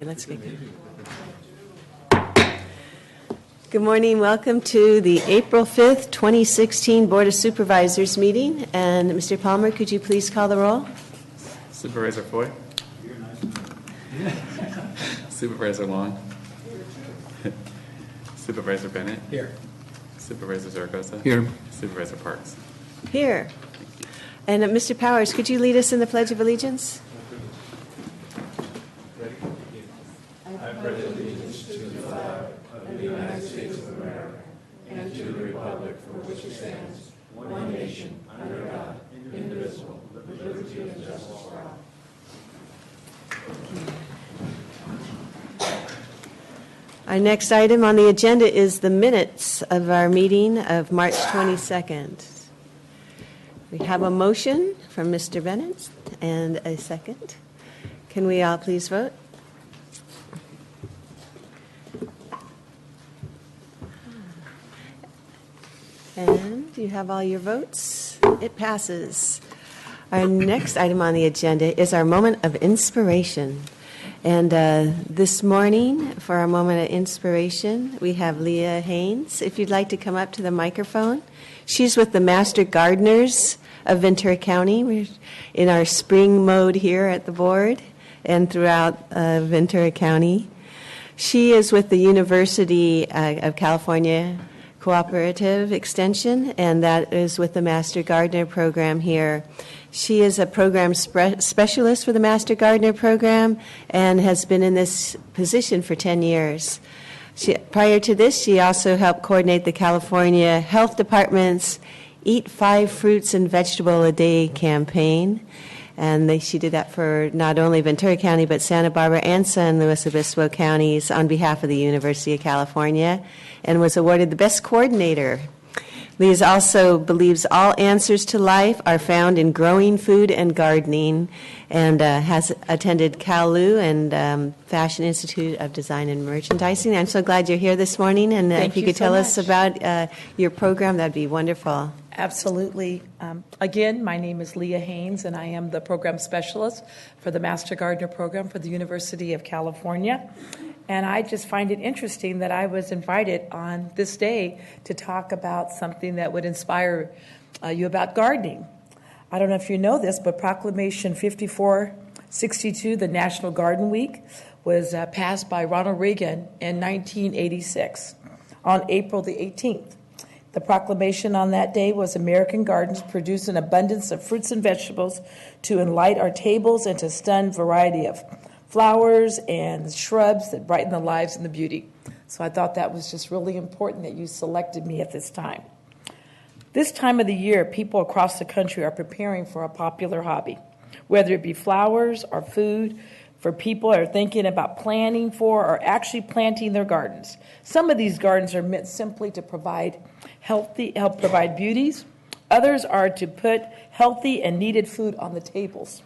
Let's get going. Good morning. Welcome to the April 5th, 2016 Board of Supervisors meeting. And Mr. Palmer, could you please call the roll? Supervisor Foy. Supervisor Long. Supervisor Bennett. Here. Supervisor Zaragoza. Here. Supervisor Parks. Here. And Mr. Powers, could you lead us in the Pledge of Allegiance? I pledge allegiance to the flag of the United States of America and to the republic for which it stands, one nation, under God, indivisible, with liberty and justice for all. Our next item on the agenda is the minutes of our meeting of March 22nd. We have a motion from Mr. Bennett and a second. Can we all please vote? And you have all your votes. It passes. Our next item on the agenda is our moment of inspiration. And this morning, for our moment of inspiration, we have Leah Haynes. If you'd like to come up to the microphone. She's with the Master Gardeners of Ventura County. We're in our spring mode here at the board and throughout Ventura County. She is with the University of California Cooperative Extension, and that is with the Master Gardener program here. She is a program specialist for the Master Gardener program and has been in this position for 10 years. Prior to this, she also helped coordinate the California Health Department's Eat 5 Fruits and Vegetable a Day campaign. And she did that for not only Ventura County, but Santa Barbara and San Luis Obispo counties on behalf of the University of California, and was awarded the Best Coordinator. Leah also believes all answers to life are found in growing food and gardening, and has attended CalLU and Fashion Institute of Design and Merchandising. I'm so glad you're here this morning, and if you could tell us about your program, that'd be wonderful. Absolutely. Again, my name is Leah Haynes, and I am the program specialist for the Master Gardener program for the University of California. And I just find it interesting that I was invited on this day to talk about something that would inspire you about gardening. I don't know if you know this, but Proclamation 5462, the National Garden Week, was passed by Ronald Reagan in 1986 on April the 18th. The proclamation on that day was American gardens produce an abundance of fruits and vegetables to enlighten our tables and to stun variety of flowers and shrubs that brighten the lives and the beauty. So I thought that was just really important that you selected me at this time. This time of the year, people across the country are preparing for a popular hobby, whether it be flowers or food, for people are thinking about planning for or actually planting their gardens. Some of these gardens are meant simply to help provide beauties. Others are to put healthy and needed food on the tables.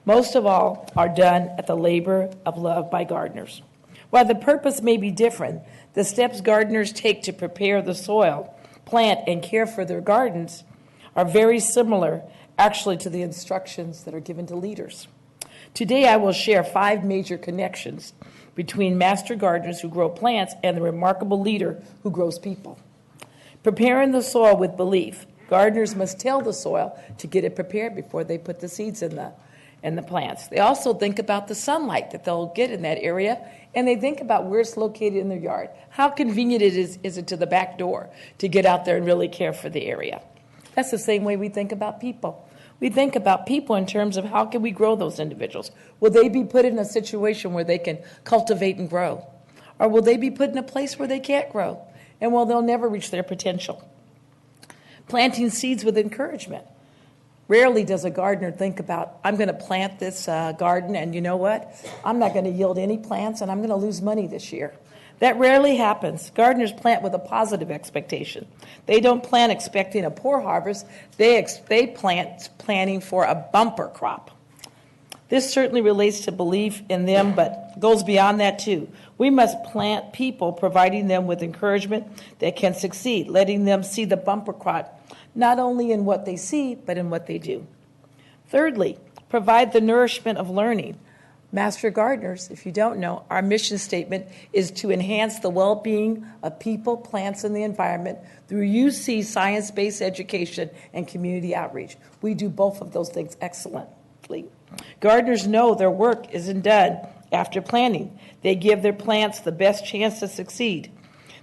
Most of all are done at the labor of love by gardeners. While the purpose may be different, the steps gardeners take to prepare the soil, plant, and care for their gardens are very similar, actually, to the instructions that are given to leaders. Today, I will share 5 major connections between master gardeners who grow plants and the remarkable leader who grows people. Preparing the soil with belief. Gardeners must till the soil to get it prepared before they put the seeds in the plants. They also think about the sunlight that they'll get in that area, and they think about where it's located in their yard. How convenient is it to the back door to get out there and really care for the area? That's the same way we think about people. We think about people in terms of how can we grow those individuals. Will they be put in a situation where they can cultivate and grow? Or will they be put in a place where they can't grow? And they'll never reach their potential. Planting seeds with encouragement. Rarely does a gardener think about, I'm going to plant this garden, and you know what? I'm not going to yield any plants, and I'm going to lose money this year. That rarely happens. Gardeners plant with a positive expectation. They don't plant expecting a poor harvest. They plant planning for a bumper crop. This certainly relates to belief in them, but goes beyond that too. We must plant people, providing them with encouragement that can succeed, letting them see the bumper crop, not only in what they see, but in what they do. Thirdly, provide the nourishment of learning. Master Gardeners, if you don't know, our mission statement is to enhance the well-being of people, plants, and the environment through UC science-based education and community outreach. We do both of those things excellently. Gardeners know their work isn't done after planting. They give their plants the best chance to succeed.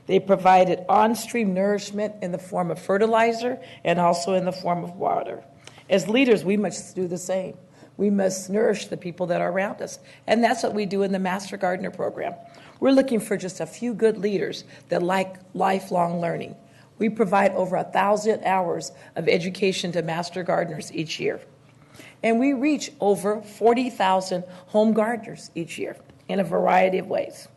They provided on-stream nourishment in the form of fertilizer and also in the form of water. As leaders, we must do the same. We must nourish the people that are around us. And that's what we do in the Master Gardener program. We're looking for just a few good leaders that like lifelong learning. We provide over 1,000 hours of education to Master Gardeners each year. And we reach over 40,000 home gardeners each year in a variety of ways.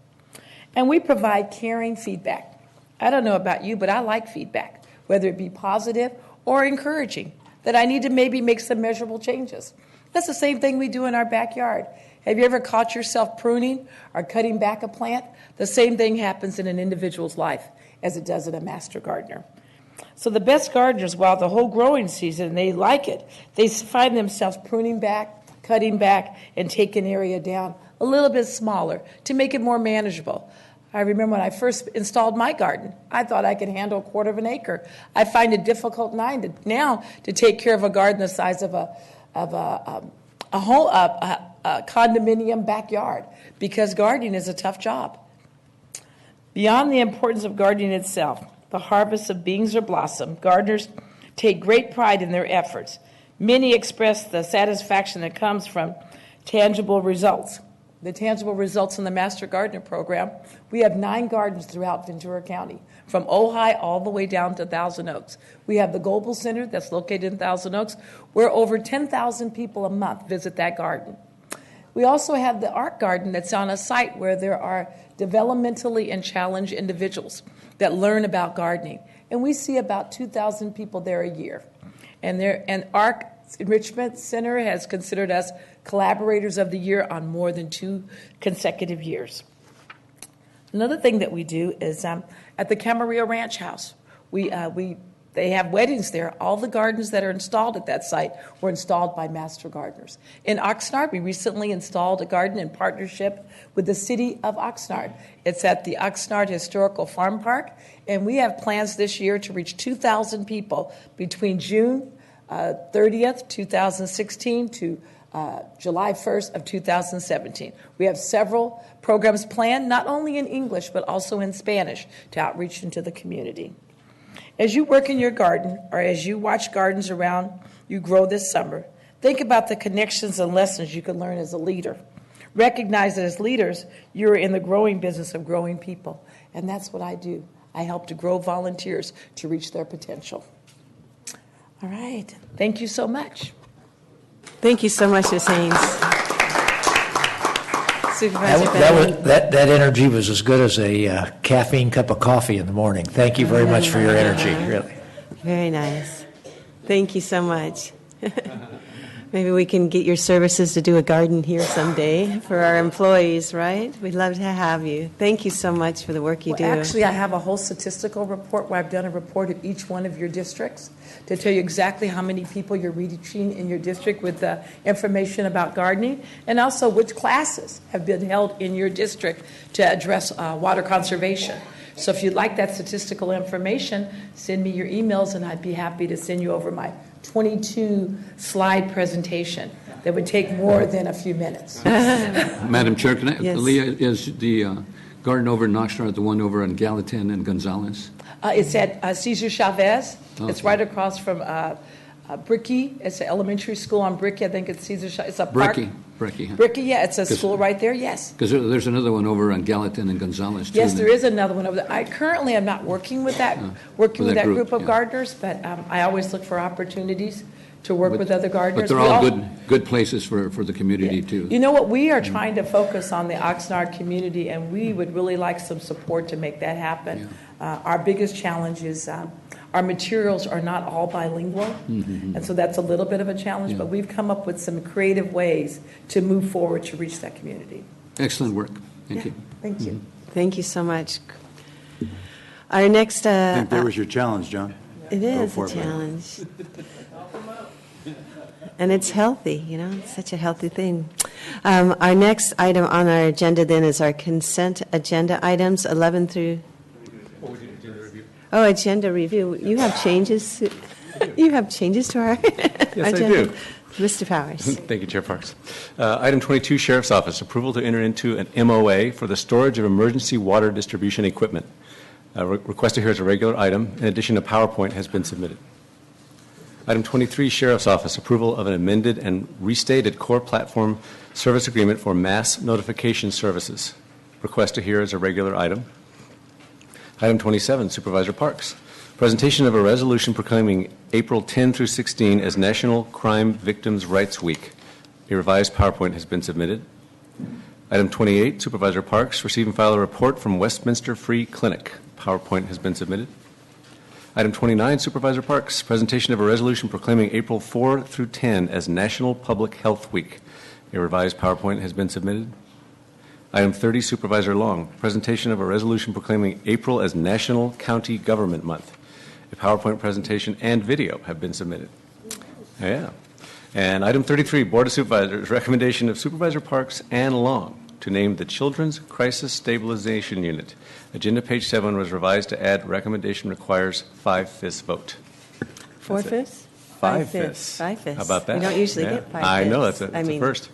And we provide caring feedback. I don't know about you, but I like feedback, whether it be positive or encouraging, that I need to maybe make some measurable changes. That's the same thing we do in our backyard. Have you ever caught yourself pruning or cutting back a plant? The same thing happens in an individual's life as it does in a master gardener. So the best gardeners, while the whole growing season, they like it, they find themselves pruning back, cutting back, and taking area down a little bit smaller to make it more manageable. I remember when I first installed my garden, I thought I could handle a quarter of an acre. I find it difficult now to take care of a garden the size of a condominium backyard, because gardening is a tough job. Beyond the importance of gardening itself, the harvest of beans or blossom, gardeners take great pride in their efforts. Many express the satisfaction that comes from tangible results. The tangible results in the Master Gardener program, we have 9 gardens throughout Ventura County, from Ojai all the way down to Thousand Oaks. We have the Global Center that's located in Thousand Oaks, where over 10,000 people a month visit that garden. We also have the art garden that's on a site where there are developmentally and challenged individuals that learn about gardening. And we see about 2,000 people there a year. And Art Enrichment Center has considered us collaborators of the year on more than 2 consecutive years. Another thing that we do is at the Camarillo Ranch House, they have weddings there. All the gardens that are installed at that site were installed by Master Gardeners. In Oxnard, we recently installed a garden in partnership with the city of Oxnard. It's at the Oxnard Historical Farm Park, and we have plans this year to reach 2,000 people between June 30th, 2016 to July 1st of 2017. We have several programs planned, not only in English, but also in Spanish, to outreach into the community. As you work in your garden, or as you watch gardens around you grow this summer, think about the connections and lessons you can learn as a leader. Recognize that as leaders, you're in the growing business of growing people. And that's what I do. I help to grow volunteers to reach their potential. All right. Thank you so much. Thank you so much, Ms. Haynes. Supervisor Benny. That energy was as good as a caffeine cup of coffee in the morning. Thank you very much for your energy, really. Very nice. Thank you so much. Maybe we can get your services to do a garden here someday for our employees, right? We'd love to have you. Thank you so much for the work you do. Actually, I have a whole statistical report where I've done a report of each one of your districts to tell you exactly how many people you're reaching in your district with the information about gardening, and also which classes have been held in your district to address water conservation. So if you'd like that statistical information, send me your emails, and I'd be happy to send you over my 22-slide presentation that would take more than a few minutes. Madam Chair, can I, Yes. Leah, is the garden over in Oxnard the one over on Gallatin and Gonzales? It's at Cesar Chavez. Okay. It's right across from Brickey. It's an elementary school on Brickey. I think it's Cesar Chavez. It's a park. Brickey. Huh? Brickey, yeah. It's a school right there, yes. Because there's another one over on Gallatin and Gonzales, too. Yes, there is another one over there. I currently am not working with that with that group of yeah. gardeners, but I always look for opportunities to work with other gardeners. But they're all good places for the community, too. You know what? We are trying to focus on the Oxnard community, and we would really like some support to make that happen. Yeah. Our biggest challenge is our materials are not all bilingual, and so that's a little bit of a challenge, but we've come up with some creative ways to move forward to reach that community. Excellent work. Thank you. Thank you. Thank you so much. Our next... I think there was your challenge, John. It is Go a for it, man. challenge. And it's healthy, it's such a healthy thing. Our next item on our agenda then is our consent agenda items 11 through... Oh, agenda review. You have changes? You have changes to our Yes, agenda? I do. Mr. Powers. Thank you, Chair Parks. Item 22, Sheriff's Office, approval to enter into an MOA for the storage of emergency water distribution equipment. Requested here is a regular item. In addition, a PowerPoint has been submitted. Item 23, Sheriff's Office, approval of an amended and restated core platform service agreement for mass notification services. Request to hear is a regular item. Item 27, Supervisor Parks, presentation of a resolution proclaiming April 10 through 16 as National Crime Victims' Rights Week. A revised PowerPoint has been submitted. Item 28, Supervisor Parks, receive and file a report from Westminster Free Clinic. PowerPoint has been submitted. Item 29, Supervisor Parks, presentation of a resolution proclaiming April 4 through 10 as National Public Health Week. A revised PowerPoint has been submitted. Item 30, Supervisor Long, presentation of a resolution proclaiming April as National County Government Month. A PowerPoint presentation and video have been submitted. Yeah. And item 33, Board of Supervisors, recommendation of Supervisor Parks and Long to name the Children's Crisis Stabilization Unit. Agenda page 7 was revised to add recommendation requires 5/5 vote. 4/5? 5/5. 5/5. How about that? We don't usually Yeah. get 5/5. I know, that's a first.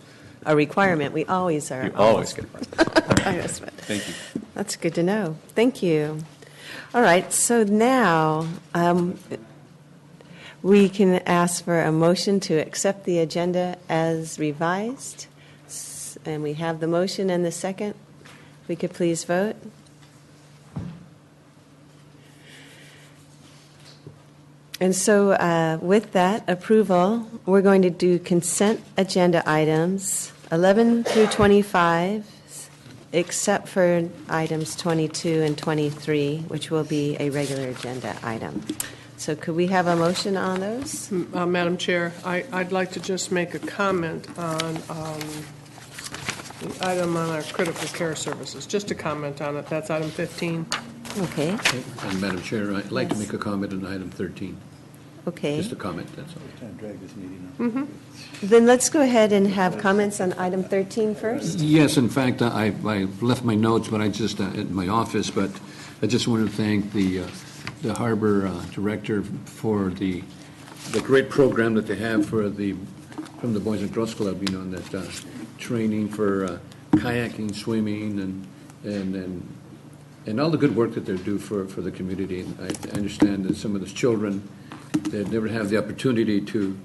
A requirement. We always are. You always get 5/5. Thank you. That's good to know. Thank you. All right, so now we can ask for a motion to accept the agenda as revised. And we have the motion and the second. If we could please vote. And so with that approval, we're going to do consent agenda items 11 through 25, except for items 22 and 23, which will be a regular agenda item. So could we have a motion on those? Madam Chair, I'd like to just make a comment on the item on our critical care services. Just a comment on it. That's item 15. Okay. And Madam Chair, I'd like to make a comment on item 13. Okay. Just a comment, that's all. Then let's go ahead and have comments on item 13 first. Yes, in fact, I left my notes, but I just in my office. But I just want to thank the harbor director for the great program that they have from the Boys and Girls Club. You know, and that training for kayaking, swimming, and all the good work that they do for the community. And I understand that some of those children that never have the opportunity to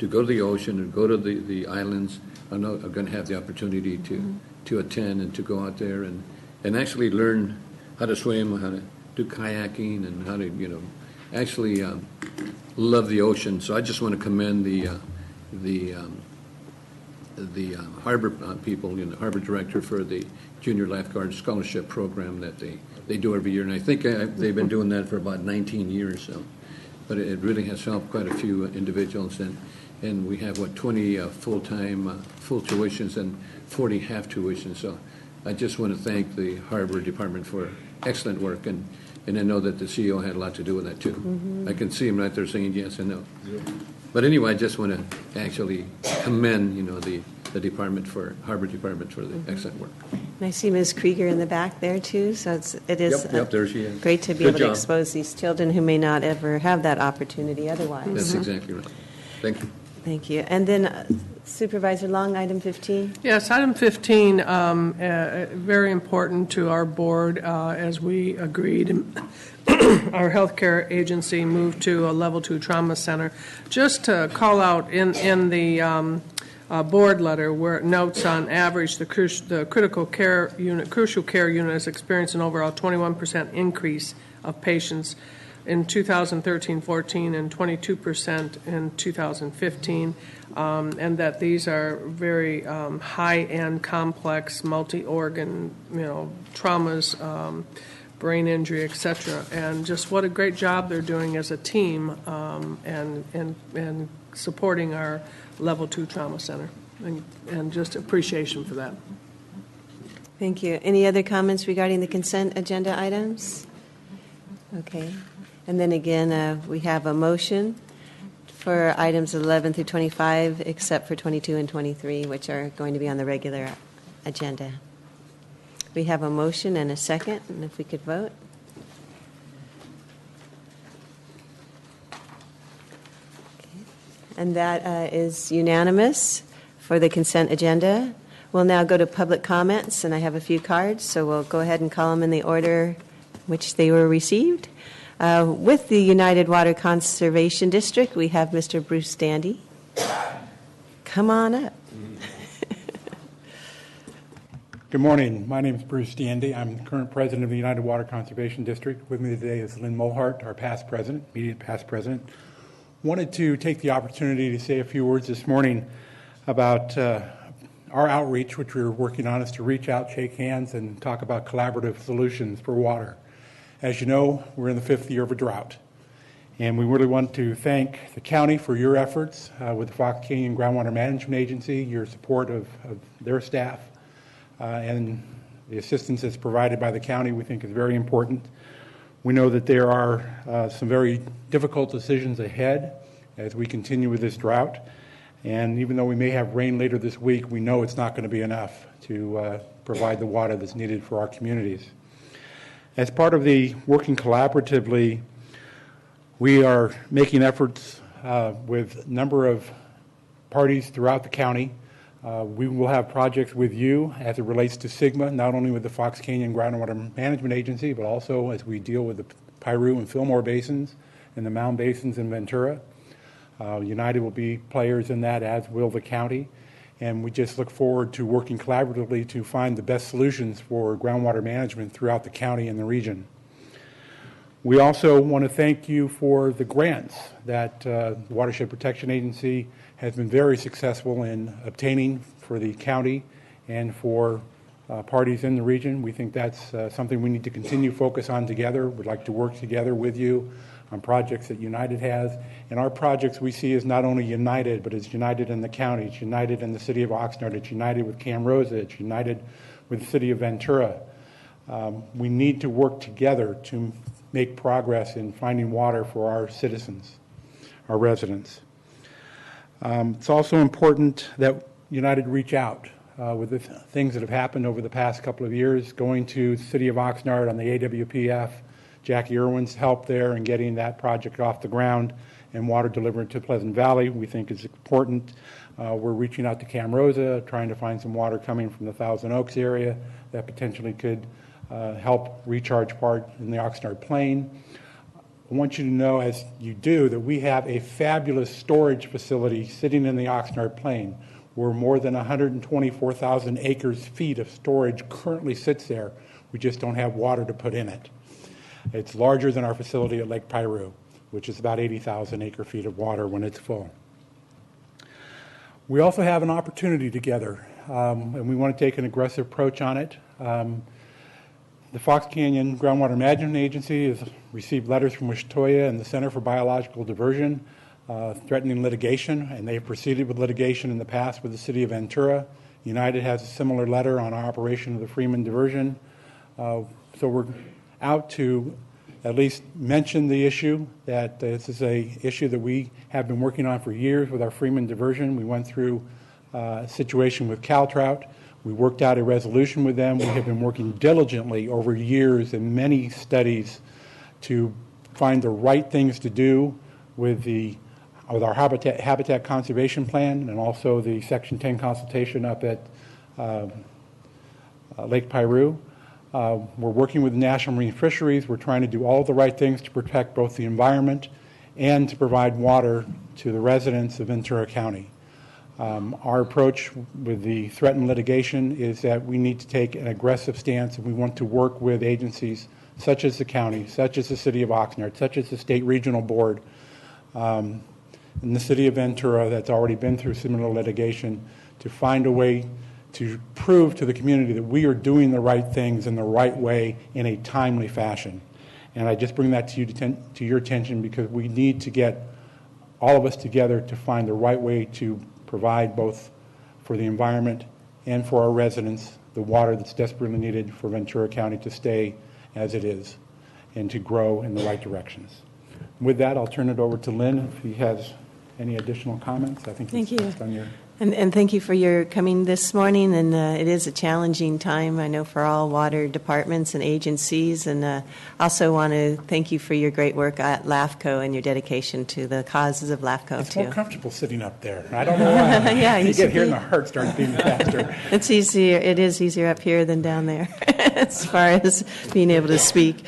go to the ocean and go to the islands are going to have the opportunity to attend and to go out there and actually learn how to swim, how to do kayaking, and how to actually love the ocean. So I just want to commend the harbor people, the harbor director, for the junior lifeguard scholarship program that they do every year, and I think they've been doing that for about 19 years. So. But it really has helped quite a few individuals, and we have 20 full-time full tuitions and 40 half tuitions. So I just want to thank the Harbor Department for excellent work, and I know that the CEO had a lot to do with that too. Mm-hmm. I can see him right there saying yes and no. But anyway, I just want to actually commend the Harbor Department for the excellent work. And I see Ms. Krieger in the back there too, so it is Yep, there she is. great to be Good able to job. expose these children who may not ever have that opportunity otherwise. That's exactly right. Thank you. Thank you. And then Supervisor Long, item 15. Yes, item 15, very important to our board as we agreed. Our healthcare agency moved to a level 2 trauma center. Just to call out in the board letter where it notes on average the crucial care unit has experienced an overall 21% increase of patients in 2013-14 and 22% in 2015, and that these are very high-end, complex, multi-organ, traumas, brain injury, etc. And just what a great job they're doing as a team and supporting our Level 2 Trauma Center, and just appreciation for that. Thank you. Any other comments regarding the consent agenda items? Okay. And then again, we have a motion for items 11 through 25, except for 22 and 23, which are going to be on the regular agenda. We have a motion and a second, and if we could vote. And that is unanimous for the consent agenda. We'll now go to public comments, and I have a few cards, so we'll go ahead and call them in the order which they were received. With the United Water Conservation District, we have Mr. Bruce Standy. Come on up. Good morning. My name is Bruce Standy. I'm the current president of the United Water Conservation District. With me today is Lynn Mulhart, our past president, immediate past president. Wanted to take the opportunity to say a few words this morning about our outreach, which we're working on, is to reach out, shake hands, and talk about collaborative solutions for water. As you know, we're in the 5th year of a drought, and we really want to thank the county for your efforts with the Fox Canyon Groundwater Management Agency, your support of their staff, and the assistance that's provided by the county we think is very important. We know that there are some very difficult decisions ahead as we continue with this drought, and even though we may have rain later this week, we know it's not going to be enough to provide the water that's needed for our communities. As part of the working collaboratively, we are making efforts with a number of parties throughout the county. We will have projects with you as it relates to SGMA, not only with the Fox Canyon Groundwater Management Agency, but also as we deal with the Piru and Fillmore basins and the Mound basins in Ventura. United will be players in that, as will the county. And we just look forward to working collaboratively to find the best solutions for groundwater management throughout the county and the region. We also want to thank you for the grants that the Watershed Protection Agency has been very successful in obtaining for the county and for parties in the region. We think that's something we need to continue to focus on together. We'd like to work together with you on projects that United has. And our projects we see as not only United, but it's United in the county, it's United in the city of Oxnard, it's United with Camrosa, it's United with the city of Ventura. We need to work together to make progress in finding water for our citizens, our residents. It's also important that United reach out with the things that have happened over the past couple of years, going to the city of Oxnard on the AWPF, Jackie Irwin's help there in getting that project off the ground and water delivered to Pleasant Valley, we think is important. We're reaching out to Camrosa, trying to find some water coming from the Thousand Oaks area that potentially could help recharge part in the Oxnard Plain. I want you to know, as you do, that we have a fabulous storage facility sitting in the Oxnard Plain where more than 124,000 acre-feet of storage currently sits there. We just don't have water to put in it. It's larger than our facility at Lake Piru, which is about 80,000 acre-feet of water when it's full. We also have an opportunity together, and we want to take an aggressive approach on it. The Fox Canyon Groundwater Management Agency has received letters from Wichita and the Center for Biological Diversion threatening litigation, and they have proceeded with litigation in the past with the city of Ventura. United has a similar letter on our operation of the Freeman Diversion. So we're out to at least mention the issue, that this is a issue that we have been working on for years with our Freeman Diversion. We went through a situation with Caltrout. We worked out a resolution with them. We have been working diligently over years in many studies to find the right things to do with our habitat conservation plan and also the Section 10 consultation up at Lake Piru. We're working with the National Marine Fisheries. We're trying to do all the right things to protect both the environment and to provide water to the residents of Ventura County. Our approach with the threatened litigation is that we need to take an aggressive stance, and we want to work with agencies such as the county, such as the city of Oxnard, such as the state regional board, and the city of Ventura that's already been through similar litigation, to find a way to prove to the community that we are doing the right things in the right way in a timely fashion. And I just bring that to your attention because we need to get all of us together to find the right way to provide both for the environment and for our residents the water that's desperately needed for Ventura County to stay as it is and to grow in the right directions. With that, I'll turn it over to Lynn if he has Any additional comments? I think Thank it's you. based on your... And thank you for your coming this morning, and it is a challenging time, I know, for all water departments and agencies, and also want to thank you for your great work at LAFCO and your dedication to the causes of LAFCO, It's too. more comfortable sitting up there. I don't know why. Yeah, you you get should here and be. the heart starts beating faster. It's easier. It is easier up here than down there, as far as being able to speak.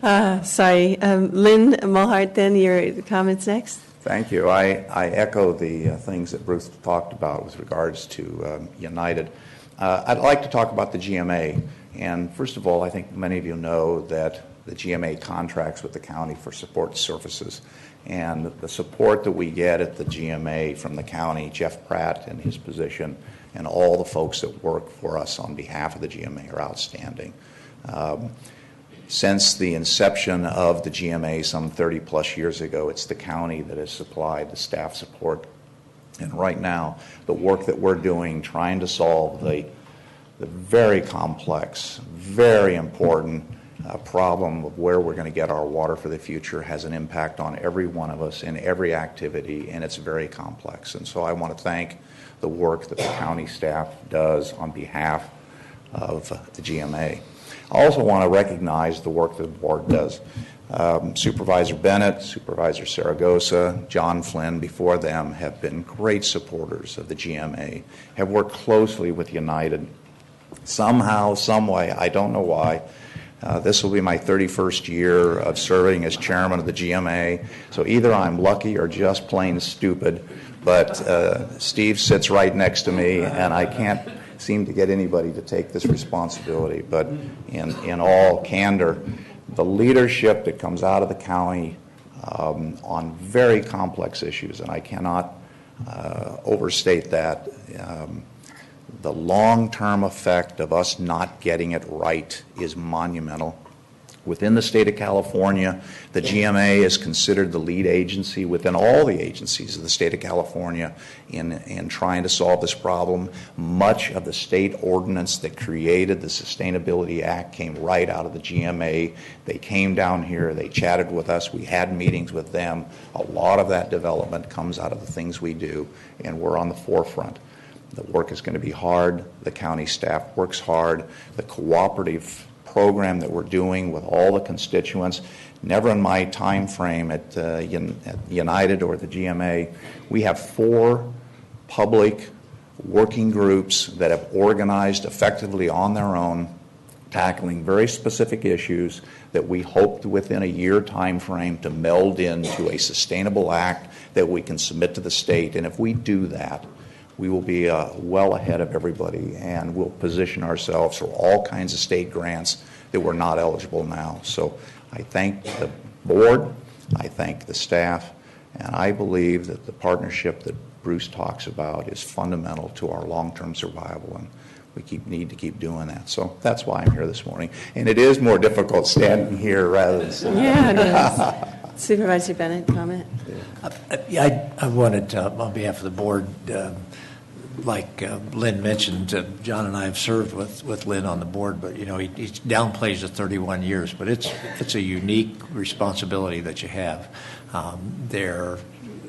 Sorry, Lynn Mulhart. Then your comments next. Thank you. I echo the things that Bruce talked about with regards to United. I'd like to talk about the GMA. And first of all, I think many of you know that the GMA contracts with the county for support services. And the support that we get at the GMA from the county, Jeff Pratt in his position, and all the folks that work for us on behalf of the GMA are outstanding. Since the inception of the GMA some 30-plus years ago, it's the county that has supplied the staff support. And right now, the work that we're doing trying to solve the very complex, very important problem of where we're going to get our water for the future has an impact on every one of us in every activity, and it's very complex. And so I want to thank the work that the county staff does on behalf of the GMA. I also want to recognize the work that the board does. Supervisor Bennett, Supervisor Saragosa, John Flynn, before them have been great supporters of the GMA, have worked closely with United. Somehow, some way, I don't know why, this will be my 31st year of serving as chairman of the GMA, so either I'm lucky or just plain stupid, but Steve sits right next to me, and I can't seem to get anybody to take this responsibility. But in all candor, the leadership that comes out of the county on very complex issues, and I cannot overstate that, the long-term effect of us not getting it right is monumental. Within the state of California, the GMA is considered the lead agency within all the agencies of the state of California in trying to solve this problem. Much of the state ordinance that created the Sustainability Act came right out of the GMA. They came down here, they chatted with us, we had meetings with them. A lot of that development comes out of the things we do, and we're on the forefront. The work is going to be hard. The county staff works hard. The cooperative program that we're doing with all the constituents. Never in my time frame at United or the GMA, we have 4 public working groups that have organized effectively on their own, tackling very specific issues that we hoped within a year time frame to meld into a sustainable act that we can submit to the state. And if we do that, we will be well ahead of everybody, and we'll position ourselves for all kinds of state grants that we're not eligible now. So I thank the board, I thank the staff, and I believe that the partnership that Bruce talks about is fundamental to our long-term survival, and we need to keep doing that. So that's why I'm here this morning. And it is more difficult standing here rather than sitting Yeah, it is. Supervisor Bennett, comment? I wanted, on behalf of the board, like Lynn mentioned, John and I have served with Lynn on the board, but he downplays the 31 years, but it's a unique responsibility that you have. There,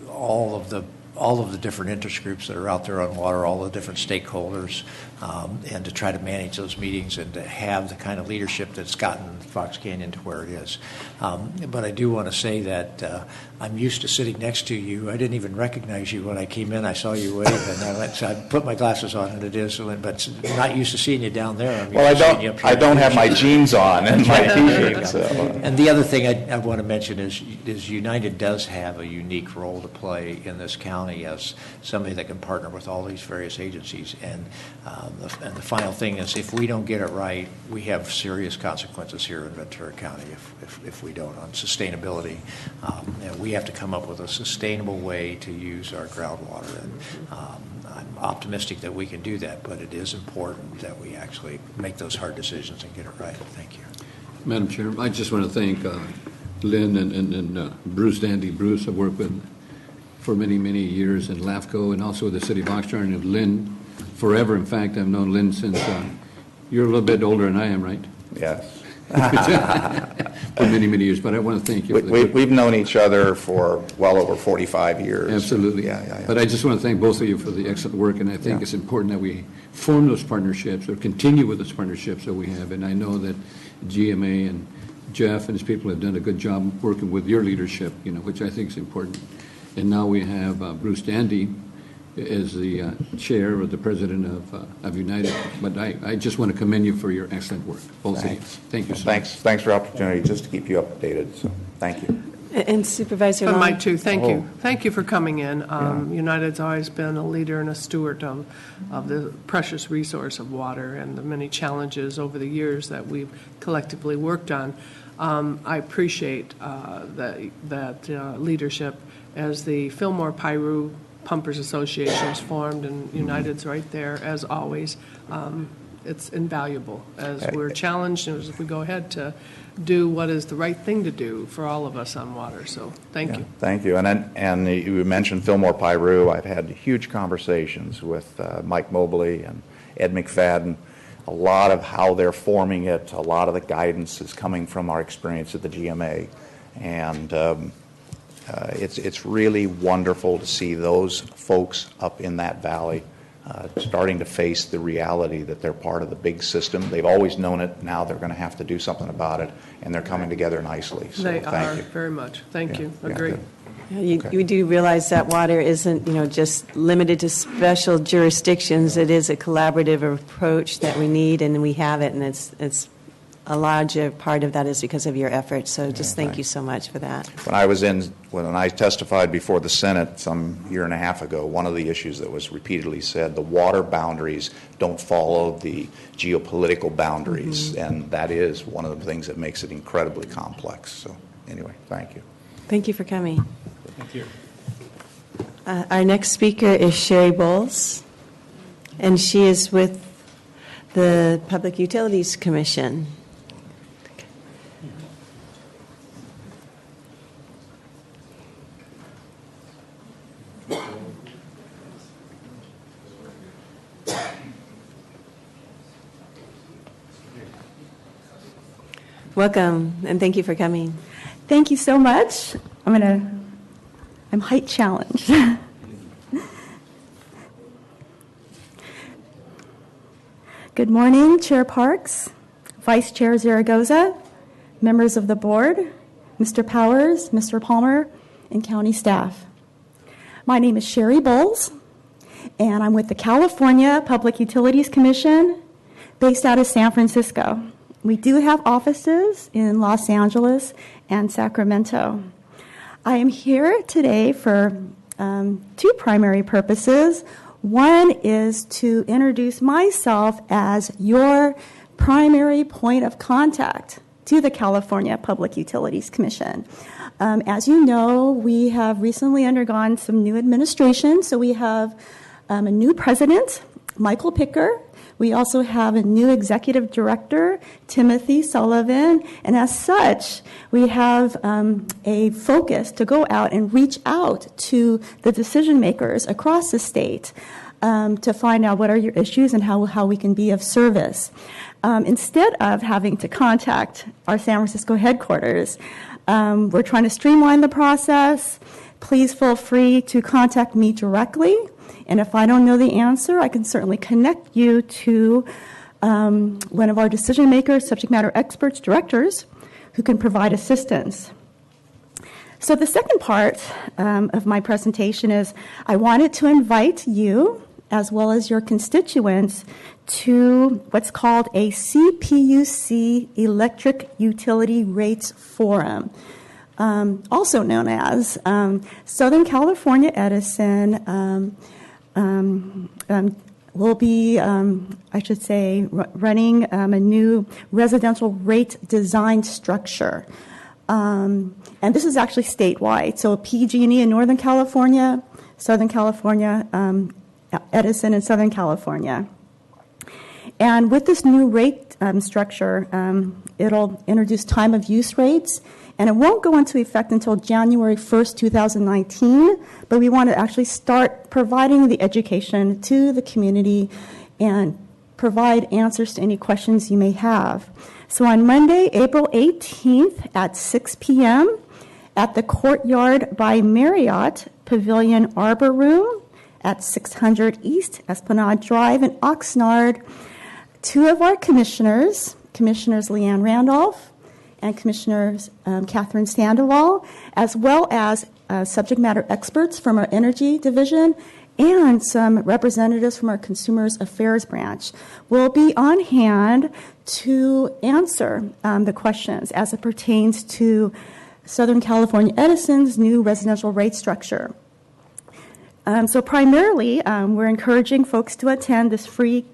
all of the different interest groups that are out there on water, all the different stakeholders, and to try to manage those meetings and to have the kind of leadership that's gotten Fox Canyon to where it is. But I do want to say that I'm used to sitting next to you. I didn't even recognize you when I came in. I saw you wave, and so I put my glasses on, and it is, but not used to seeing you down there. Well, I don't have my jeans on and my T-shirt. So. And the other thing I want to mention is United does have a unique role to play in this county as somebody that can partner with all these various agencies. And the final thing is, if we don't get it right, we have serious consequences here in Ventura County if we don't on sustainability. And we have to come up with a sustainable way to use our groundwater. And I'm optimistic that we can do that, but it is important that we actually make those hard decisions and get it right. Thank you. Madam Chair, I just want to thank Lynn and Bruce Dandy. Bruce, I've worked with for many, many years in LAFCO and also with the City of Oxnard, and Lynn forever. In fact, I've known Lynn since you're a little bit older than I am, right? Yes. for many, many years, but I want to thank you. We've known each other for well over 45 years. Absolutely. Yeah. But I just want to thank both of you for the excellent work, and I think it's important that we form those partnerships or continue with those partnerships that we have. And I know that GMA and Jeff and his people have done a good job working with your leadership, which I think is important. And now we have Bruce Dandy as the chair or the president of United. But I just want to commend you for your excellent work, both of you. Thank you so much. Thanks for the opportunity just to keep you updated. So thank you. And Supervisor I Long? might too. Thank you. Thank you for coming in. United's always been a leader and a steward of the precious resource of water and the many challenges over the years that we've collectively worked on. I appreciate that leadership as the Fillmore Piru Pumpers Association is formed, and United's right there as always. It's invaluable as we're challenged and as we go ahead to do what is the right thing to do for all of us on water. So thank you. Thank you. And you mentioned Fillmore Piru. I've had huge conversations with Mike Mobley and Ed McFadden. A lot of how they're forming it, a lot of the guidance is coming from our experience at the GMA. And it's really wonderful to see those folks up in that valley starting to face the reality that they're part of the big system. They've always known it. Now they're going to have to do something about it, and they're coming together nicely. So They thank are you. very much. Thank you. Yeah, Agree. good. You do realize that water isn't, just limited to special jurisdictions. It is a collaborative approach that we need, and we have it, and it's a larger part of that is because of your efforts. So just thank you so much for that. When I testified before the Senate some year and a half ago, one of the issues that was repeatedly said, the water boundaries don't follow the geopolitical boundaries, and that is one of the things that makes it incredibly complex. So anyway, thank you. Thank you for coming. Thank you. Our next speaker is Shay Bowles, and she is with the Public Utilities Commission. Welcome, and thank you for coming. Thank you so much. I'm height challenged. Good morning, Chair Parks, Vice Chair Zaragoza, members of the board, Mr. Powers, Mr. Palmer, and county staff. My name is Shay Bowles, and I'm with the California Public Utilities Commission based out of San Francisco. We do have offices in Los Angeles and Sacramento. I am here today for two primary purposes. One is to introduce myself as your primary point of contact to the California Public Utilities Commission. As you know, we have recently undergone some new administration, so we have a new president, Michael Picker. We also have a new executive director, Timothy Sullivan, and as such, we have a focus to go out and reach out to the decision makers across the state to find out what are your issues and how we can be of service. Instead of having to contact our San Francisco headquarters, we're trying to streamline the process. Please feel free to contact me directly. And if I don't know the answer, I can certainly connect you to one of our decision makers, subject matter experts, directors, who can provide assistance. So the second part of my presentation is I wanted to invite you, as well as your constituents, to what's called a CPUC Electric Utility Rates Forum. Also known as Southern California Edison will be, running a new residential rate design structure. And this is actually statewide. So PG&E in Northern California, Southern California, Edison in Southern California. And with this new rate structure, it'll introduce time of use rates, and it won't go into effect until January 1st, 2019, but we want to actually start providing the education to the community and provide answers to any questions you may have. So on Monday, April 18th at 6 p.m. at the Courtyard by Marriott Pavilion Arbor Room at 600 East Esplanade Drive in Oxnard, two of our commissioners, Commissioners Leanne Randolph and Commissioners Catherine Sandoval, as well as subject matter experts from our Energy Division and some representatives from our Consumers Affairs Branch will be on hand to answer the questions as it pertains to Southern California Edison's new residential rate structure. So primarily, we're encouraging folks to attend this free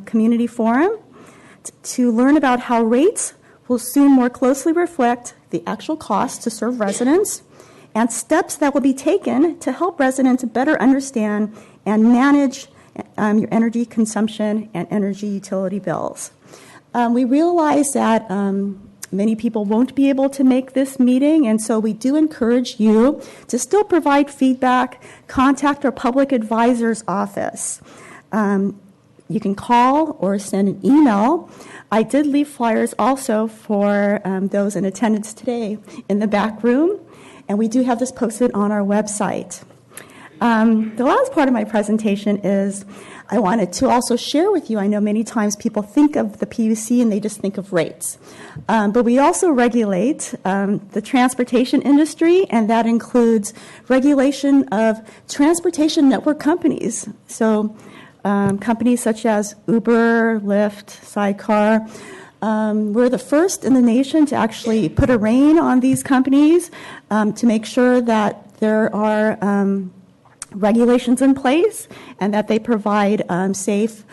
community forum to learn about how rates will soon more closely reflect the actual cost to serve residents and steps that will be taken to help residents better understand and manage your energy consumption and energy utility bills. We realize that many people won't be able to make this meeting, and so we do encourage you to still provide feedback, contact our public advisor's office. You can call or send an email. I did leave flyers also for those in attendance today in the back room, and we do have this posted on our website. The last part of my presentation is I wanted to also share with you, I know many times people think of the PUC and they just think of rates. But we also regulate the transportation industry, and that includes regulation of transportation network companies. So companies such as Uber, Lyft, Sidecar. We're the first in the nation to actually put a rein on these companies to make sure that there are regulations in place and that they provide safe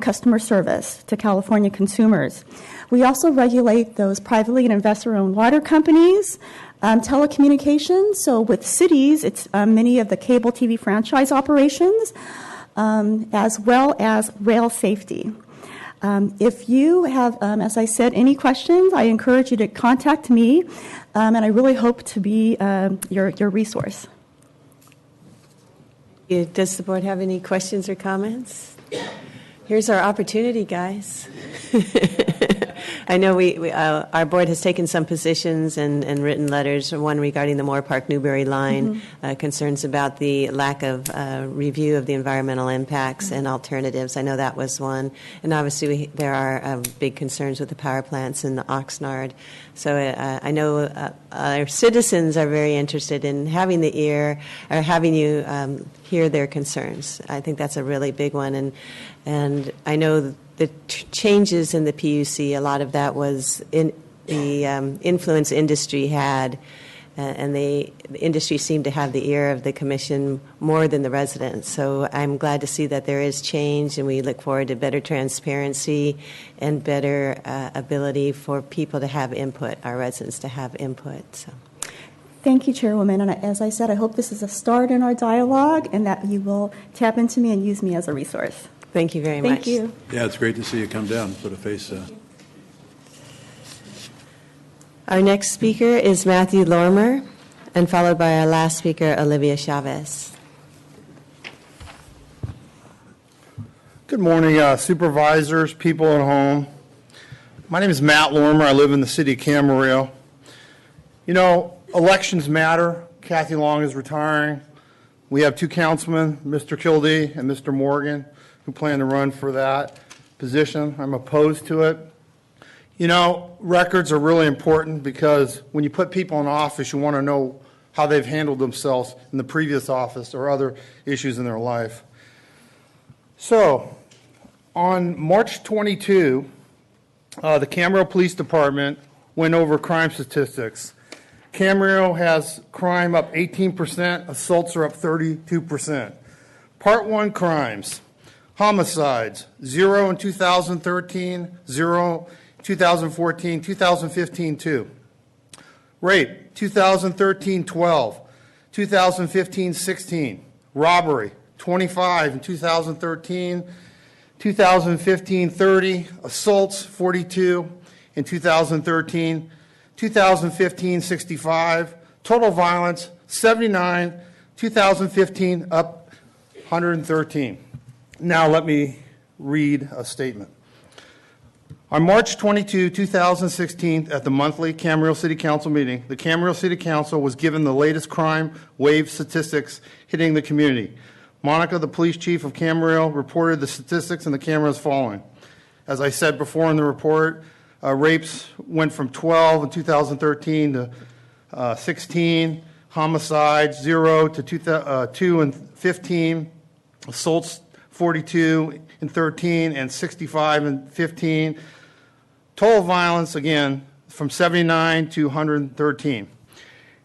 customer service to California consumers. We also regulate those privately and investor-owned water companies, telecommunications. So with cities, it's many of the cable TV franchise operations, as well as rail safety. If you have, as I said, any questions, I encourage you to contact me, and I really hope to be your resource. Does the board have any questions or comments? Here's our opportunity, guys. I know our board has taken some positions and written letters, one regarding the Moore Park-Newberry line, concerns about the lack of review of the environmental impacts and alternatives. I know that was one. And obviously there are big concerns with the power plants in the Oxnard. So I know our citizens are very interested in having the ear, or having you hear their concerns. I think that's a really big one. And I know the changes in the PUC, a lot of that was in the influence industry had, and the industry seemed to have the ear of the commission more than the residents. So I'm glad to see that there is change, and we look forward to better transparency and better ability for people to have input, our residents to have input. So. Thank you, Chairwoman. And as I said, I hope this is a start in our dialogue and that you will tap into me and use me as a resource. Thank you very much. Thank you. Yeah, it's great to see you come down and put a face. Our next speaker is Matthew Lormer, and followed by our last speaker, Olivia Chavez. Good morning, supervisors, people at home. My name is Matt Lormer. I live in the city of Camarillo. You know, elections matter. Kathy Long is retiring. We have two councilmen, Mr. Kildee and Mr. Morgan, who plan to run for that position. I'm opposed to it. You know, records are really important because when you put people in office, you want to know how they've handled themselves in the previous office or other issues in their life. So, on March 22, the Camarillo Police Department went over crime statistics. Camarillo has crime up 18%, assaults are up 32%. Part 1 crimes. Homicides, 0 in 2013, 0 2014, 2015, 2. Rape, 2013, 12, 2015, 16. Robbery, 25 in 2013, 2015, 30. Assaults, 42 in 2013, 2015, 65. Total violence, 79, 2015, up 113. Now let me read a statement. On March 22, 2016, at the monthly Camarillo City Council meeting, the Camarillo City Council was given the latest crime wave statistics hitting the community. Monica, the police chief of Camarillo, reported the statistics and the cameras following. As I said before in the report, rapes went from 12 in 2013 to 16, homicides 0 to 2 in 15, assaults 42 in 13 and 65 in 15. Total violence, again, from 79 to 113.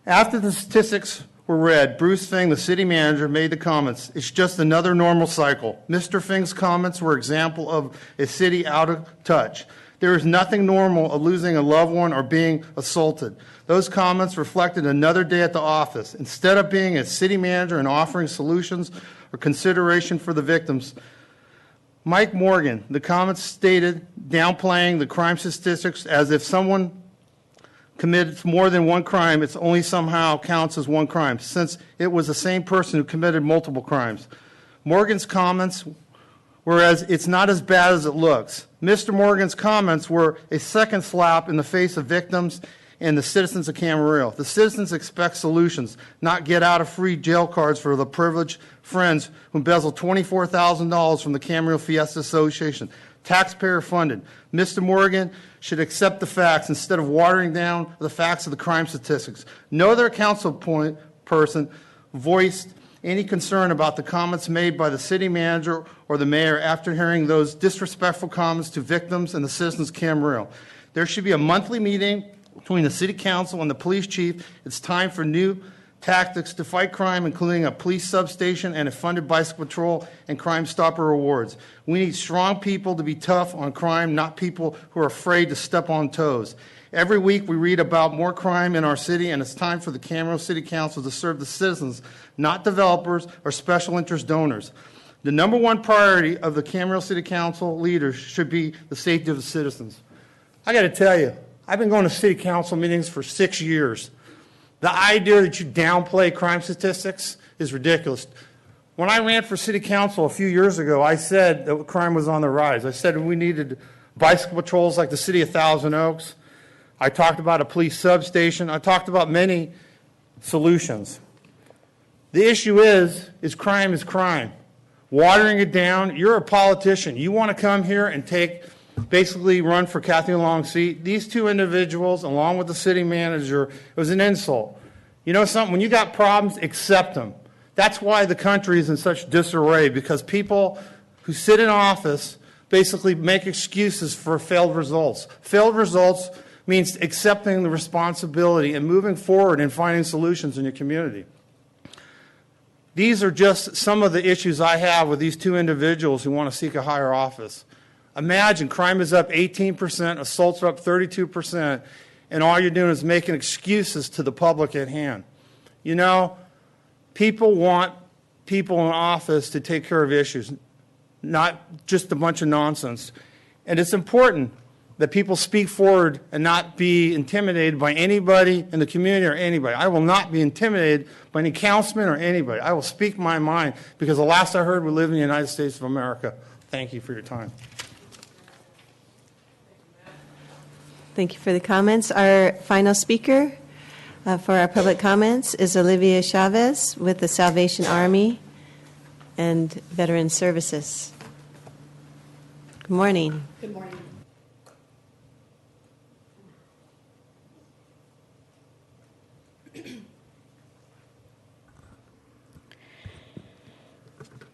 After the statistics were read, Bruce Fing, the city manager, made the comments, "It's just another normal cycle." Mr. Fing's comments were an example of a city out of touch. There is nothing normal of losing a loved one or being assaulted. Those comments reflected another day at the office. Instead of being a city manager and offering solutions or consideration for the victims, Mike Morgan, the comments stated, downplaying the crime statistics as if someone committed more than one crime, it's only somehow counts as one crime, since it was the same person who committed multiple crimes. Morgan's comments were as, "It's not as bad as it looks." Mr. Morgan's comments were a second slap in the face of victims and the citizens of Camarillo. The citizens expect solutions, not get out of free jail cards for the privileged friends who embezzled $24,000 from the Camarillo Fiesta Association. Taxpayer funded. Mr. Morgan should accept the facts instead of watering down the facts of the crime statistics. No other council person voiced any concern about the comments made by the city manager or the mayor after hearing those disrespectful comments to victims and the citizens of Camarillo. There should be a monthly meeting between the city council and the police chief. It's time for new tactics to fight crime, including a police substation and a funded bicycle patrol and Crime Stopper awards. We need strong people to be tough on crime, not people who are afraid to step on toes. Every week we read about more crime in our city, and it's time for the Camarillo City Council to serve the citizens, not developers or special interest donors. The number one priority of the Camarillo City Council leaders should be the safety of the citizens. I got to tell you, I've been going to city council meetings for 6 years. The idea that you downplay crime statistics is ridiculous. When I ran for city council a few years ago, I said that crime was on the rise. I said we needed bicycle patrols like the city of Thousand Oaks. I talked about a police substation. I talked about many solutions. The issue is crime is crime. Watering it down, you're a politician. You want to come here and basically run for Kathy Long's seat. These two individuals, along with the city manager, it was an insult. You know something? When you got problems, accept them. That's why the country is in such disarray, because people who sit in office basically make excuses for failed results. Failed results means accepting the responsibility and moving forward and finding solutions in your community. These are just some of the issues I have with these two individuals who want to seek a higher office. Imagine crime is up 18%, assaults are up 32%, and all you're doing is making excuses to the public at hand. You know, people want people in office to take care of issues, not just a bunch of nonsense. And it's important that people speak forward and not be intimidated by anybody in the community or anybody. I will not be intimidated by any councilman or anybody. I will speak my mind, because the last I heard, we live in the United States of America. Thank you for your time. Thank you for the comments. Our final speaker for our public comments is Olivia Chavez with the Salvation Army and Veteran Services. Good morning. Good morning.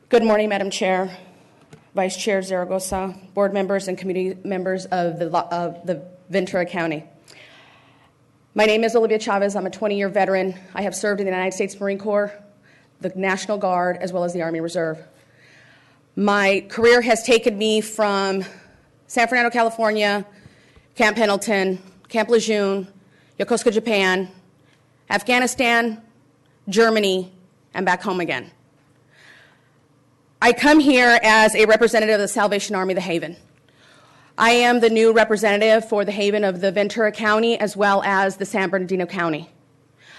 Good morning, Madam Chair, Vice Chair Zaragoza, board members, and committee members of the Ventura County. My name is Olivia Chavez. I'm a 20-year veteran. I have served in the United States Marine Corps, the National Guard, as well as the Army Reserve. My career has taken me from San Fernando, California, Camp Pendleton, Camp Lejeune, Yokosuka, Japan, Afghanistan, Germany, and back home again. I come here as a representative of the Salvation Army, the Haven. I am the new representative for the Haven of the Ventura County as well as the San Bernardino County.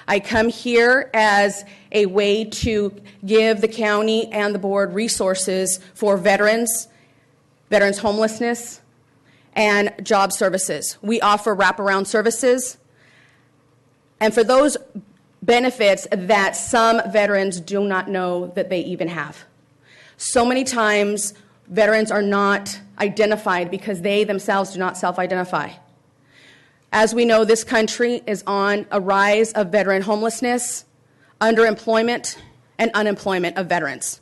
I come here as a way to give the county and the board resources for veterans, veterans homelessness, and job services. We offer wraparound services. And for those benefits that some veterans do not know that they even have. So many times, veterans are not identified because they themselves do not self-identify. As we know, this country is on a rise of veteran homelessness, underemployment, and unemployment of veterans.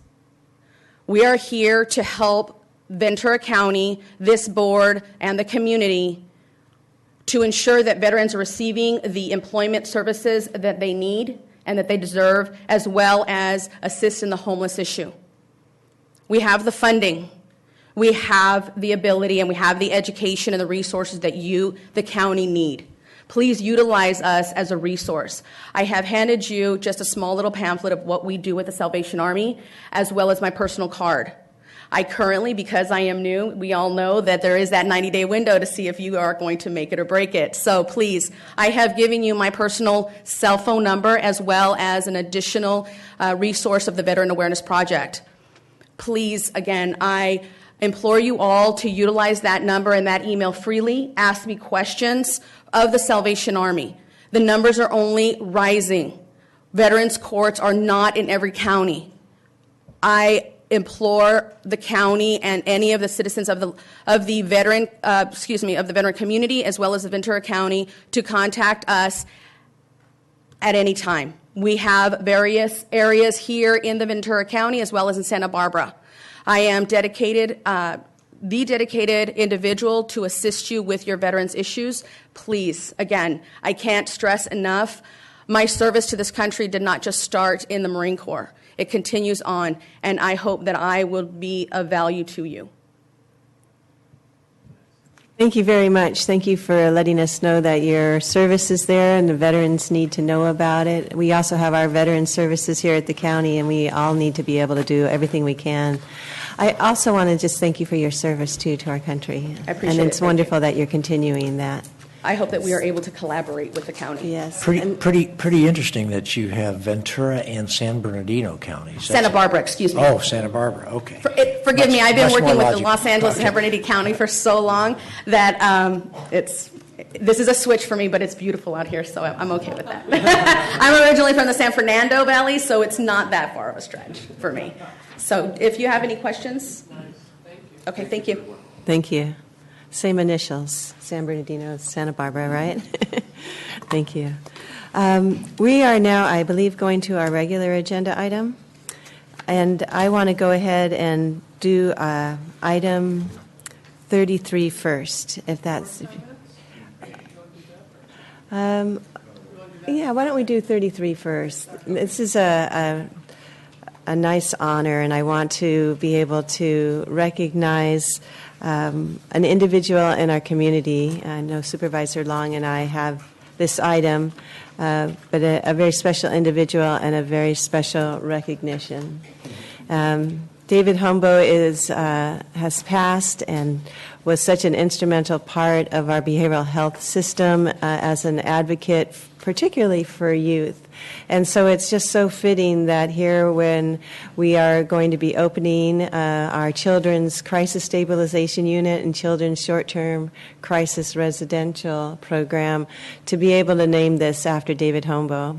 We are here to help Ventura County, this board, and the community to ensure that veterans are receiving the employment services that they need and that they deserve, as well as assist in the homeless issue. We have the funding, we have the ability, and we have the education and the resources that you, the county, need. Please utilize us as a resource. I have handed you just a small little pamphlet of what we do with the Salvation Army, as well as my personal card. I currently, because I am new, we all know that there is that 90-day window to see if you are going to make it or break it. So please, I have given you my personal cell phone number as well as an additional resource of the Veteran Awareness Project. Please, again, I implore you all to utilize that number and that email freely. Ask me questions of the Salvation Army. The numbers are only rising. Veterans courts are not in every county. I implore the county and any of the citizens of the veteran community, as well as the Ventura County, to contact us at any time. We have various areas here in the Ventura County, as well as in Santa Barbara. I am dedicated, the dedicated individual to assist you with your veterans issues. Please, again, I can't stress enough, my service to this country did not just start in the Marine Corps. It continues on, and I hope that I will be of value to you. Thank you very much. Thank you for letting us know that your service is there and the veterans need to know about it. We also have our veteran services here at the county, and we all need to be able to do everything we can. I also want to just thank you for your service, too, to our country. I appreciate it. And it's wonderful that you're continuing that. I hope that we are able to collaborate with the county. Yes. Pretty interesting that you have Ventura and San Bernardino counties. Santa Barbara, excuse me. Oh, Santa Barbara, okay. Forgive me, I've been working with the Los Angeles Okay. and Bernardino County for so long that this is a switch for me, but it's beautiful out here, so I'm okay with that. I'm originally from the San Fernando Valley, so it's not that far of a stretch for me. So if you have any questions. Okay, thank you. Thank you. Same initials, San Bernardino, Santa Barbara, right? Thank you. We are now, I believe, going to our regular agenda item. And I want to go ahead and do item 33 first, if that's... yeah, why don't we do 33 first? This is a nice honor, and I want to be able to recognize an individual in our community. I know Supervisor Long and I have this item, but a very special individual and a very special recognition. David Hombo has passed and was such an instrumental part of our behavioral health system as an advocate, particularly for youth. And so it's just so fitting that here, when we are going to be opening our Children's Crisis Stabilization Unit and Children's Short-Term Crisis Residential Program, to be able to name this after David Hombo.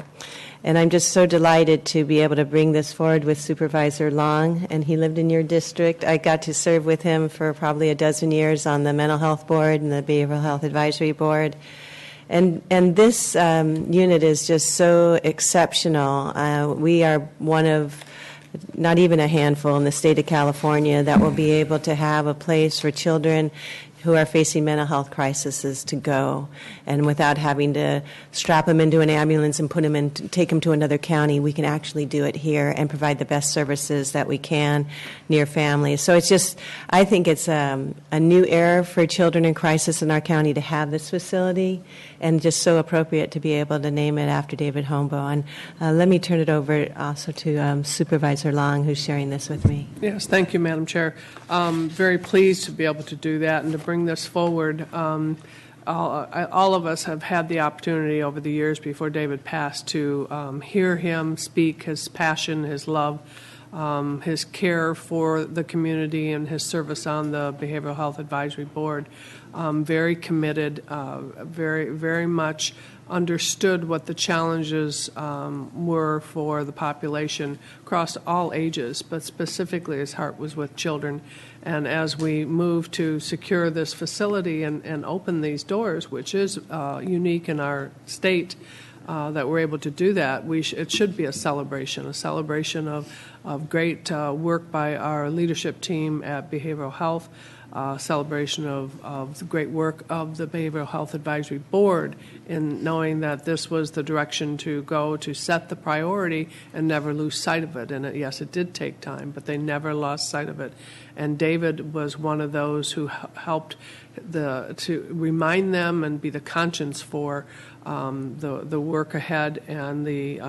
And I'm just so delighted to be able to bring this forward with Supervisor Long, and he lived in your district. I got to serve with him for probably a dozen years on the Mental Health Board and the Behavioral Health Advisory Board. And this unit is just so exceptional. We are one of not even a handful in the state of California that will be able to have a place for children who are facing mental health crises to go, and without having to strap them into an ambulance and take them to another county, we can actually do it here and provide the best services that we can near families. So it's just, I think it's a new era for children in crisis in our county to have this facility, and just so appropriate to be able to name it after David Hombo. And let me turn it over also to Supervisor Long, who's sharing this with me. Yes, thank you, Madam Chair. Very pleased to be able to do that and to bring this forward. All of us have had the opportunity over the years before David passed to hear him speak his passion, his love his care for the community and his service on the Behavioral Health Advisory Board. Very committed, very much understood what the challenges were for the population across all ages, but specifically his heart was with children. And as we move to secure this facility and open these doors, which is unique in our state, that we're able to do that, it should be a celebration of great work by our leadership team at Behavioral Health, celebration of the great work of the Behavioral Health Advisory Board in knowing that this was the direction to go to set the priority and never lose sight of it. And yes, it did take time, but they never lost sight of it. And David was one of those who helped to remind them and be the conscience for the work ahead and the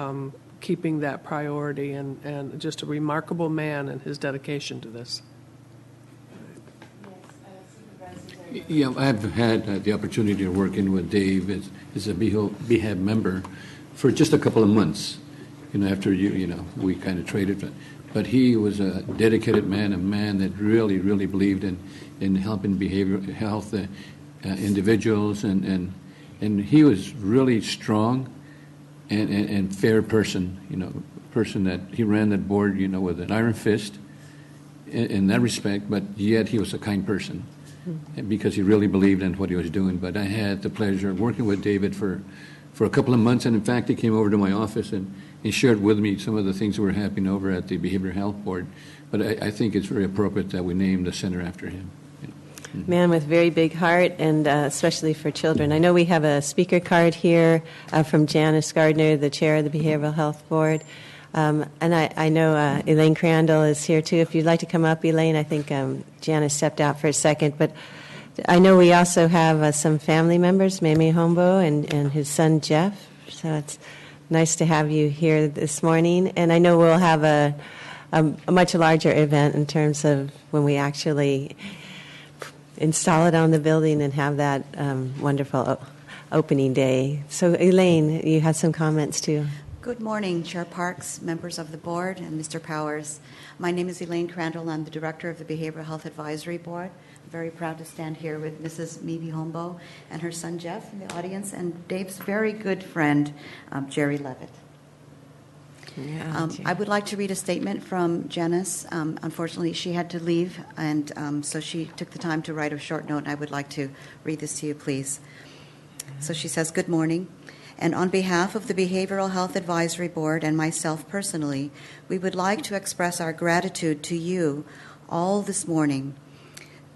keeping that priority, and just a remarkable man and his dedication to this. Yeah, I've had the opportunity to work in with Dave as a BHAB member for just a couple of months, after we kind of traded. But he was a dedicated man, a man that really, really believed in helping behavioral health individuals, and he was really strong and fair person, person that he ran that board, with an iron fist in that respect, but yet he was a kind person. Because he really believed in what he was doing. But I had the pleasure of working with David for a couple of months, and in fact, he came over to my office and he shared with me some of the things that were happening over at the Behavioral Health Board. But I think it's very appropriate that we name the center after him. Man with very big heart, and especially for children. I know we have a speaker card here from Janice Gardner, the chair of the Behavioral Health Board. And I know Elaine Crandall is here too. If you'd like to come up, Elaine, I think Janice stepped out for a second. But I know we also have some family members, Mamie Hombo and his son Jeff. So it's nice to have you here this morning. And I know we'll have a much larger event in terms of when we actually install it on the building and have that wonderful opening day. So Elaine, you had some comments too. Good morning, Chair Parks, members of the board, and Mr. Powers. My name is Elaine Crandall. I'm the director of the Behavioral Health Advisory Board. I'm very proud to stand here with Mrs. Mimi Hombo and her son Jeff in the audience, and Dave's very good friend, Jerry Levitt. I would like to read a statement from Janice. Unfortunately, she had to leave, and so she took the time to write a short note, and I would like to read this to you, please. So she says, "Good morning. And on behalf of the Behavioral Health Advisory Board and myself personally, we would like to express our gratitude to you all this morning.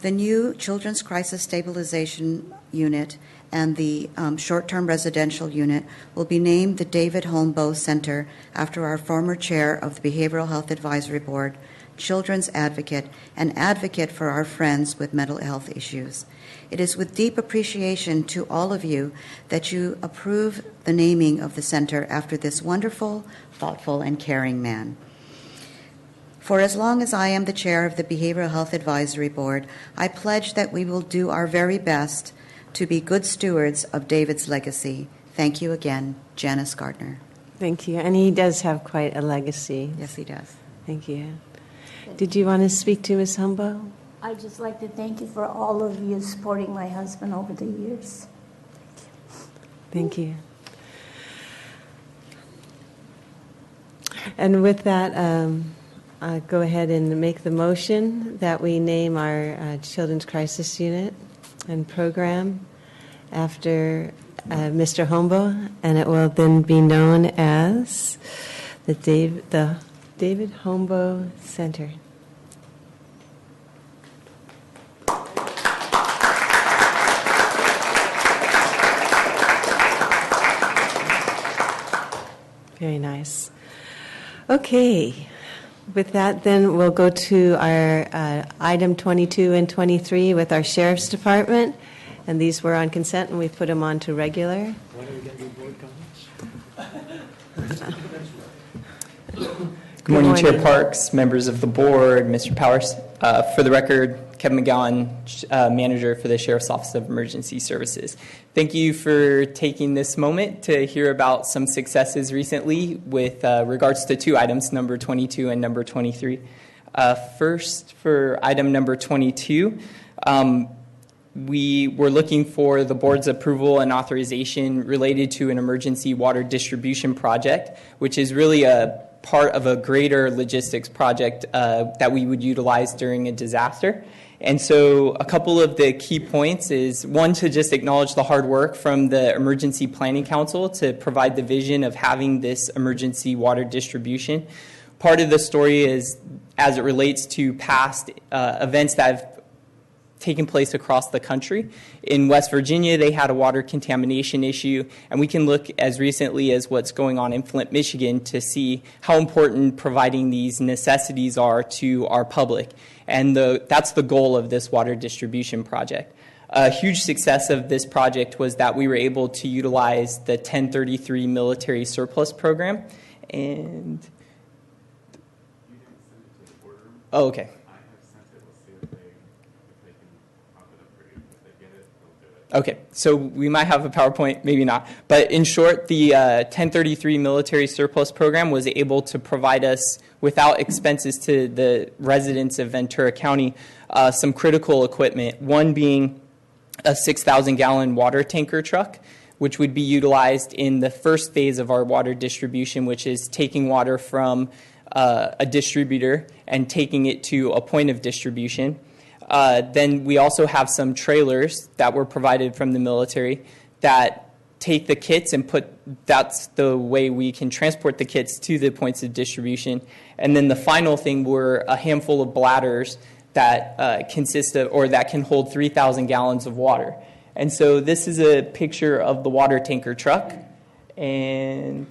The new Children's Crisis Stabilization Unit and the short-term residential unit will be named the David Hombo Center after our former chair of the Behavioral Health Advisory Board, children's advocate, and advocate for our friends with mental health issues. It is with deep appreciation to all of you that you approve the naming of the center after this wonderful, thoughtful, and caring man. For as long as I am the chair of the Behavioral Health Advisory Board, I pledge that we will do our very best to be good stewards of David's legacy. Thank you again, Janice Gardner." Thank you. And he does have quite a legacy. Yes, he does. Thank you. Did you want to speak to Ms. Hombo? I'd just like to thank you for all of you supporting my husband over the years. Thank you. And with that, I'll go ahead and make the motion that we name our Children's Crisis Unit and program after Mr. Hombo, and it will then be known as the David Hombo Center. Very nice. Okay. With that, then, we'll go to our item 22 and 23 with our Sheriff's Department. And these were on consent, and we put them on to regular. When are we going to do board comments? Good morning, Chair Parks, members of the board, Mr. Powers. For the record, Kevin McGowan, Manager for the Sheriff's Office of Emergency Services. Thank you for taking this moment to hear about some successes recently with regards to two items, number 22 and number 23. First, for item number 22, we were looking for the board's approval and authorization related to an emergency water distribution project, which is really a part of a greater logistics project that we would utilize during a disaster. And so a couple of the key points is, one, to just acknowledge the hard work from the Emergency Planning Council to provide the vision of having this emergency water distribution. Part of the story is as it relates to past events that have taken place across the country. In West Virginia, they had a water contamination issue, and we can look as recently as what's going on in Flint, Michigan to see how important providing these necessities are to our public. And that's the goal of this water distribution project. A huge success of this project was that we were able to utilize the 1033 military surplus program. And oh, okay. Okay, so we might have a PowerPoint, maybe not. But in short, the 1033 military surplus program was able to provide us, without expenses to the residents of Ventura County, some critical equipment, one being a 6,000-gallon water tanker truck, which would be utilized in the first phase of our water distribution, which is taking water from a distributor and taking it to a point of distribution. Then we also have some trailers that were provided from the military that take the kits and that's the way we can transport the kits to the points of distribution. And then the final thing were a handful of bladders that consist of, or that can hold 3,000 gallons of water. And so this is a picture of the water tanker truck. And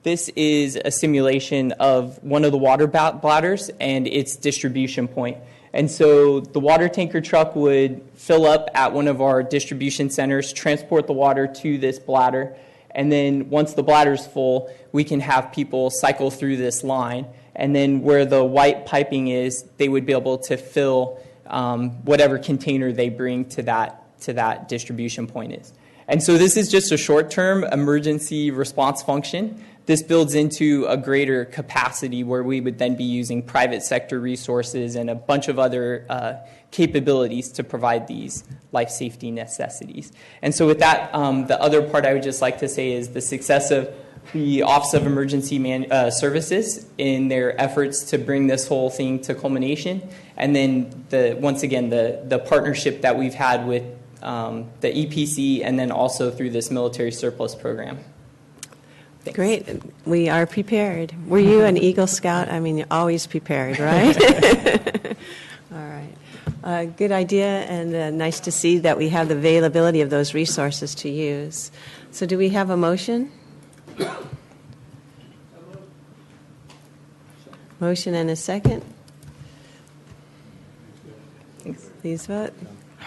this is a simulation of one of the water bladders and its distribution point. And so the water tanker truck would fill up at one of our distribution centers, transport the water to this bladder, and then once the bladder's full, we can have people cycle through this line. And then where the white piping is, they would be able to fill whatever container they bring to that distribution point is. And so this is just a short-term emergency response function. This builds into a greater capacity where we would then be using private sector resources and a bunch of other capabilities to provide these life safety necessities. And so with that, the other part I would just like to say is the success of the Office of Emergency Services in their efforts to bring this whole thing to culmination. And then, once again, the partnership that we've had with the EPC and then also through this military surplus program. Thanks. Great. We are prepared. Were you an Eagle Scout? I mean, you're always prepared, right? All right. Good idea, and nice to see that we have the availability of those resources to use. So do we have a motion? Motion and a second. Please vote.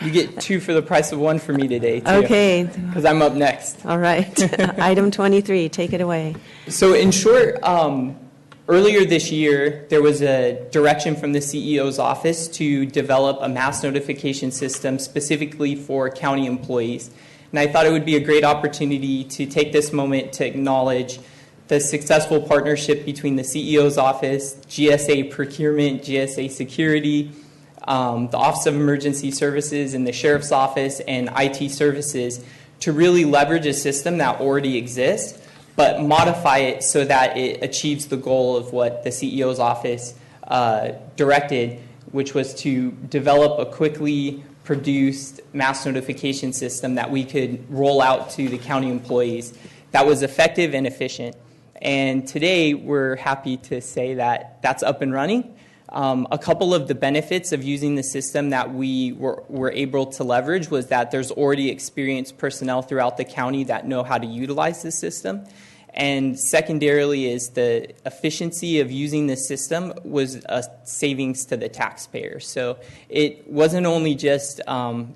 You get two for the price of one for me today, too. Okay. Because I'm up next. All right. Item 23, take it away. So in short, earlier this year, there was a direction from the CEO's office to develop a mass notification system specifically for county employees. And I thought it would be a great opportunity to take this moment to acknowledge the successful partnership between the CEO's office, GSA Procurement, GSA Security, the Office of Emergency Services and the Sheriff's Office and IT Services to really leverage a system that already exists, but modify it so that it achieves the goal of what the CEO's office directed, which was to develop a quickly produced mass notification system that we could roll out to the county employees that was effective and efficient. And today, we're happy to say that that's up and running. A couple of the benefits of using the system that we were able to leverage was that there's already experienced personnel throughout the county that know how to utilize the system. And secondarily is the efficiency of using the system was a savings to the taxpayer. So it wasn't only just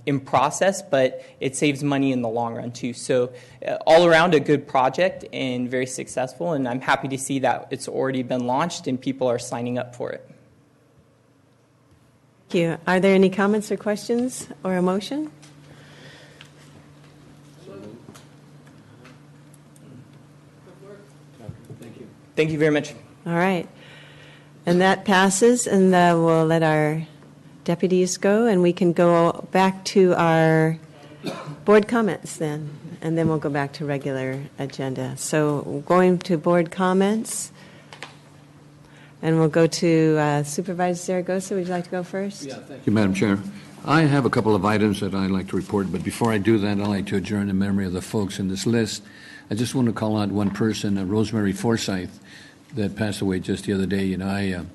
in process, but it saves money in the long run too. So all around a good project and very successful, and I'm happy to see that it's already been launched and people are signing up for it. Thank you. Are there any comments or questions or a motion? Thank you very much. All right. And that passes, and we'll let our deputies go, and we can go back to our board comments then, and then we'll go back to regular agenda. So going to board comments, and we'll go to Supervisor Zaragoza. Would you like to go first? Yeah, thank you, Madam Chair. I have a couple of items that I'd like to report, but before I do that, I'd like to adjourn in memory of the folks in this list. I just want to call out one person, Rosemary Forsyth, that passed away just the other day. You know, I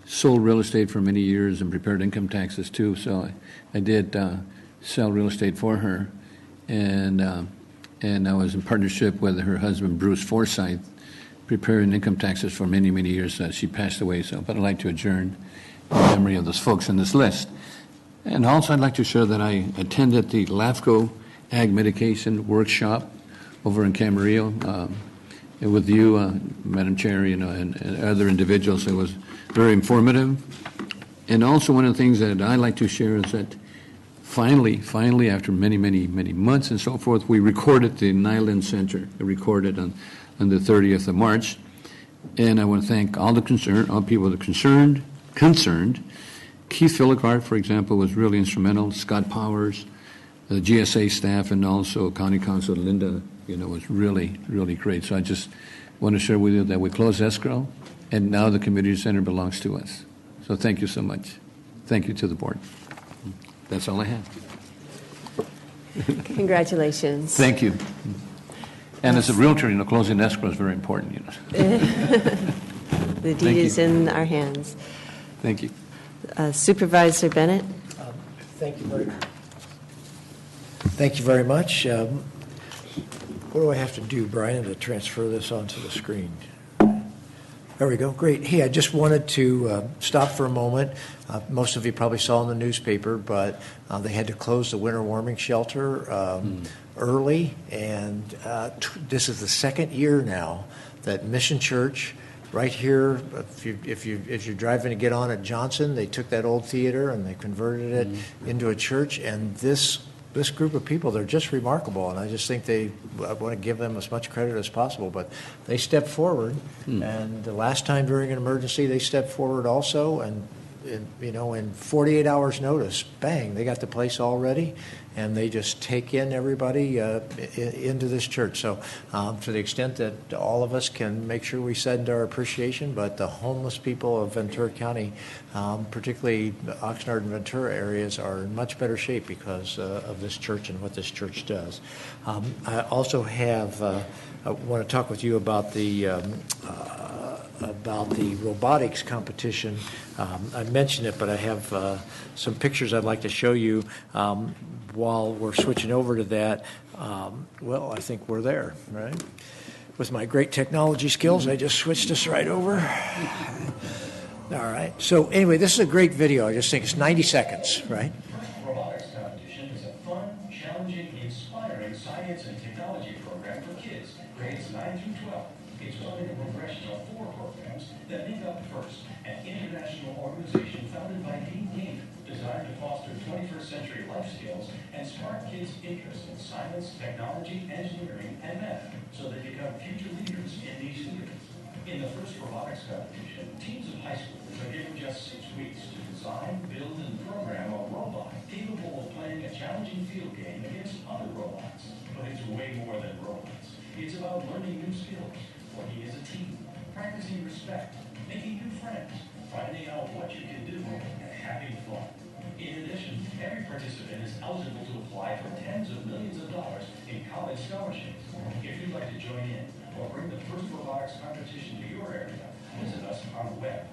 sold real estate for many years and prepared income taxes too, so I did sell real estate for her, and I was in partnership with her husband, Bruce Forsyth, preparing income taxes for many, many years. She passed away, but I'd like to adjourn in memory of those folks in this list. And also I'd like to share that I attended the LAFCO Ag Medication Workshop over in Camarillo with you, Madam Chair, and other individuals. It was very informative. And also one of the things that I like to share is that finally, after many, many, many months and so forth, we recorded the Nyland Center. We recorded on the 30th of March. And I want to thank all people that are concerned. Keith Filligart, for example, was really instrumental. Scott Powers, the GSA staff, and also County Council Linda, was really, really great. So I just want to share with you that we closed escrow, and now the community center belongs to us. So thank you so much. Thank you to the board. That's all I have. Congratulations. Thank you. And as a realtor, closing escrow is very important. The deed is in our hands. Thank you. Supervisor Bennett. Thank you very much. What do I have to do, Brian, to transfer this onto the screen? There we go. Great. Hey, I just wanted to stop for a moment. Most of you probably saw in the newspaper, but they had to close the winter warming shelter early, and this is the second year now that Mission Church, right here, if you're driving to get on at Johnson, they took that old theater and they converted it into a church, and this group of people, they're just remarkable, and I just think I want to give them as much credit as possible, but they stepped forward, and the last time during an emergency, they stepped forward also, and in 48 hours notice, bang, they got the place all ready, and they just take in everybody into this church. So to the extent that all of us can make sure we send our appreciation, but the homeless people of Ventura County, particularly the Oxnard and Ventura areas, are in much better shape because of this church and what this church does. I also I want to talk with you about the robotics competition. I mentioned it, but I have some pictures I'd like to show you while we're switching over to that. Well, I think we're there, right? With my great technology skills, I just switched us right over. All right. So anyway, this is a great video. I just think it's 90 seconds, right? Robotics Competition is a fun, challenging, inspiring science and technology program for kids, grades 9 through 12. It's funded a progression of 4 programs that make up FIRST, an international organization founded by Dean Gaynor, designed to foster 21st century life skills and spark kids' interest in science, technology, engineering, and math, so they become future leaders in these fields. In the first robotics competition, teams of high schoolers are given just 6 weeks to design, build, and program a robot capable of playing a challenging field game against other robots. But it's way more than robots. It's about learning new skills, working as a team, practicing respect, making new friends, finding out what you can do, and having fun. In addition, every participant is eligible to apply for tens of millions of dollars in college scholarships. If you'd like to join in or bring the first robotics competition to your area, visit us on the web.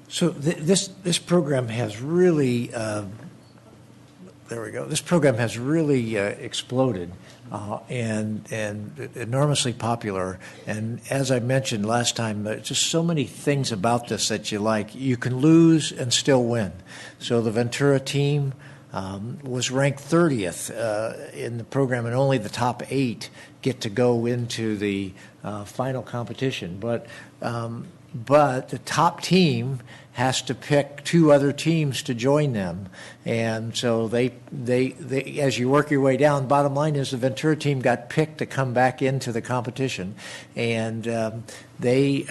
So this program has really there we go. This program has really exploded and enormously popular. And as I mentioned last time, just so many things about this that you like. You can lose and still win. So the Ventura team was ranked 30th in the program, and only the top 8 get to go into the final competition. But the top team has to pick 2 other teams to join them, and so they as you work your way down, bottom line is the Ventura team got picked to come back into the competition, and they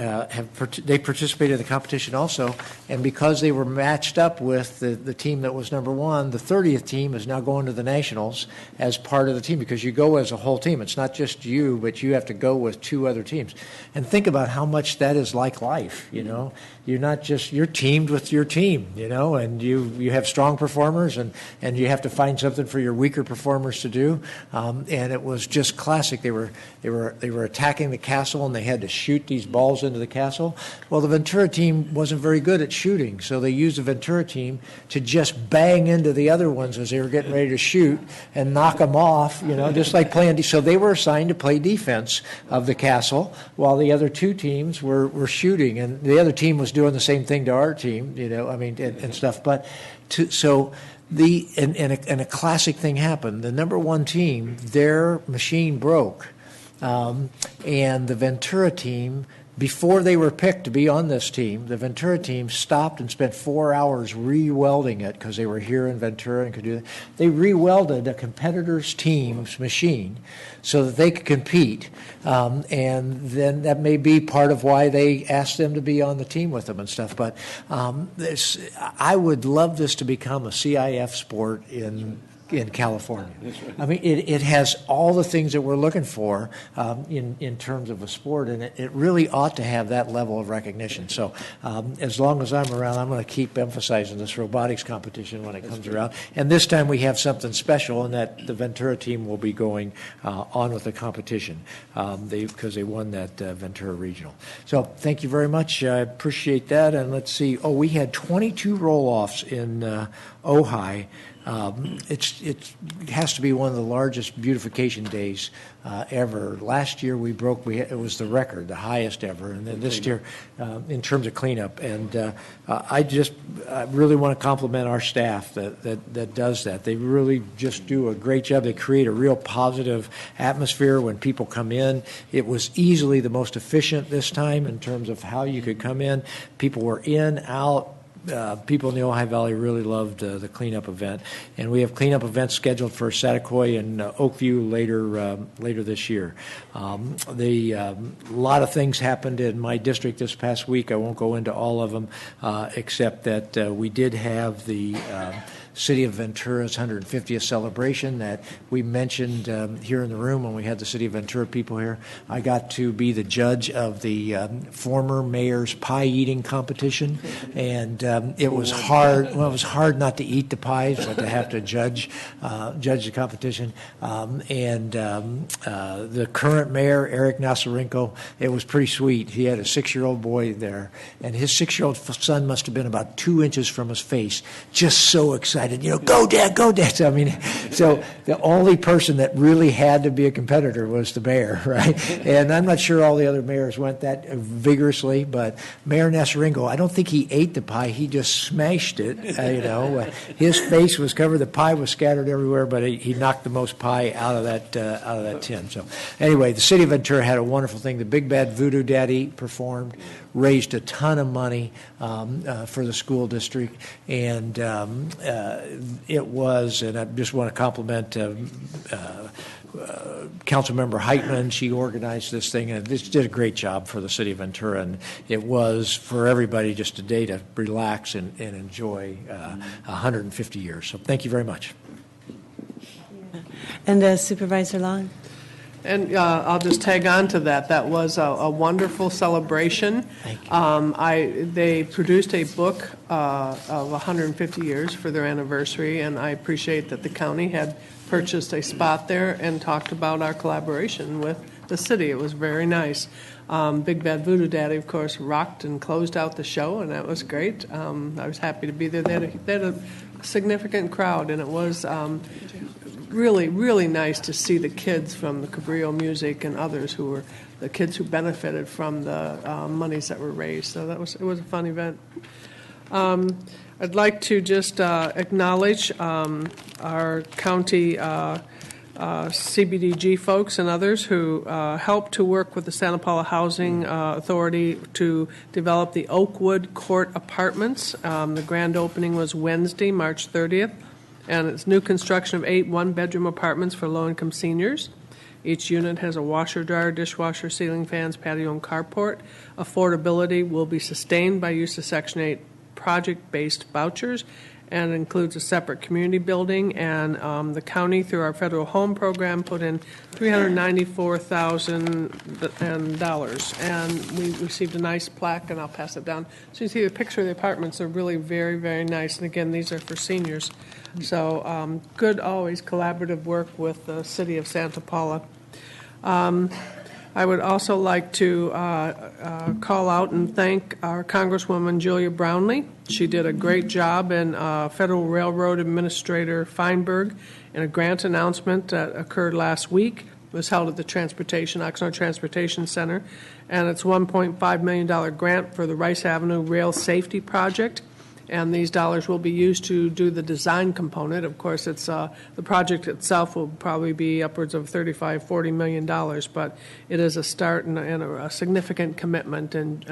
participated in the competition also, and because they were matched up with the team that was number 1, the 30th team is now going to the nationals as part of the team, because you go as a whole team. It's not just you, but you have to go with 2 other teams. And think about how much that is like life, you know. You're teamed with your team, you know, and you have strong performers, and you have to find something for your weaker performers to do. And it was just classic. They were attacking the castle, and they had to shoot these balls into the castle. Well, the Ventura team wasn't very good at shooting, so they used the Ventura team to just bang into the other ones as they were getting ready to shoot and knock them off, you know, just like playing. So they were assigned to play defense of the castle while the other 2 teams were shooting, and the other team was doing the same thing to our team, you know, I mean, and stuff. But a classic thing happened. The number 1 team, their machine broke, and the Ventura team, before they were picked to be on this team, the Ventura team stopped and spent 4 hours re-welding it, because they were here in Ventura and could do that. They re-welded a competitor's team's machine so that they could compete, and then that may be part of why they asked them to be on the team with them and stuff. But I would love this to become a CIF sport in California. I mean, it has all the things that we're looking for in terms of a sport, and it really ought to have that level of recognition. So as long as I'm around, I'm going to keep emphasizing this robotics competition when it comes around. And this time we have something special in that the Ventura team will be going on with the competition because they won that Ventura Regional. So thank you very much. I appreciate that. And let's see. Oh, we had 22 roll-offs in Ojai. It has to be one of the largest beautification days ever. Last year it was the record, the highest ever, and then this year in terms of cleanup. And I really want to compliment our staff that does that. They really just do a great job. They create a real positive atmosphere when people come in. It was easily the most efficient this time in terms of how you could come in. People were in, out. People in the Ojai Valley really loved the cleanup event, and we have cleanup events scheduled for Satakoy and Oakview later this year. A lot of things happened in my district this past week. I won't go into all of them, except that we did have the City of Ventura's 150th celebration that we mentioned here in the room when we had the City of Ventura people here. I got to be the judge of the former mayor's pie eating competition, and it was hard. Well, it was hard not to eat the pies, but to have to judge the competition. The current mayor, Eric Nasarenko, it was pretty sweet. He had a 6-year-old boy there, and his 6-year-old son must have been about 2 inches from his face, just so excited. You know, go, Dad, go, Dad. I mean, so the only person that really had to be a competitor was the mayor, right? And I'm not sure all the other mayors went that vigorously, but Mayor Nasarenko, I don't think he ate the pie. He just smashed it, you know. His face was covered. The pie was scattered everywhere, but he knocked the most pie out of that tin. So anyway, the City of Ventura had a wonderful thing. The Big Bad Voodoo Daddy performed, raised a ton of money for the school district, and it was, and I just want to compliment Councilmember Heitman. She organized this thing, and this did a great job for the City of Ventura, and it was for everybody just a day to relax and enjoy 150 years. So thank you very much. And Supervisor Long? And I'll just tag on to that. That was a wonderful celebration. They produced a book of 150 years for their anniversary, and I appreciate that the county had purchased a spot there and talked about our collaboration with the city. It was very nice. Big Bad Voodoo Daddy, of course, rocked and closed out the show, and that was great. I was happy to be there. They had a significant crowd, and it was really, really nice to see the kids from the Cabrillo Music and others who were the kids who benefited from the monies that were raised. So it was a fun event. I'd like to just acknowledge our county CBDG folks and others who helped to work with the Santa Paula Housing Authority to develop the Oakwood Court Apartments. The grand opening was Wednesday, March 30th, and it's new construction of 8 one-bedroom apartments for low-income seniors. Each unit has a washer, dryer, dishwasher, ceiling fans, patio, and carport. Affordability will be sustained by use of Section 8 project-based vouchers, and includes a separate community building. And the county, through our federal home program, put in $394,000, and we received a nice plaque, and I'll pass it down. So you see the picture of the apartments. They're really very, very nice. And again, these are for seniors. So good, always collaborative work with the city of Santa Paula. I would also like to call out and thank our Congresswoman Julia Brownley. She did a great job in Federal Railroad Administrator Feinberg in a grant announcement that occurred last week. It was held at the Oxnard Transportation Center, and it's a $1.5 million grant for the Rice Avenue Rail Safety Project. And these dollars will be used to do the design component. Of course, it's the project itself will probably be upwards of $35–40 million, but it is a start and a significant commitment. And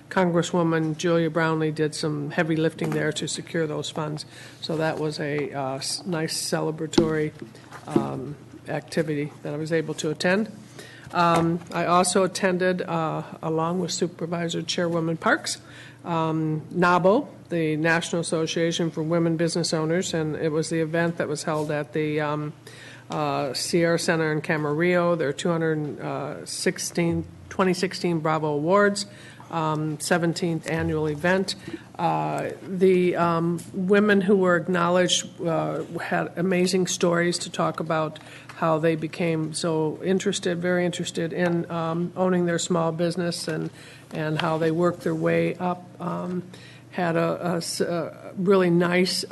Congresswoman Julia Brownley did some heavy lifting there to secure those funds. So that was a nice celebratory activity that I was able to attend. I also attended, along with Supervisor Chairwoman Parks, NABO, the National Association for Women Business Owners, and it was the event that was held at the Sierra Center in Camarillo, their 2016 Bravo Awards, 17th annual event. The women who were acknowledged had amazing stories to talk about how they became so very interested in owning their small business and how they worked their way up. Had a really nice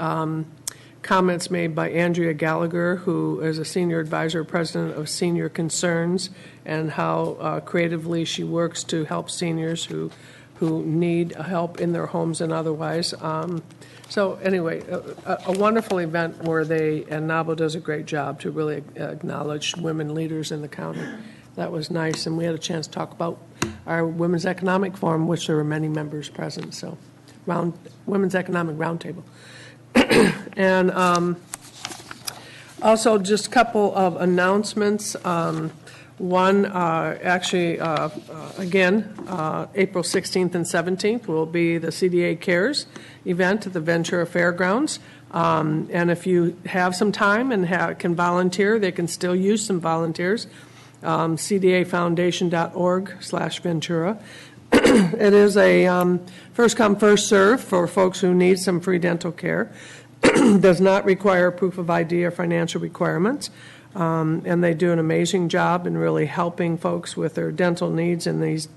comments made by Andrea Gallagher, who is a senior advisor, president of Senior Concerns, and how creatively she works to help seniors who need help in their homes and otherwise. So anyway, a wonderful event where and NABO does a great job to really acknowledge women leaders in the county. That was nice, and we had a chance to talk about our Women's Economic Forum, which there were many members present, so Women's Economic Roundtable. And also just a couple of announcements. One, again, April 16th and 17th will be the CDA Cares event at the Ventura Fairgrounds. And if you have some time and can volunteer, they can still use some volunteers. CDAfoundation.org/Ventura. It is a first come, first serve for folks who need some free dental care. Does not require proof of ID or financial requirements. And they do an amazing job in really helping folks with their dental needs in these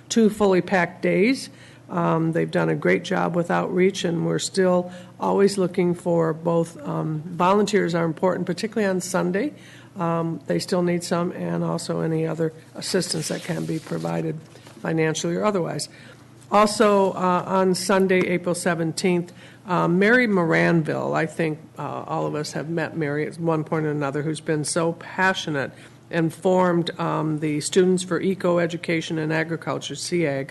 2 fully packed days. They've done a great job with outreach, and we're still always looking for both volunteers are important, particularly on Sunday. They still need some, and also any other assistance that can be provided financially or otherwise. Also, on Sunday, April 17th, Mary Moranville, I think all of us have met Mary at one point or another, who's been so passionate and formed the Students for Eco-Education and Agriculture, CEAG.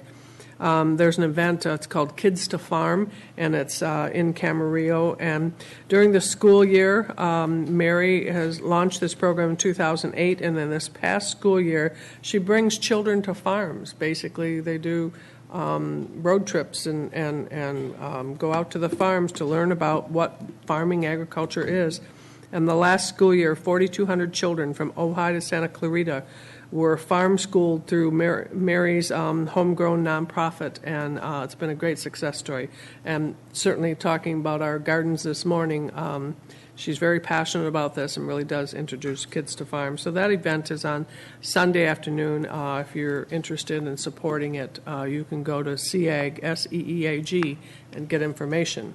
There's an event, it's called Kids to Farm, and it's in Camarillo. And during the school year, Mary has launched this program in 2008, and then this past school year, she brings children to farms. Basically, they do road trips and go out to the farms to learn about what farming agriculture is. And the last school year, 4,200 children from Ojai to Santa Clarita were farm schooled through Mary's homegrown nonprofit, and it's been a great success story. And certainly talking about our gardens this morning, she's very passionate about this and really does introduce kids to farms. So that event is on Sunday afternoon. If you're interested in supporting it, you can go to SEAG, SEEAG, and get information.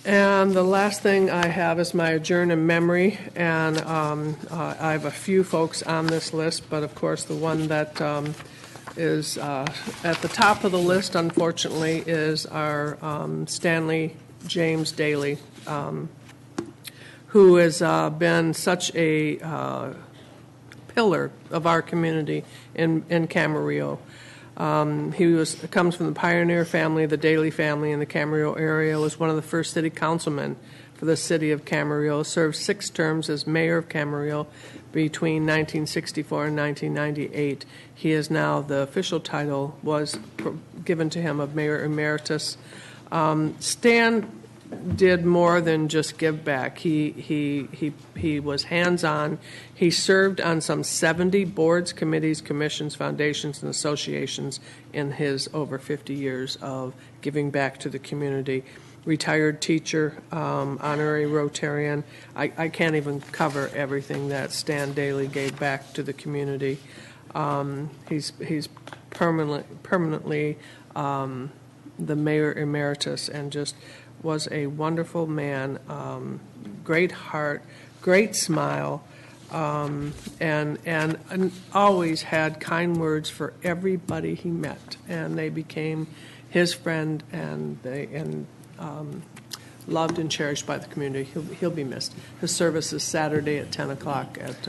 And the last thing I have is my adjourn in memory, and I have a few folks on this list, but of course the one that is at the top of the list, unfortunately, is our Stanley James Daly, who has been such a pillar of our community in Camarillo. He comes from the pioneer family, the Daly family in the Camarillo area, was one of the first city councilmen for the city of Camarillo, served 6 terms as mayor of Camarillo between 1964 and 1998. He is now, the official title was given to him of Mayor Emeritus. Stan did more than just give back. He was hands-on. He served on some 70 boards, committees, commissions, foundations, and associations in his over 50 years of giving back to the community. Retired teacher, honorary Rotarian. I can't even cover everything that Stan Daly gave back to the community. He's permanently the mayor emeritus, and just was a wonderful man, great heart, great smile, and always had kind words for everybody he met, and they became his friend, and loved and cherished by the community. He'll be missed. His service is Saturday at 10 o'clock at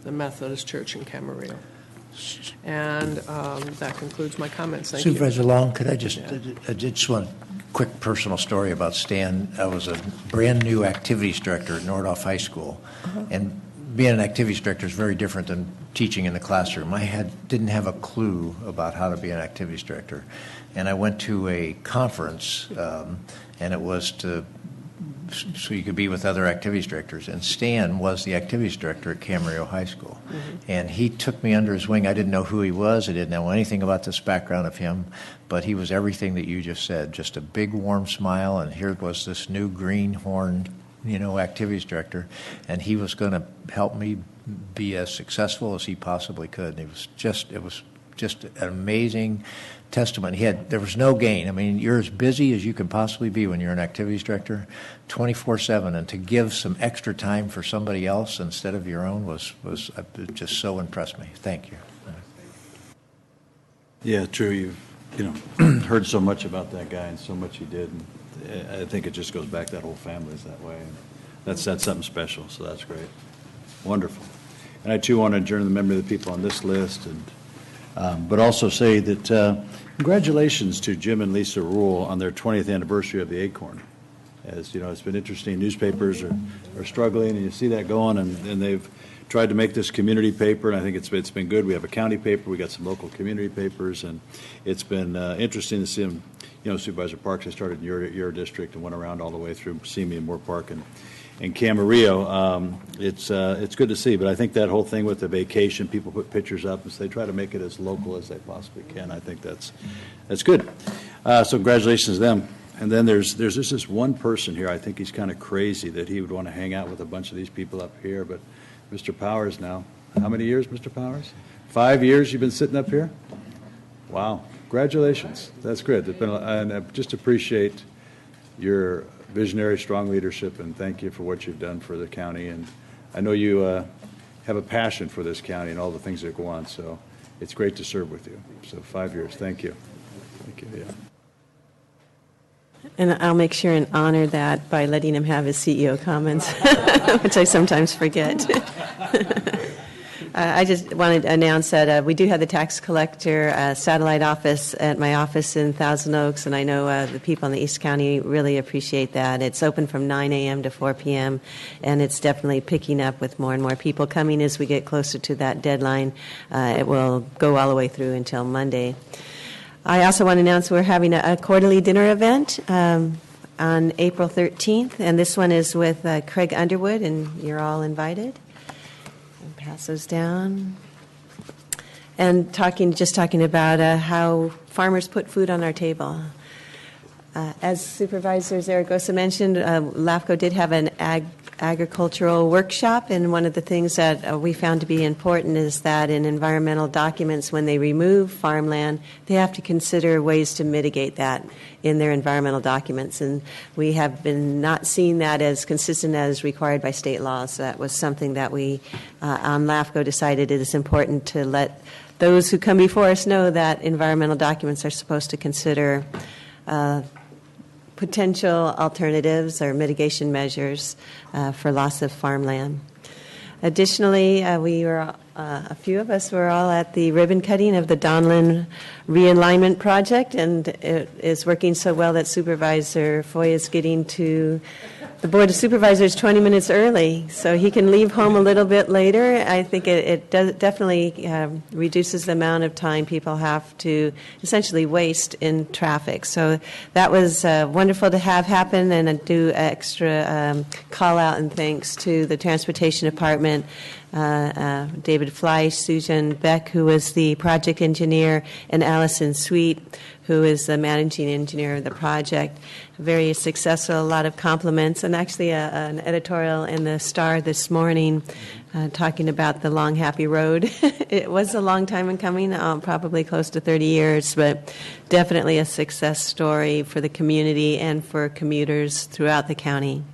the Methodist Church in Camarillo. And that concludes my comments. Thank you. Supervisor Long, could I just want quick personal story about Stan. I was a brand new activities director at Nordhoff High School, and being an activities director is very different than teaching in the classroom. I didn't have a clue about how to be an activities director, and I went to a conference, and it was so you could be with other activities directors, and Stan was the activities director at Camarillo High School. And he took me under his wing. I didn't know who he was. I didn't know anything about this background of him, but he was everything that you just said, just a big warm smile, and here was this new greenhorn, activities director, and he was going to help me be as successful as he possibly could. And it was just an amazing testament. There was no gain. I mean, you're as busy as you can possibly be when you're an activities director, 24/7, and to give some extra time for somebody else instead of your own was just so impressed me. Thank you. Yeah, true. You've heard so much about that guy and so much he did, and I think it just goes back. That whole family is that way. And that's something special. So that's great, wonderful. And I too want to adjourn the memory of the people on this list, and but also say that congratulations to Jim and Lisa Rule on their 20th anniversary of the Acorn. As you know, it's been interesting. Newspapers are struggling, and you see that going, and they've tried to make this community paper, and I think it's been good. We have a county paper, we got some local community papers, and it's been interesting to see them. Supervisor Parks, I started in your district and went around all the way through Simi and Moore Park and Camarillo. It's good to see, but I think that whole thing with the vacation, people put pictures up and they try to make it as local as they possibly can. I think that's good. So congratulations to them. And then there's just this one person here. I think he's kind of crazy that he would want to hang out with a bunch of these people up here. But Mr. Powers now, how many years, Mr. Powers? 5 years you've been sitting up here? Wow. Congratulations. That's good. And I just appreciate your visionary, strong leadership, and thank you for what you've done for the county. And I know you have a passion for this county and all the things that go on, so it's great to serve with you. So 5 years. Thank you. Thank you. Yeah. And I'll make sure and honor that by letting him have his CEO comments, which I sometimes forget. I just wanted to announce that we do have the tax collector satellite office at my office in Thousand Oaks, and I know the people in the East County really appreciate that. It's open from 9 a.m. to 4 p.m., and it's definitely picking up with more and more people coming as we get closer to that deadline. It will go all the way through until Monday. I also want to announce we're having a quarterly dinner event on April 13th, and this one is with Craig Underwood, and you're all invited. Pass those down. and just talking about how farmers put food on our table. As Supervisor Zaragoza mentioned, LAFCO did have an agricultural workshop, and one of the things that we found to be important is that in environmental documents, when they remove farmland, they have to consider ways to mitigate that in their environmental documents, and we have been not seeing that as consistent as required by state law, so that was something that we on LAFCO decided it is important to let those who come before us know that environmental documents are supposed to consider potential alternatives or mitigation measures for loss of farmland. Additionally, a few of us were all at the ribbon cutting of the Donlin realignment project, and it is working so well that Supervisor Foy is getting to the Board of Supervisors 20 minutes early, so he can leave home a little bit later. I think it definitely reduces the amount of time people have to essentially waste in traffic. So that was wonderful to have happen, and I do extra call out and thanks to the Transportation Department, David Fleisch, Susan Beck, who was the project engineer, and Allison Sweet, who is the managing engineer of the project. Very successful, a lot of compliments, and actually an editorial in the Star this morning talking about the long, happy road. It was a long time in coming, probably close to 30 years, but definitely a success story for the community and for commuters throughout the county.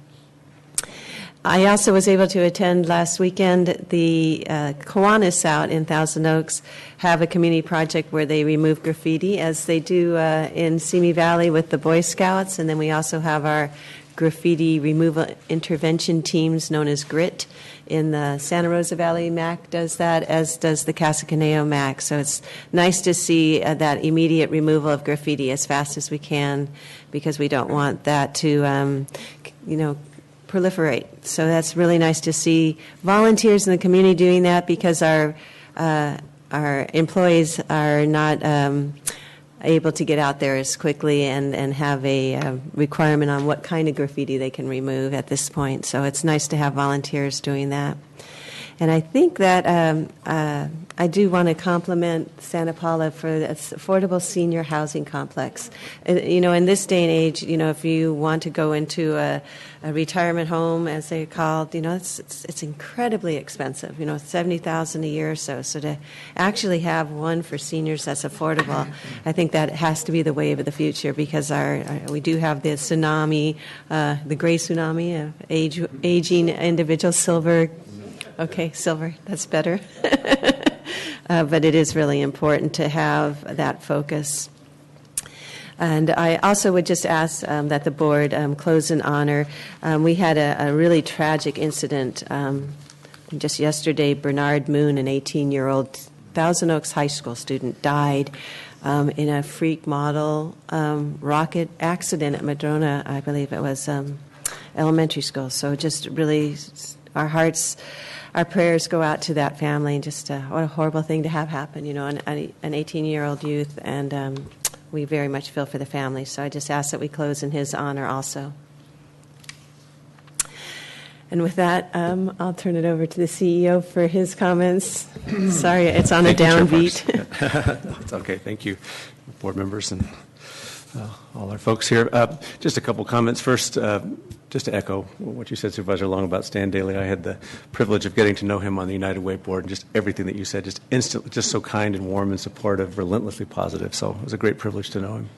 I also was able to attend last weekend. The Kiwanis out in Thousand Oaks have a community project where they remove graffiti, as they do in Simi Valley with the Boy Scouts, and then we also have our graffiti removal intervention teams known as GRIT. In the Santa Rosa Valley, MAC does that, as does the Casa Conejo MAC. So it's nice to see that immediate removal of graffiti as fast as we can, because we don't want that to, proliferate. So that's really nice to see volunteers in the community doing that, because our employees are not able to get out there as quickly and have a requirement on what kind of graffiti they can remove at this point. So it's nice to have volunteers doing that. And I think that I do want to compliment Santa Paula for its affordable senior housing complex. In this day and age, if you want to go into a retirement home, as they're called, it's incredibly expensive. $70,000 a year or so. So to actually have one for seniors that's affordable, I think that has to be the wave of the future, because we do have the tsunami, the gray tsunami of aging individuals, silver. Okay, silver, that's better. But it is really important to have that focus. And I also would just ask that the board close in honor. We had a really tragic incident just yesterday. Bernard Moon, an 18-year-old Thousand Oaks High School student, died in a freak model rocket accident at Madrona, I believe it was, elementary school. So just really, our prayers go out to that family, and just what a horrible thing to have happen, an 18-year-old youth, and we very much feel for the family. So I just ask that we close in his honor also. And with that, I'll turn it over to the CEO for his comments. Sorry, it's on a downbeat. It's okay. Thank you, board members and all our folks here. Just a couple comments. First, just to echo what you said, Supervisor Long, about Stan Daly. I had the privilege of getting to know him on the United Way board, and just everything that you said, just instantly, just so kind and warm and supportive, relentlessly positive. So it was a great privilege to know him.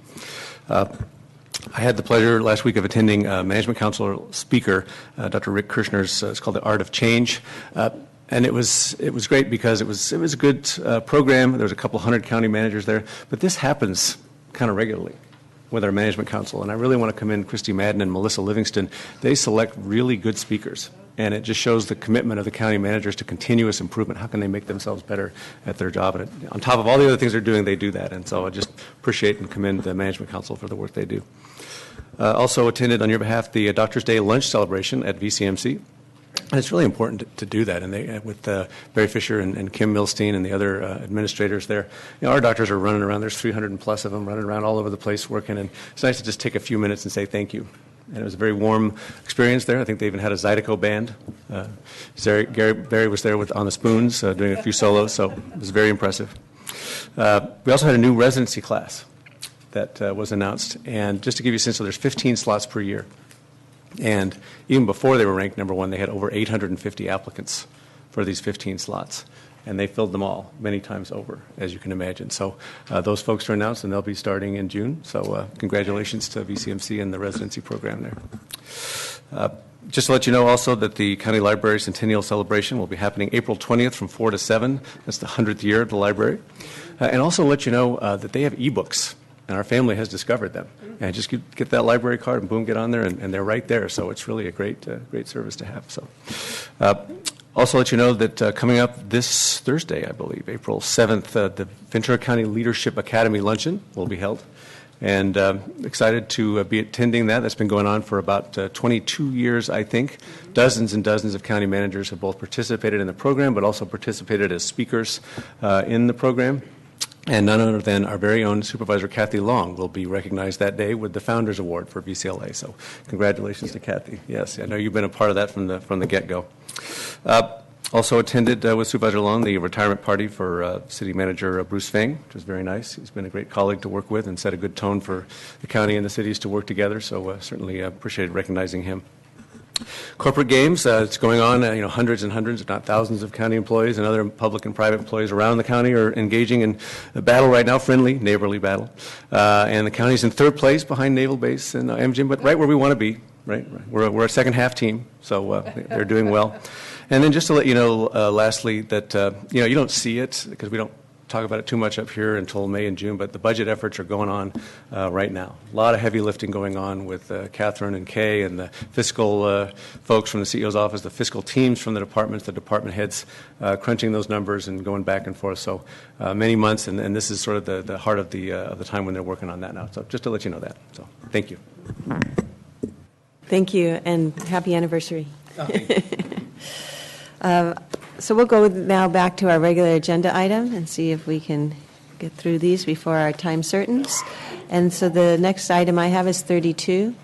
I had the pleasure last week of attending Management Council speaker, Dr. Rick Kirshner's, it's called The Art of Change. And it was great because it was a good program. There was a couple hundred county managers there, but this happens kind of regularly with our management council, and I really want to commend Christy Madden and Melissa Livingston. They select really good speakers, and it just shows the commitment of the county managers to continuous improvement. How can they make themselves better at their job? And on top of all the other things they're doing, they do that, and so I just appreciate and commend the management council for the work they do. Also attended on your behalf the Doctors' Day lunch celebration at VCMC. And it's really important to do that, and with Barry Fisher and Kim Milstein and the other administrators there. Our doctors are running around. There's 300 and plus of them running around all over the place working, and it's nice to just take a few minutes and say thank you. And it was a very warm experience there. I think they even had a Zydeco band. Barry was there on the spoons doing a few solos, so it was very impressive. We also had a new residency class that was announced. And just to give you a sense, so there's 15 slots per year. And even before they were ranked number one, they had over 850 applicants for these 15 slots. And they filled them all many times over, as you can imagine. So those folks are announced, and they'll be starting in June. So congratulations to VCMC and the residency program there. Just to let you know also that the County Library Centennial Celebration will be happening April 20th from 4 to 7. That's the 100th year of the library. And also let you know that they have ebooks, and our family has discovered them. And just get that library card and boom, get on there, and they're right there. So it's really a great service to have. So. Also let you know that coming up this Thursday, I believe, April 7th, the Ventura County Leadership Academy Luncheon will be held. And excited to be attending that. That's been going on for about 22 years, I think. Dozens and dozens of county managers have both participated in the program, but also participated as speakers in the program. And none other than our very own Supervisor Kathy Long will be recognized that day with the Founders Award for VCLA. So congratulations to Kathy. Yes, I know you've been a part of that from the get-go. Also attended with Supervisor Long the retirement party for City Manager Bruce Feng, which was very nice. He's been a great colleague to work with and set a good tone for the county and the cities to work together. So certainly appreciated recognizing him. Corporate games, it's going on. Hundreds and hundreds, if not thousands, of county employees and other public and private employees around the county are engaging in a battle right now, friendly, neighborly battle. And the county's in third place behind Naval Base and MGM, but right where we want to be. Right. We're a second half team, so they're doing well. And then just to let you know, lastly, that you don't see it because we don't talk about it too much up here until May and June, but the budget efforts are going on right now. A lot of heavy lifting going on with Catherine and Kay and the fiscal folks from the CEO's office, the fiscal teams from the departments, the department heads crunching those numbers and going back and forth. So many months, and this is sort of the heart of the time when they're working on that now. So just to let you know that. So thank you. Thank you, and happy anniversary. Oh, thank you. So we'll go now back to our regular agenda item and see if we can get through these before our time certains. And so the next item I have is 32,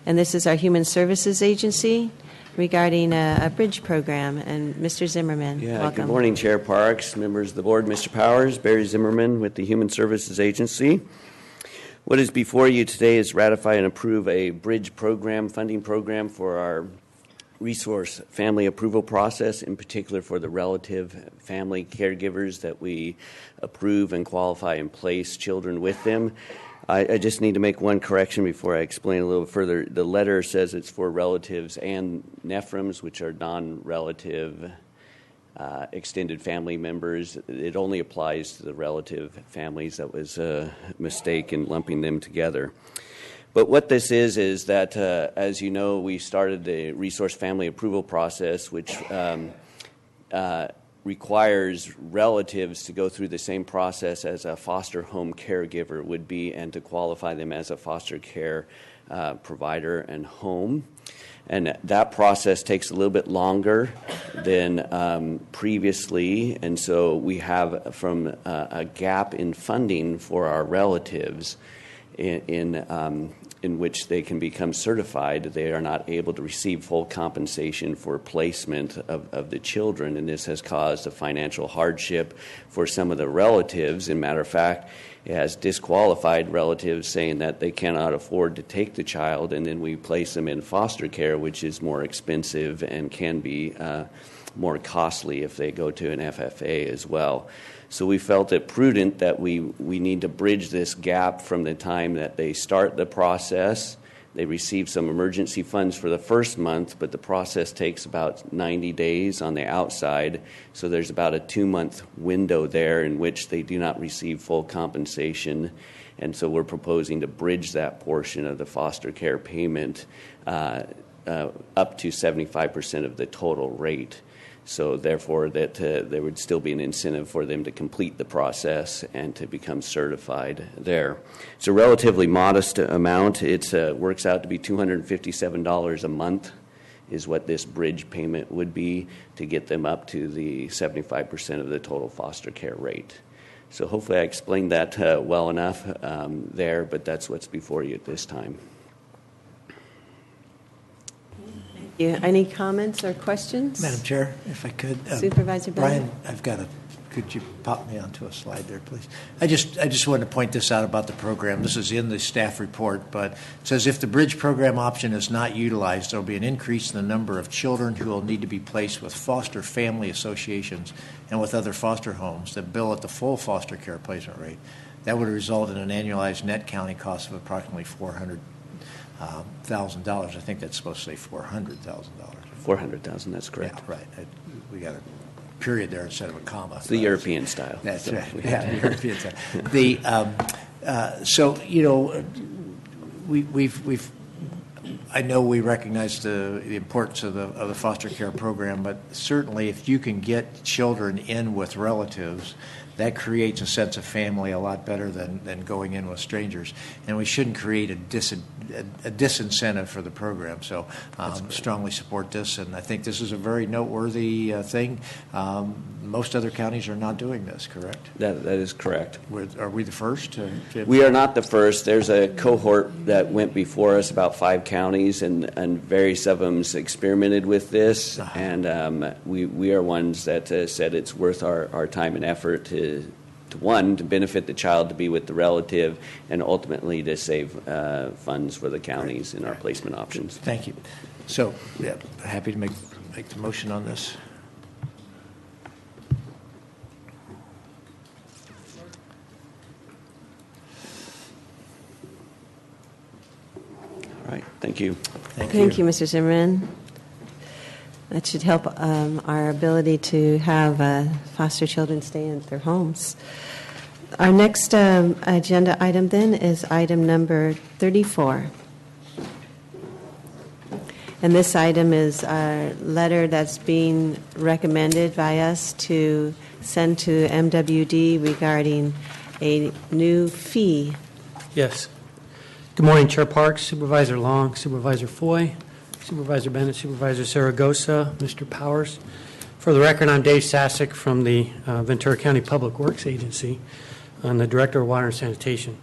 and this is our Human Services Agency regarding a bridge program. And Mr. Zimmerman, welcome. Good morning, Chair Parks, members of the board, Mr. Powers, Barry Zimmerman with the Human Services Agency. What is before you today is ratify and approve a bridge program, funding program for our resource family approval process, in particular for the relative family caregivers that we approve and qualify and place children with them. I just need to make one correction before I explain a little further. The letter says it's for relatives and nephrons, which are non-relative extended family members. It only applies to the relative families. That was a mistake in lumping them together. But what this is that, as you know, we started the resource family approval process, which requires relatives to go through the same process as a foster home caregiver would be and to qualify them as a foster care provider and home. And that process takes a little bit longer than previously, and so we have from a gap in funding for our relatives in which they can become certified. They are not able to receive full compensation for placement of the children, and this has caused a financial hardship for some of the relatives. As a matter of fact, it has disqualified relatives saying that they cannot afford to take the child, and then we place them in foster care, which is more expensive and can be more costly if they go to an FFA as well. So we felt it prudent that we need to bridge this gap from the time that they start the process. They receive some emergency funds for the first month, but the process takes about 90 days on the outside. So there's about a 2-month window there in which they do not receive full compensation. And so we're proposing to bridge that portion of the foster care payment up to 75% of the total rate. So therefore, that there would still be an incentive for them to complete the process and to become certified there. It's a relatively modest amount. It works out to be $257 a month is what this bridge payment would be to get them up to the 75% of the total foster care rate. So hopefully I explained that well enough there, but that's what's before you at this time. Any comments or questions? Madam Chair, if I could. Supervisor Bennett? Brian, I've got a could you pop me onto a slide there, please? I just wanted to point this out about the program. This is in the staff report, but it says if the bridge program option is not utilized, there will be an increase in the number of children who will need to be placed with foster family associations and with other foster homes that bill at the full foster care placement rate. That would result in an annualized net county cost of approximately $400,000. I think that's supposed to say $400,000. 400,000, that's correct. Yeah, right. We got a period there instead of a comma. It's the European style. That's so. right. Yeah, the European style. So we've. I know we recognize the importance of the foster care program, but certainly if you can get children in with relatives, that creates a sense of family a lot better than going in with strangers. And we shouldn't create a disincentive for the program. So strongly support this, and I think this is a very noteworthy thing. Most other counties are not doing this, correct? That is correct. Are we the first? We are not the first. There's a cohort that went before us, about 5 counties, and various of them experimented with this. And we are ones that said it's worth our time and effort to benefit the child, to be with the relative, and ultimately to save funds for the counties in our placement options. Thank you. So, yeah, happy to make the motion on this. All right. Thank you. Thank you, Mr. Zimmerman. That should help our ability to have foster children stay in their homes. Our next agenda item then is item number 34. And this item is our letter that's being recommended by us to send to MWD regarding a new fee. Yes. Good morning, Chair Parks, Supervisor Long, Supervisor Foy, Supervisor Bennett, Supervisor Zaragoza, Mr. Powers. For the record, I'm Dave Sasek from the Ventura County Public Works Agency. I'm the Director of Water and Sanitation.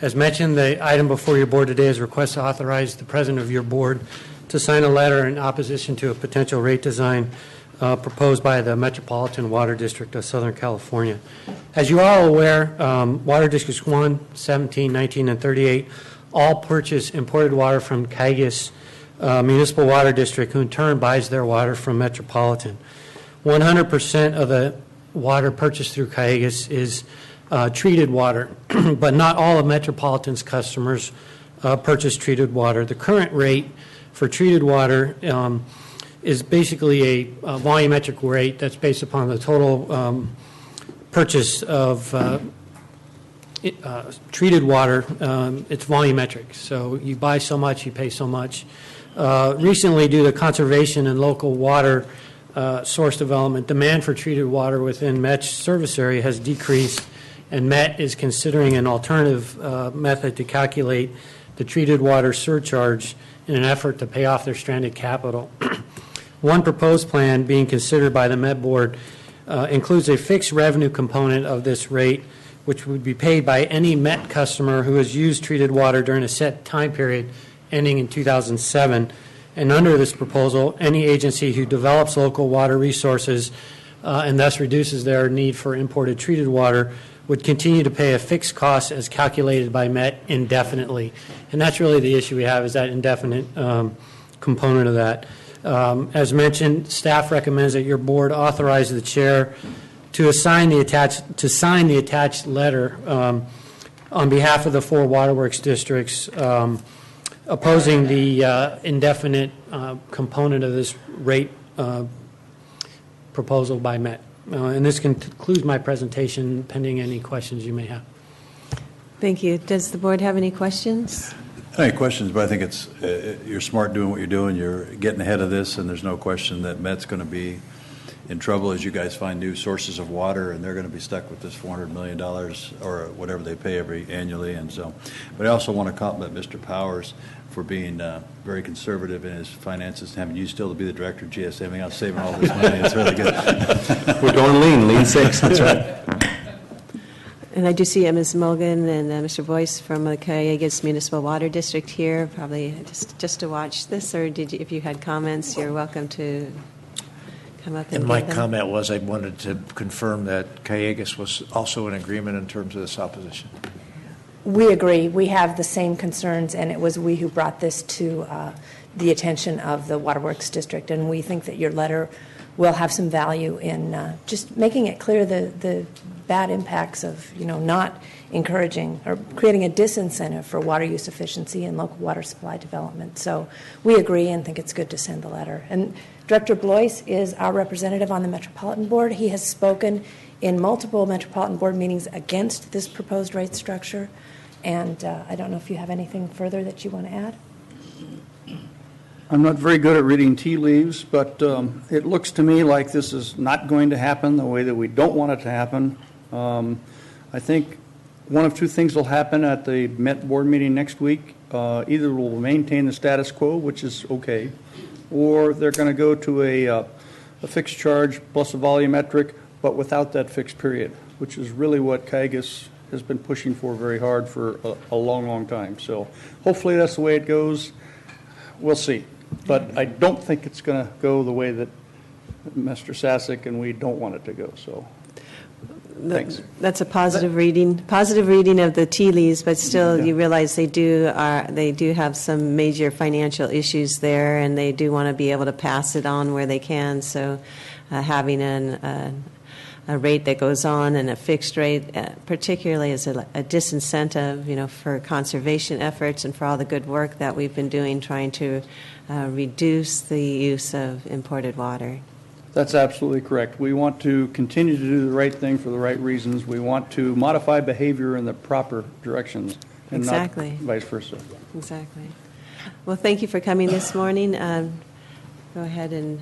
As mentioned, the item before your board today is a request to authorize the President of your board to sign a letter in opposition to a potential rate design proposed by the Metropolitan Water District of Southern California. As you are all aware, Water Districts 1, 17, 19, and 38 all purchase imported water from Cayugas Municipal Water District, who in turn buys their water from Metropolitan. 100% of the water purchased through Cayugas is treated water, but not all of Metropolitan's customers purchase treated water. The current rate for treated water is basically a volumetric rate that's based upon the total purchase of treated water. It's volumetric, so you buy so much, you pay so much. Recently, due to conservation and local water source development, demand for treated water within MET's service area has decreased, and MET is considering an alternative method to calculate the treated water surcharge in an effort to pay off their stranded capital. One proposed plan being considered by the MET board includes a fixed revenue component of this rate, which would be paid by any MET customer who has used treated water during a set time period ending in 2007. And under this proposal, any agency who develops local water resources and thus reduces their need for imported treated water would continue to pay a fixed cost as calculated by MET indefinitely. And that's really the issue we have, is that indefinite component of that. As mentioned, staff recommends that your board authorize the chair to sign the attached letter on behalf of the 4 waterworks districts opposing the indefinite component of this rate proposal by MET. And this concludes my presentation, pending any questions you may have. Thank you. Does the board have any questions? Any questions, but I think it's you're smart doing what you're doing. You're getting ahead of this, and there's no question that MET's going to be in trouble as you guys find new sources of water, and they're going to be stuck with this $400 million or whatever they pay annually. And so, but I also want to compliment Mr. Powers for being very conservative in his finances, having you still to be the director of GSA, having out saving all this money. It's really good. We're going lean 6. That's right. And I do see Ms. Mulligan and Mr. Boyce from the Cayugas Municipal Water District here, probably just to watch this, or if you had comments, you're welcome to come up And and my give them? comment was I wanted to confirm that Cayugas was also in agreement in terms of this opposition. We agree. We have the same concerns, and it was we who brought this to the attention of the Waterworks District, and we think that your letter will have some value in just making it clear the bad impacts of, not encouraging or creating a disincentive for water use efficiency and local water supply development. So we agree and think it's good to send the letter. And Director Blois is our representative on the Metropolitan Board. He has spoken in multiple Metropolitan Board meetings against this proposed rate structure. And I don't know if you have anything further that you want to add. I'm not very good at reading tea leaves, but it looks to me like this is not going to happen the way that we don't want it to happen. I think one of two things will happen at the Met Board meeting next week. Either we'll maintain the status quo, which is okay, or they're going to go to a fixed charge plus a volumetric, but without that fixed period, which is really what Cayugas has been pushing for very hard for a long, long time. So hopefully that's the way it goes. We'll see. But I don't think it's going to go the way that Mr. Sasek and we don't want it to go. So thanks. That's a positive reading of the tea leaves, but still you realize they do have some major financial issues there, and they do want to be able to pass it on where they can. So having a rate that goes on and a fixed rate, particularly as a disincentive, for conservation efforts and for all the good work that we've been doing trying to reduce the use of imported water. That's absolutely correct. We want to continue to do the right thing for the right reasons. We want to modify behavior in the proper directions and Exactly. not vice versa. Exactly. Well, thank you for coming this morning. Go ahead and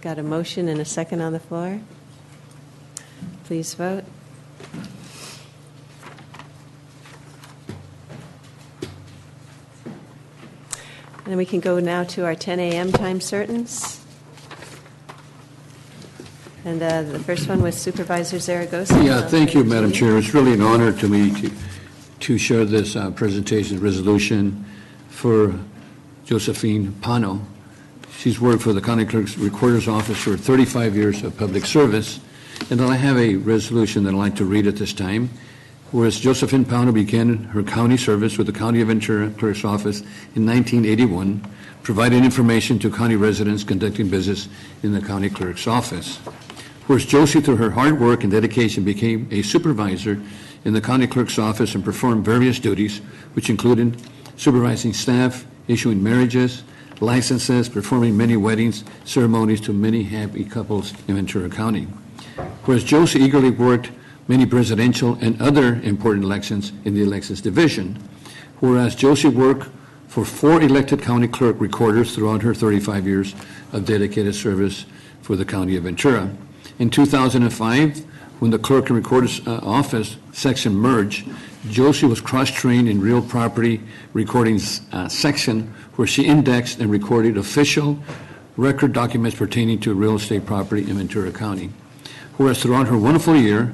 got a motion and a second on the floor. Please vote. And we can go now to our 10 a.m. time certains. And the first one was Supervisor Zaragoza. Yeah, thank you, Madam Chair. It's really an honor to me to share this presentation resolution for Josephine Pano. She's worked for the County Clerk's Recorder's Office for 35 years of public service. And I have a resolution that I'd like to read at this time. Whereas Josephine Pano began her county service with the County of Ventura Clerk's Office in 1981, providing information to county residents conducting business in the County Clerk's Office. Whereas Josie, through her hard work and dedication, became a supervisor in the County Clerk's Office and performed various duties, which included supervising staff, issuing marriages, licenses, performing many weddings, ceremonies to many happy couples in Ventura County. Whereas Josie eagerly worked many presidential and other important elections in the elections division. Whereas Josie worked for 4 elected county clerk recorders throughout her 35 years of dedicated service for the County of Ventura. In 2005, when the Clerk and Recorder's Office section merged, Josie was cross-trained in real property recording section, where she indexed and recorded official record documents pertaining to real estate property in Ventura County. Whereas throughout her wonderful year,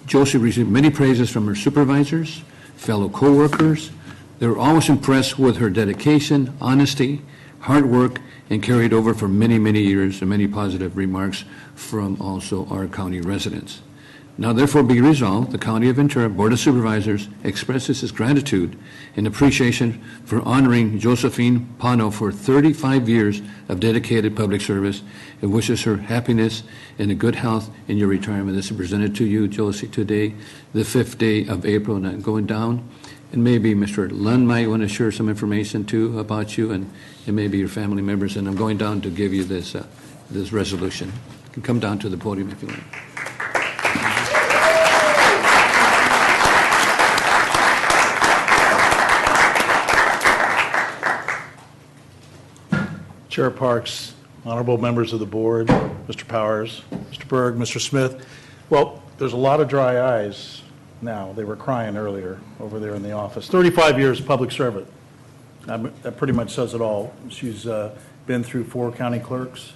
Josie received many praises from her supervisors, fellow co-workers. They were always impressed with her dedication, honesty, hard work, and carried over for many, many years and many positive remarks from also our county residents. Now therefore be resolved, the County of Ventura Board of Supervisors expresses its gratitude and appreciation for honoring Josephine Pano for 35 years of dedicated public service and wishes her happiness and a good health in your retirement. This is presented to you, Josie, today, the 5th day of April, and going down. And maybe Mr. Lund might want to share some information too about you and maybe your family members. And I'm going down to give you this resolution. You can come down to the podium if you want. Chair Parks, honorable members of the board, Mr. Powers, Mr. Berg, Mr. Smith. Well, there's a lot of dry eyes now. They were crying earlier over there in the office. 35 years public servant. That pretty much says it all. She's been through 4 county clerks.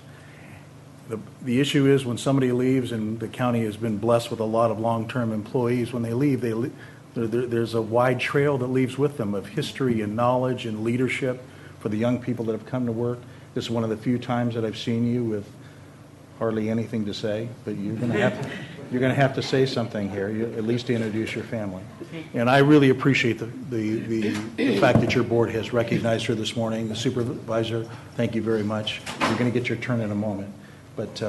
The issue is when somebody leaves, and the county has been blessed with a lot of long-term employees, when they leave, there's a wide trail that leaves with them of history and knowledge and leadership for the young people that have come to work. This is one of the few times that I've seen you with hardly anything to say, but you're going to have to say something here, at least to introduce your family. And I really appreciate the fact that your board has recognized her this morning. The supervisor, thank you very much. You're going to get your turn in a moment, but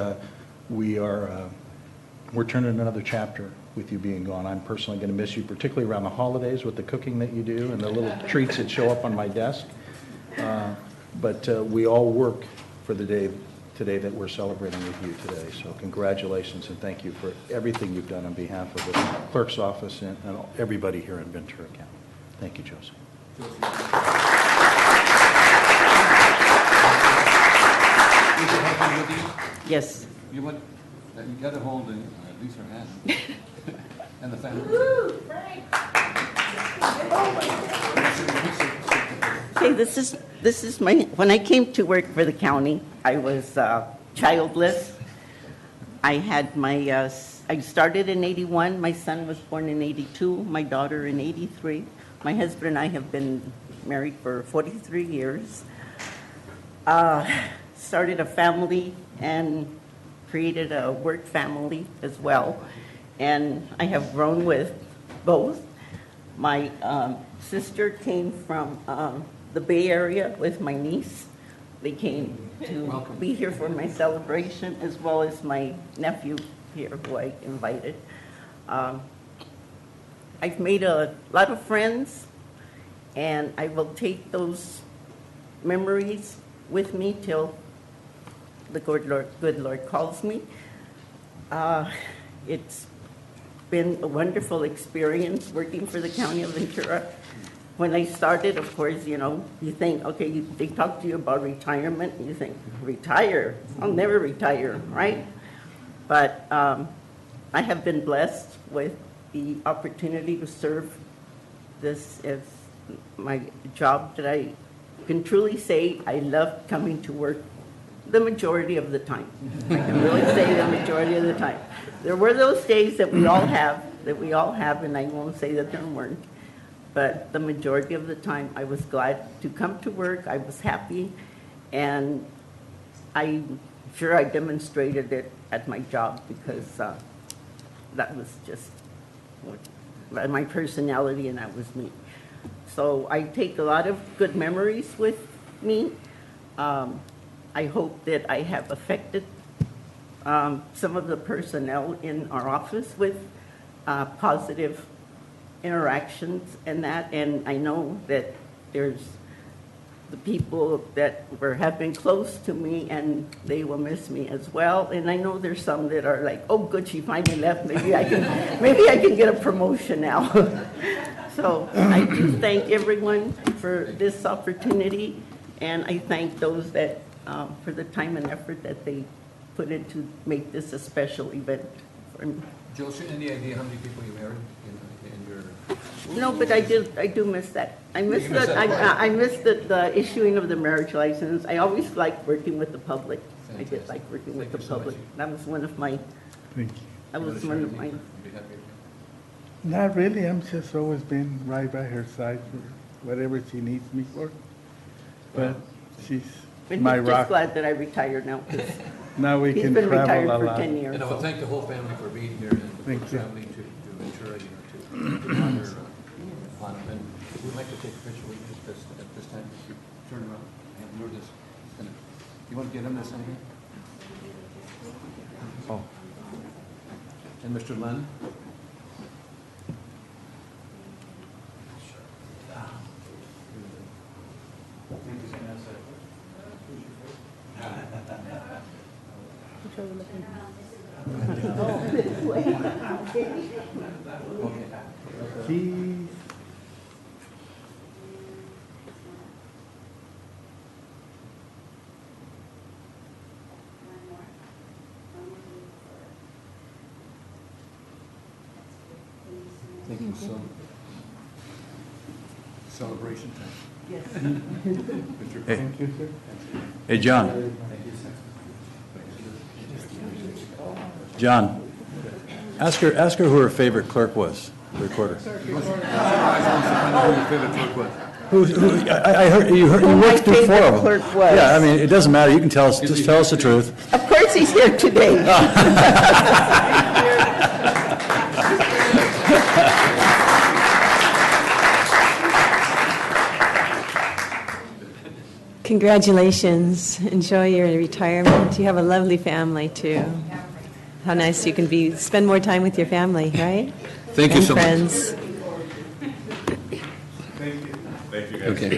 we're turning another chapter with you being gone. I'm personally going to miss you, particularly around the holidays with the cooking that you do and the little treats that show up on my desk. But we all work for the day today that we're celebrating with you today. So congratulations and thank you for everything you've done on behalf of the clerk's office and everybody here in Ventura County. Thank you, Joseph. Yes. You got to hold at least her hand. And the family. Okay, this is my, when I came to work for the county, I was childless. I had my, I started in 81, my son was born in 82, my daughter in 83. My husband and I have been married for 43 years. Started a family and created a work family as well. And I have grown with both. My sister came from the Bay Area with my niece. They came to be here for my celebration, as well as my nephew here, who I invited. I've made a lot of friends, and I will take those memories with me till the good Lord calls me. It's been a wonderful experience working for the County of Ventura. When I started, of course, you know, you think, okay, they talk to you about retirement, and you think, retire? I'll never retire, right? But I have been blessed with the opportunity to serve this as my job that I can truly say I love coming to work the majority of the time. I can really say the majority of the time. There were those days that we all have, and I won't say that there weren't. But the majority of the time, I was glad to come to work. I was happy, and I'm sure I demonstrated it at my job because that was just my personality, and that was me. So I take a lot of good memories with me. I hope that I have affected some of the personnel in our office with positive interactions and that, and I know that there's the people that have been close to me, and they will miss me as well. And I know there's some that are like, oh, good, she finally left. Maybe I can get a promotion now. So I do thank everyone for this opportunity, and I thank those that for the time and effort that they put in to make this a special event for me. Joseph, any idea how many people you married in your? No, but I do miss that. I miss the issuing of the marriage license. I always liked working with the public. I did like working with the public. That was one of my. Thank you. That was one of my. Not really. I'm just always been right by her side for whatever she needs me for. But she's my rock. I'm just glad that I retired now. Now we can been travel retired a for lot. 10 years. And I will thank the whole family for being here and Thank for you. traveling to Ventura, to honor him. And we'd like to take a picture with you just at this time. You turn around and you're just gonna. You want to get him this thing here? Oh. And Mr. Len? Jeez. Thank you so much. Celebration time. Yes. Hey. Thank you, sir. Hey, John. John, ask her who her favorite clerk was, the recorder. I heard you worked through four of them. Clerk was. Yeah, I mean, it doesn't matter. You can tell us. Just tell us the truth. Of course, he's here today. Congratulations. Enjoy your retirement. You have a lovely family, too. How nice you can spend more time with your family, right? Thank you so much. Friends. Thank you. Thank you, guys. Okay.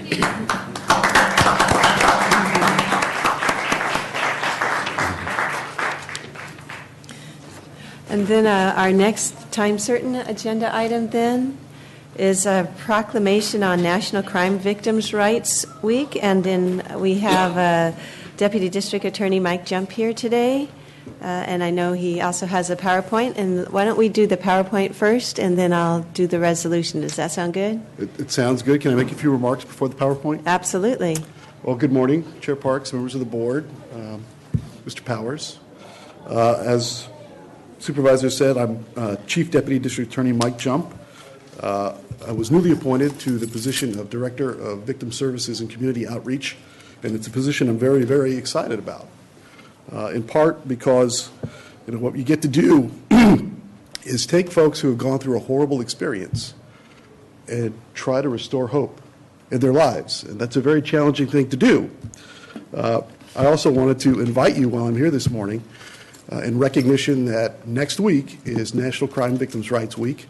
And then our next time-certain agenda item then is a proclamation on National Crime Victims' Rights Week. And then we have Deputy District Attorney Mike Jump here today. And I know he also has a PowerPoint. And why don't we do the PowerPoint first, and then I'll do the resolution. Does that sound good? It sounds good. Can I make a few remarks before the PowerPoint? Absolutely. Well, good morning, Chair Parks, members of the board, Mr. Powers. As Supervisor said, I'm Chief Deputy District Attorney Mike Jump. I was newly appointed to the position of Director of Victim Services and Community Outreach, and it's a position I'm very, very excited about. In part because, what you get to do is take folks who have gone through a horrible experience and try to restore hope in their lives, and that's a very challenging thing to do. I also wanted to invite you while I'm here this morning in recognition that next week is National Crime Victims' Rights Week.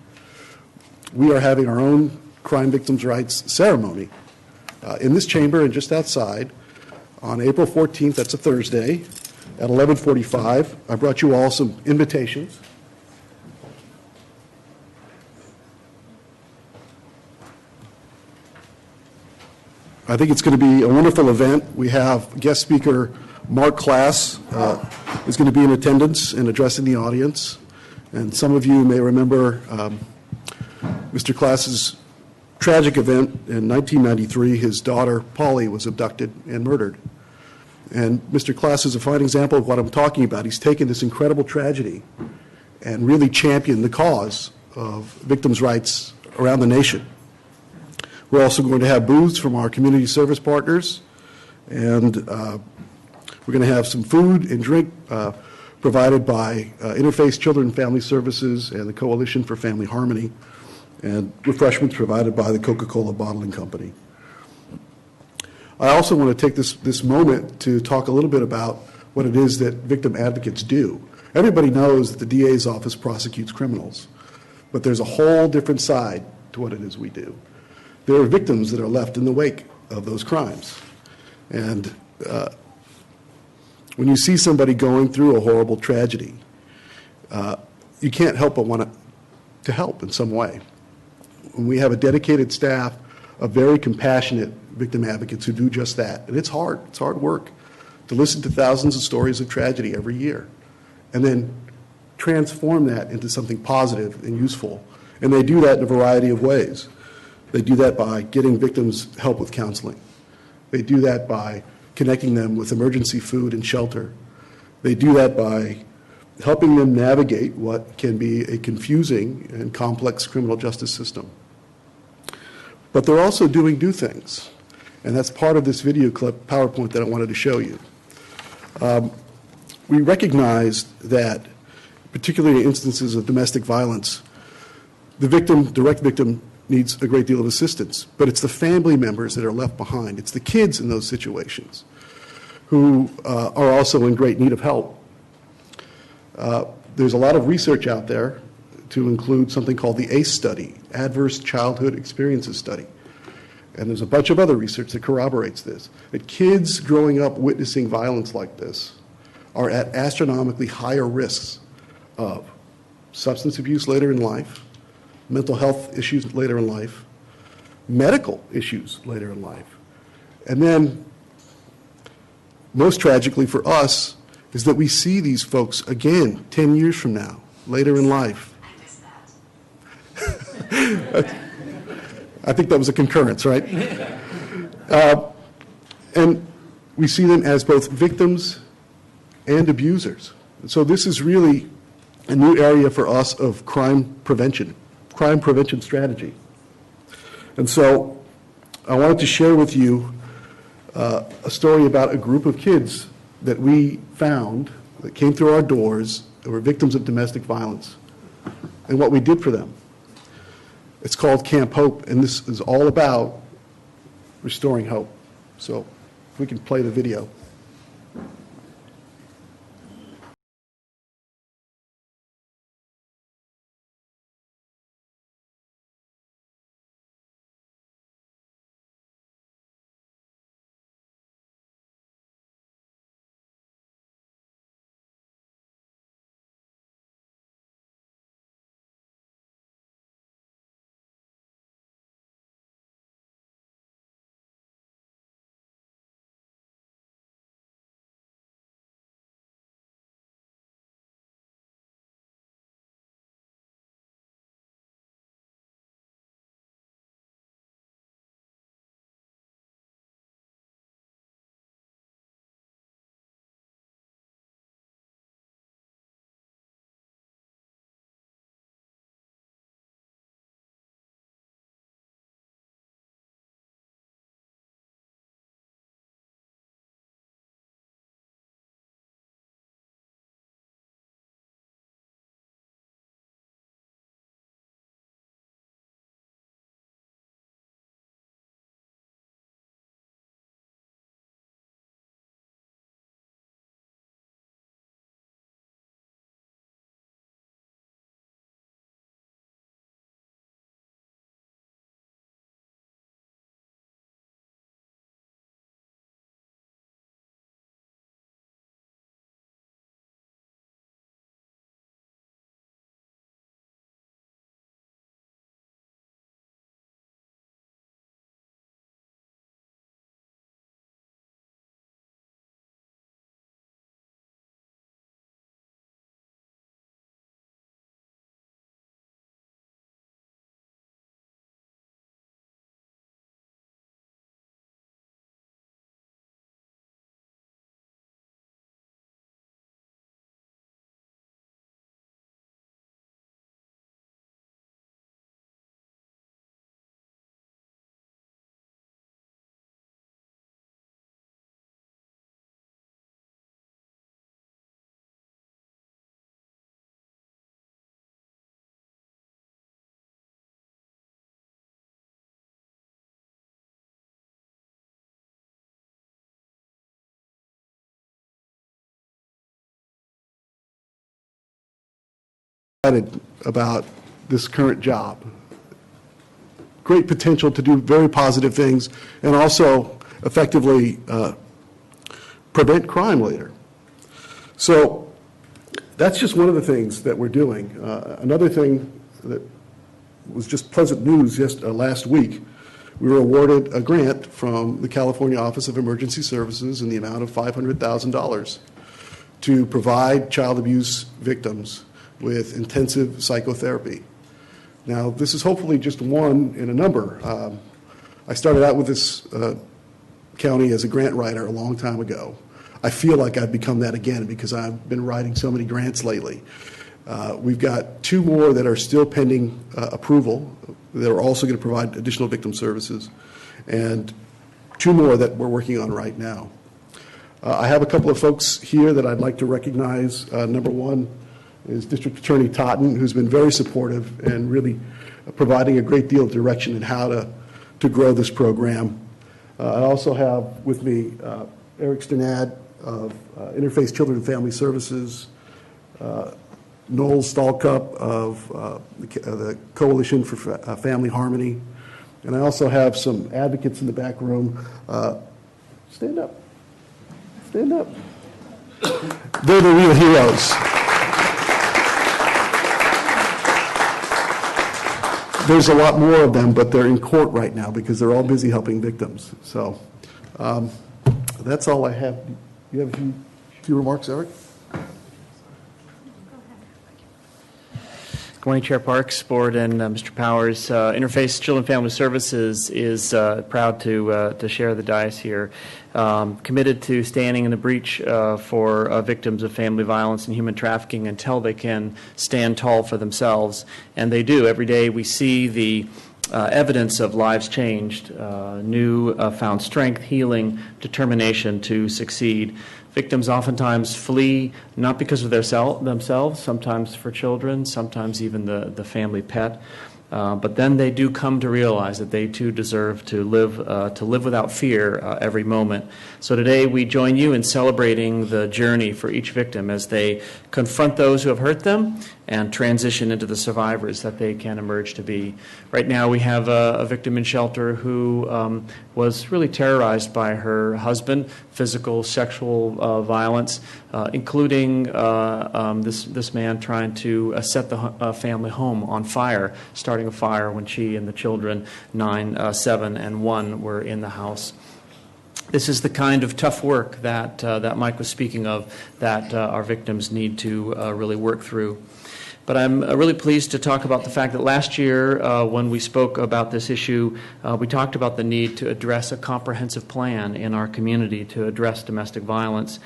We are having our own Crime Victims' Rights ceremony in this chamber and just outside on April 14th, that's a Thursday, at 11:45. I brought you all some invitations. I think it's going to be a wonderful event. We have guest speaker Mark Klass is going to be in attendance and addressing the audience. And some of you may remember Mr. Klass's tragic event in 1993. His daughter, Polly, was abducted and murdered. And Mr. Klass is a fine example of what I'm talking about. He's taken this incredible tragedy and really championed the cause of victims' rights around the nation. We're also going to have booths from our community service partners, and we're going to have some food and drink provided by Interface Children and Family Services and the Coalition for Family Harmony, and refreshments provided by the Coca-Cola Bottling Company. I also want to take this moment to talk a little bit about what it is that victim advocates do. Everybody knows that the DA's office prosecutes criminals, but there's a whole different side to what it is we do. There are victims that are left in the wake of those crimes. And when you see somebody going through a horrible tragedy, you can't help but want to help in some way. And we have a dedicated staff of very compassionate victim advocates who do just that. And it's hard work to listen to thousands of stories of tragedy every year and then transform that into something positive and useful. And they do that in a variety of ways. They do that by getting victims help with counseling. They do that by connecting them with emergency food and shelter. They do that by helping them navigate what can be a confusing and complex criminal justice system. But they're also doing new things. And that's part of this video clip, PowerPoint, that I wanted to show you. We recognize that, particularly in instances of domestic violence, the victim, direct victim, needs a great deal of assistance. But it's the family members that are left behind. It's the kids in those situations who are also in great need of help. There's a lot of research out there to include something called the ACE study, Adverse Childhood Experiences Study. And there's a bunch of other research that corroborates this, that kids growing up witnessing violence like this are at astronomically higher risks of substance abuse later in life, mental health issues later in life, medical issues later in life. And then, most tragically for us, is that we see these folks again 10 years from now, later in life. I think that was a concurrence, right? And we see them as both victims and abusers. So this is really a new area for us of crime prevention strategy. And so I wanted to share with you a story about a group of kids that we found that came through our doors that were victims of domestic violence and what we did for them. It's called Camp Hope, and this is all about restoring hope. So if we can play the video. About this current job. Great potential to do very positive things and also effectively prevent crime later. So that's just one of the things that we're doing. Another thing that was just pleasant news last week, we were awarded a grant from the California Office of Emergency Services in the amount of $500,000 to provide child abuse victims with intensive psychotherapy. Now, this is hopefully just one in a number. I started out with this county as a grant writer a long time ago. I feel like I've become that again because I've been writing so many grants lately. We've got 2 more that are still pending approval that are also going to provide additional victim services, and 2 more that we're working on right now. I have a couple of folks here that I'd like to recognize. Number one is District Attorney Totten, who's been very supportive and really providing a great deal of direction in how to grow this program. I also have with me Eric Sternad of Interface Children and Family Services, Noel Stahlcup of the Coalition for Family Harmony, and I also have some advocates in the back room. Stand up. Stand up. They're the real heroes. There's a lot more of them, but they're in court right now because they're all busy helping victims. So that's all I have. You have a few remarks, Eric? Good morning, Chair Parks, Board, and Mr. Powers. Interface Children and Family Services is proud to share the dais here. Committed to standing in the breach for victims of family violence and human trafficking until they can stand tall for themselves. And they do. Every day we see the evidence of lives changed, new found strength, healing, determination to succeed. Victims oftentimes flee not because of themselves, sometimes for children, sometimes even the family pet. But then they do come to realize that they too deserve to live without fear every moment. So today we join you in celebrating the journey for each victim as they confront those who have hurt them and transition into the survivors that they can emerge to be. Right now we have a victim in shelter who was really terrorized by her husband, physical, sexual violence, including this man trying to set the family home on fire, starting a fire when she and the children, 9, 7, and 1, were in the house. This is the kind of tough work that Mike was speaking of that our victims need to really work through. But I'm really pleased to talk about the fact that last year, when we spoke about this issue, we talked about the need to address a comprehensive plan in our community to address domestic violence.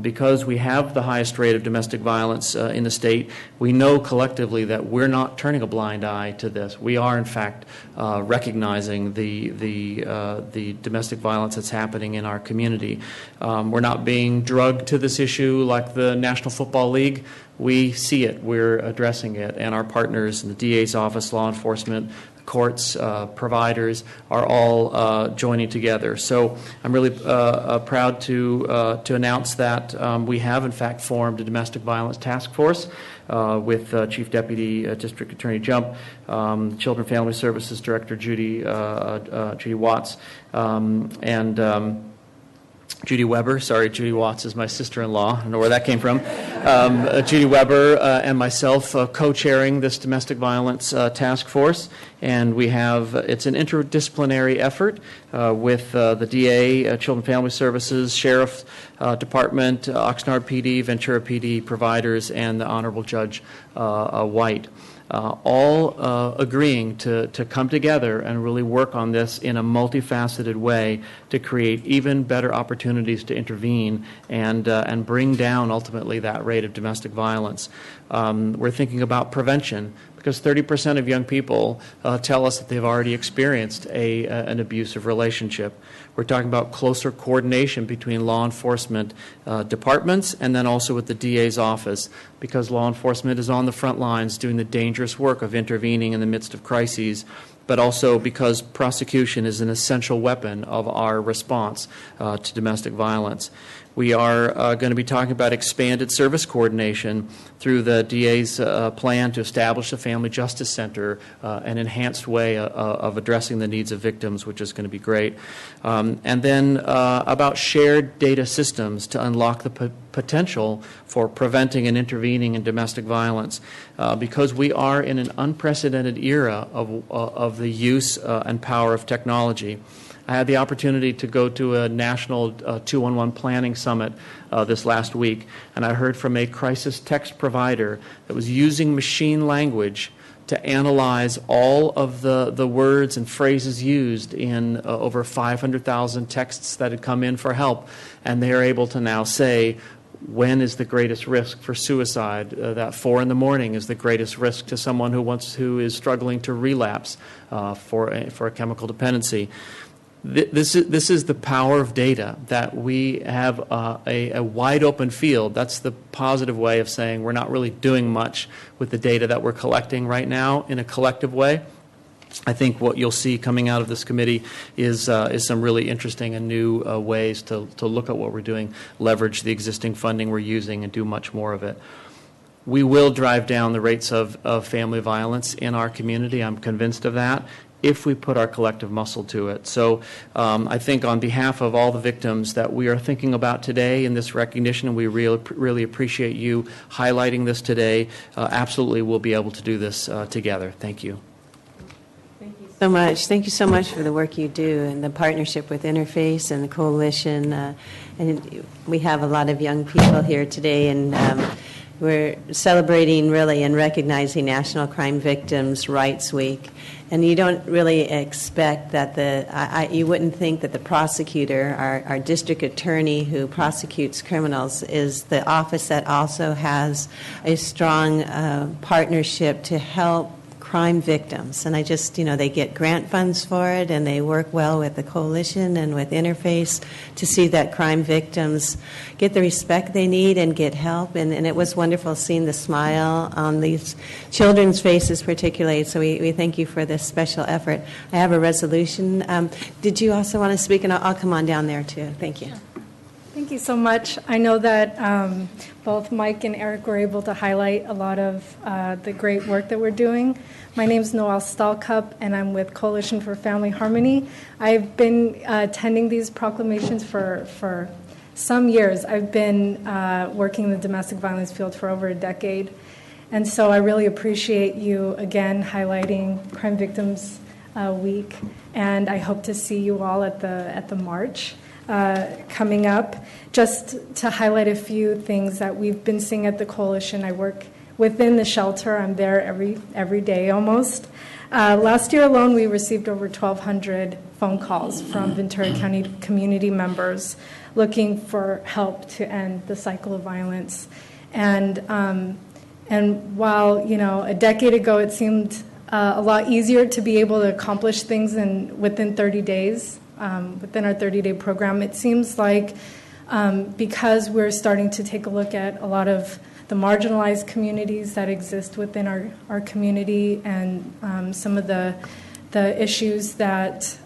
Because we have the highest rate of domestic violence in the state, we know collectively that we're not turning a blind eye to this. We are, in fact, recognizing the domestic violence that's happening in our community. We're not being drugged to this issue like the National Football League. We see it, we're addressing it, and our partners in the DA's office, law enforcement, courts, providers are all joining together. So I'm really proud to announce that we have, in fact, formed a domestic violence task force with Chief Deputy District Attorney Jump, Children and Family Services Director Judy Watts, and Judy Weber. Sorry, Judy Watts is my sister-in-law. I don't know where that came from. Judy Weber and myself co-chairing this domestic violence task force. And we have, it's an interdisciplinary effort with the DA, Children and Family Services, Sheriff Department, Oxnard PD, Ventura PD, providers, and the Honorable Judge White. All agreeing to come together and really work on this in a multifaceted way to create even better opportunities to intervene and bring down ultimately that rate of domestic violence. We're thinking about prevention, because 30% of young people tell us that they've already experienced an abusive relationship. We're talking about closer coordination between law enforcement departments and then also with the DA's office, because law enforcement is on the front lines doing the dangerous work of intervening in the midst of crises, but also because prosecution is an essential weapon of our response to domestic violence. We are going to be talking about expanded service coordination through the DA's plan to establish a Family Justice Center, an enhanced way of addressing the needs of victims, which is going to be great. And then about shared data systems to unlock the potential for preventing and intervening in domestic violence, because we are in an unprecedented era of the use and power of technology. I had the opportunity to go to a national 211 planning summit this last week, and I heard from a crisis text provider that was using machine language to analyze all of the words and phrases used in over 500,000 texts that had come in for help, and they are able to now say, when is the greatest risk for suicide? That 4 in the morning is the greatest risk to someone who is struggling to relapse for a chemical dependency. This is the power of data, that we have a wide open field. That's the positive way of saying we're not really doing much with the data that we're collecting right now in a collective way. I think what you'll see coming out of this committee is some really interesting and new ways to look at what we're doing, leverage the existing funding we're using, and do much more of it. We will drive down the rates of family violence in our community. I'm convinced of that, if we put our collective muscle to it. So I think on behalf of all the victims that we are thinking about today in this recognition, and we really appreciate you highlighting this today, absolutely we'll be able to do this together. Thank you. So much. Thank you so much for the work you do and the partnership with Interface and the coalition. And we have a lot of young people here today, and we're celebrating really and recognizing National Crime Victims' Rights Week. And you don't really expect that you wouldn't think that the prosecutor, our district attorney who prosecutes criminals, is the office that also has a strong partnership to help crime victims. And I just, they get grant funds for it, and they work well with the coalition and with Interface to see that crime victims get the respect they need and get help. And it was wonderful seeing the smile on these children's faces particularly. So we thank you for this special effort. I have a resolution. Did you also want to speak? And I'll come on down there too. Thank you. Thank you so much. I know that both Mike and Eric were able to highlight a lot of the great work that we're doing. My name is Noelle Stahlcup, and I'm with Coalition for Family Harmony. I've been attending these proclamations for some years. I've been working in the domestic violence field for over a decade, and so I really appreciate you again highlighting Crime Victims Week, and I hope to see you all at the march coming up. Just to highlight a few things that we've been seeing at the coalition, I work within the shelter. I'm there every day almost. Last year alone, we received over 1,200 phone calls from Ventura County community members looking for help to end the cycle of violence. And while a decade ago it seemed a lot easier to be able to accomplish things within 30 days. Within our 30-day program, it seems like because we're starting to take a look at a lot of the marginalized communities that exist within our community and some of the issues that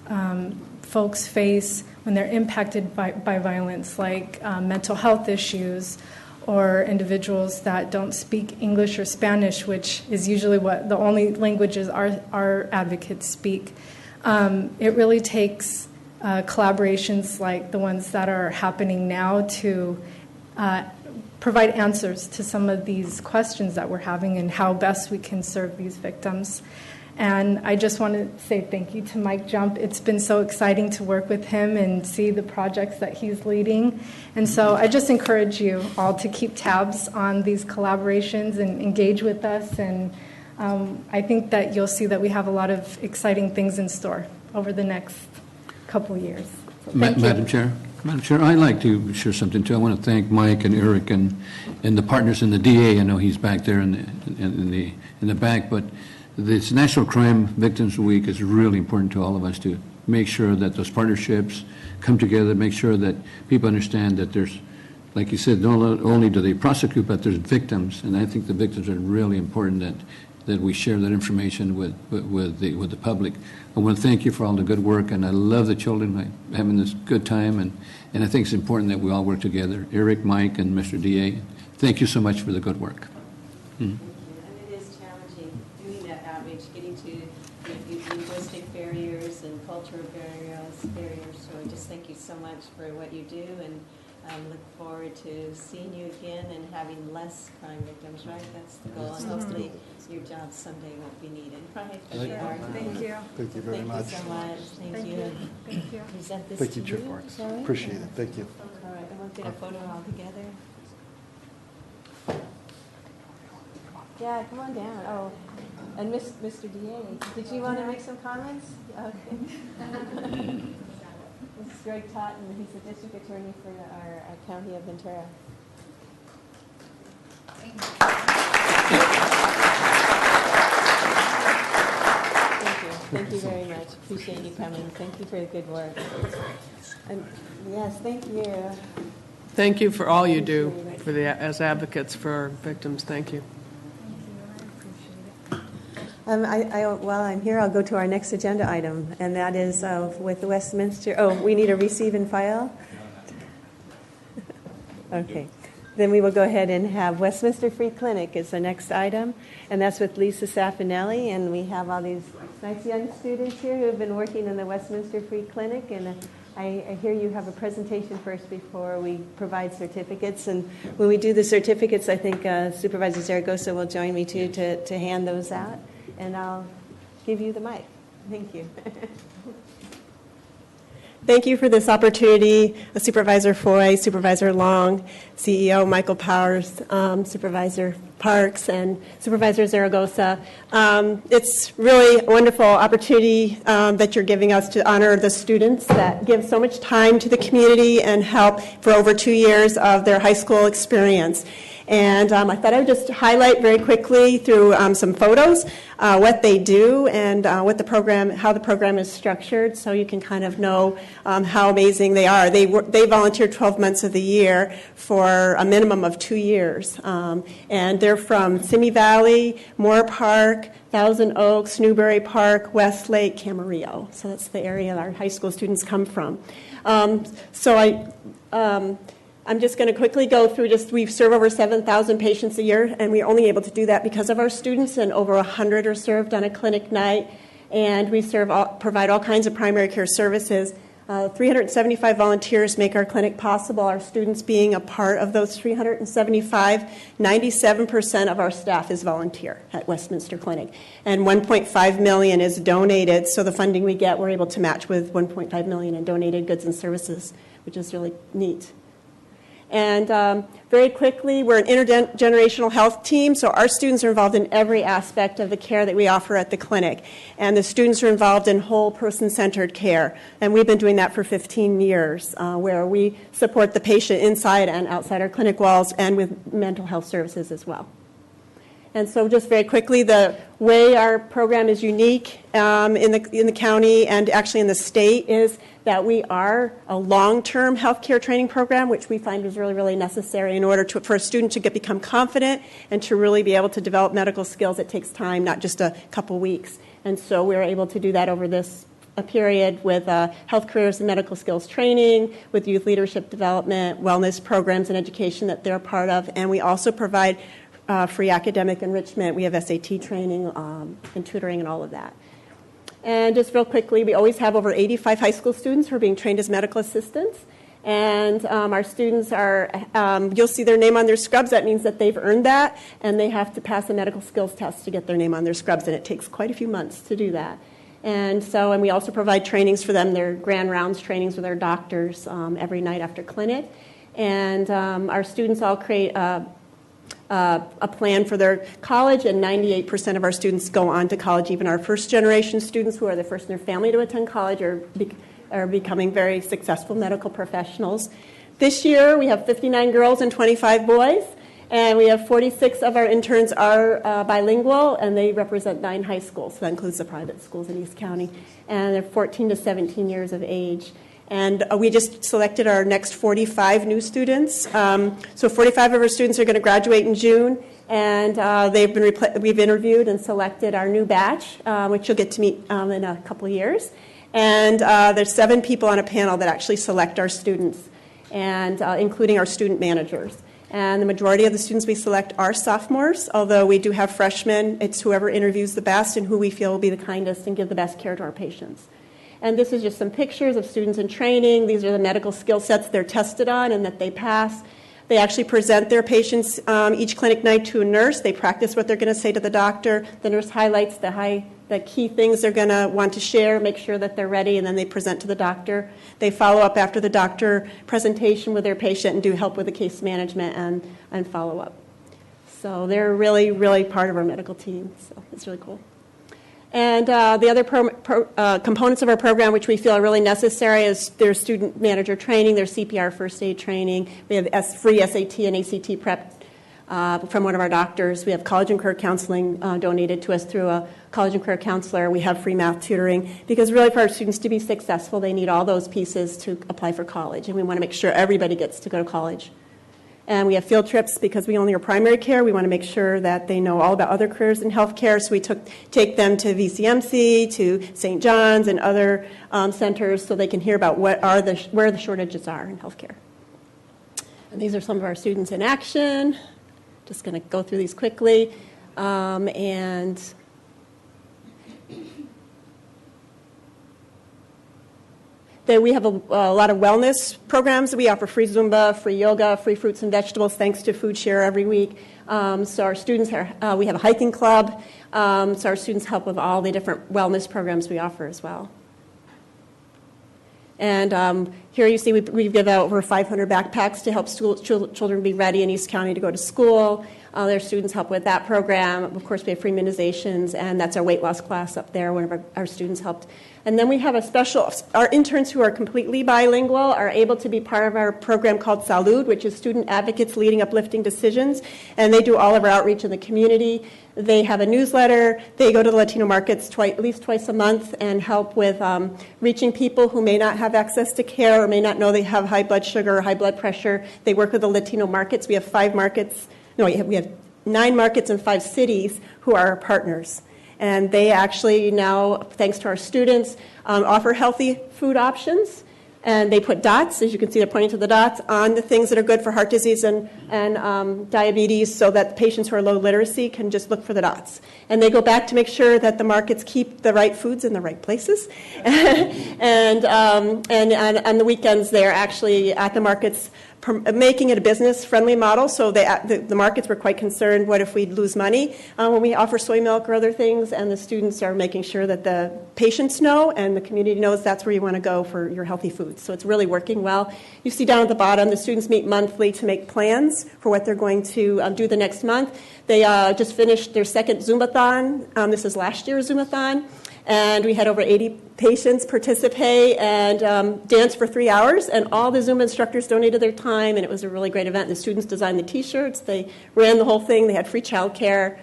folks face when they're impacted by violence, like mental health issues or individuals that don't speak English or Spanish, which is usually the only languages our advocates speak. It really takes collaborations like the ones that are happening now to provide answers to some of these questions that we're having and how best we can serve these victims. And I just want to say thank you to Mike Jump. It's been so exciting to work with him and see the projects that he's leading. And so I just encourage you all to keep tabs on these collaborations and engage with us. And I think that you'll see that we have a lot of exciting things in store over the next couple years. So Madam Chair, I'd like to share something too. I want to thank Mike and Eric and the partners in the DA. I know he's back there in the back, but this National Crime Victims Week is really important to all of us to make sure that those partnerships come together, make sure that people understand that there's, like you said, not only do they prosecute, but there's victims, and I think the victims are really important that we share that information with the public. I want to thank you for all the good work, and I love the children having this good time, and I think it's important that we all work together. Eric, Mike, and Mr. DA, thank you so much for the good work. And it is challenging doing that outreach, getting to linguistic barriers and cultural barriers. So I just thank you so much for what you do, and look forward to seeing you again and having less crime victims, right? That's the goal, and hopefully your job someday won't be needed, right? Sure. Thank you. Thank you very much. Thank you so much. Thank you. Thank you. Present this Thank to you, Chair Parks. Sorry? Appreciate it. Thank you. All right, and we'll get a photo all together. Yeah, come on down. Oh, and Mr. DA, did you want to make some comments? Okay. This is Greg Totten. He's the district attorney for our county of Ventura. Thank you. Thank you very much. Appreciate you coming. Thank you for the good work. And yes, thank you. Thank you for all you do as advocates for our victims. Thank you. While I'm here, I'll go to our next agenda item, and that is with the Westminster. Oh, we need a receive and file? Okay. Then we will go ahead and have Westminster Free Clinic is the next item, and that's with Lisa Saffinelli, and we have all these nice young students here who have been working in the Westminster Free Clinic, and I hear you have a presentation first before we provide certificates, and when we do the certificates, I think Supervisor Zaragoza will join me too to hand those out. And I'll give you the mic. Thank you. Thank you for this opportunity, Supervisor Foy, Supervisor Long, CEO Michael Powers, Supervisor Parks and Supervisor Zaragoza. It's really a wonderful opportunity that you're giving us to honor the students that give so much time to the community and help for over 2 years of their high school experience. And I thought I would just highlight very quickly through some photos what they do and what the program, how the program is structured, so you can kind of know how amazing they are. They volunteer 12 months of the year for a minimum of 2 years, and they're from Simi Valley, Moore Park, Thousand Oaks, Newberry Park, Westlake, Camarillo. So that's the area that our high school students come from. I'm just going to quickly go through we serve over 7,000 patients a year, and we're only able to do that because of our students, and over 100 are served on a clinic night, and we provide all kinds of primary care services. 375 volunteers make our clinic possible, our students being a part of those 375. 97% of our staff is volunteer at Westminster Clinic, and $1.5 million is donated, so the funding we get we're able to match with $1.5 million in donated goods and services, which is really neat. And very quickly, we're an intergenerational health team, so our students are involved in every aspect of the care that we offer at the clinic. And the students are involved in whole person-centered care. And we've been doing that for 15 years, where we support the patient inside and outside our clinic walls and with mental health services as well. And so just very quickly, the way our program is unique in the county and actually in the state is that we are a long-term healthcare training program, which we find is really, really necessary in order for a student to become confident and to really be able to develop medical skills. It takes time, not just a couple weeks. And so we're able to do that over a period with health careers and medical skills training, with youth leadership development, wellness programs and education that they're a part of. And we also provide free academic enrichment. We have SAT training and tutoring and all of that. And just real quickly, we always have over 85 high school students who are being trained as medical assistants. And our students are, you'll see their name on their scrubs. That means that they've earned that, and they have to pass a medical skills test to get their name on their scrubs, and it takes quite a few months to do that. And we also provide trainings for them, their grand rounds trainings with our doctors every night after clinic. And our students all create a plan for their college, and 98% of our students go on to college. Even our first-generation students, who are the first in their family to attend college, are becoming very successful medical professionals. This year, we have 59 girls and 25 boys, and we have 46 of our interns are bilingual, and they represent 9 high schools. So that includes the private schools in East County, and they're 14 to 17 years of age. And we just selected our next 45 new students. So 45 of our students are going to graduate in June, and we've interviewed and selected our new batch, which you'll get to meet in a couple of years. And there's 7 people on a panel that actually select our students, and including our student managers. And the majority of the students we select are sophomores, although we do have freshmen. It's whoever interviews the best and who we feel will be the kindest and give the best care to our patients. And this is just some pictures of students in training. These are the medical skill sets they're tested on and that they pass. They actually present their patients each clinic night to a nurse. They practice what they're going to say to the doctor. The nurse highlights the key things they're going to want to share, make sure that they're ready, and then they present to the doctor. They follow up after the doctor presentation with their patient and do help with the case management and follow up. So they're really, really part of our medical team. So it's really cool. And the other components of our program, which we feel are really necessary, is their student manager training, their CPR first aid training. We have free SAT and ACT prep from one of our doctors. We have college and career counseling donated to us through a college and career counselor. We have free math tutoring, because really for our students to be successful, they need all those pieces to apply for college, and we want to make sure everybody gets to go to college. And we have field trips because we only are primary care. We want to make sure that they know all about other careers in healthcare. So we take them to VCMC, to St. John's, and other centers so they can hear about where the shortages are in healthcare. And these are some of our students in action. Just going to go through these quickly. We have a lot of wellness programs. We offer free Zumba, free yoga, free fruits and vegetables, thanks to Food Share every week. So our students we have a hiking club. So our students help with all the different wellness programs we offer as well. And here you see we give out over 500 backpacks to help children be ready in East County to go to school. Their students help with that program. Of course, we have free immunizations, and that's our weight loss class up there. One of our students helped. And then we have a special, our interns who are completely bilingual are able to be part of our program called Salud, which is Student Advocates Leading Uplifting Decisions. And they do all of our outreach in the community. They have a newsletter. They go to the Latino markets at least twice a month and help with reaching people who may not have access to care or may not know they have high blood sugar or high blood pressure. They work with the Latino markets. We have 5 markets. No, we have 9 markets in 5 cities who are our partners. And they actually now, thanks to our students, offer healthy food options. And they put dots, as you can see, they're pointing to the dots, on the things that are good for heart disease and diabetes so that patients who are low literacy can just look for the dots. And they go back to make sure that the markets keep the right foods in the right places. and on the weekends, they're actually at the markets making it a business-friendly model, so the markets were quite concerned, what if we'd lose money when we offer soy milk or other things, and the students are making sure that the patients know and the community knows that's where you want to go for your healthy foods. So it's really working well. You see down at the bottom, the students meet monthly to make plans for what they're going to do the next month. They just finished their second Zumbathon. This is last year's Zumbathon. And we had over 80 patients participate and dance for 3 hours. And all the Zumba instructors donated their time, and it was a really great event. The students designed the T-shirts. They ran the whole thing. They had free childcare.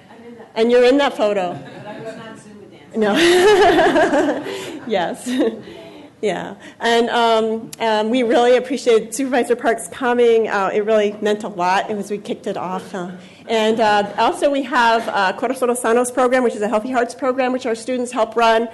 And you're in that photo. But I was not Zumba dancing. No. Yes. Yeah. And we really appreciate Supervisor Parks coming. It really meant a lot as we kicked it off. And also we have Corazones Sanos program, which is a Healthy Hearts program, which our students help run.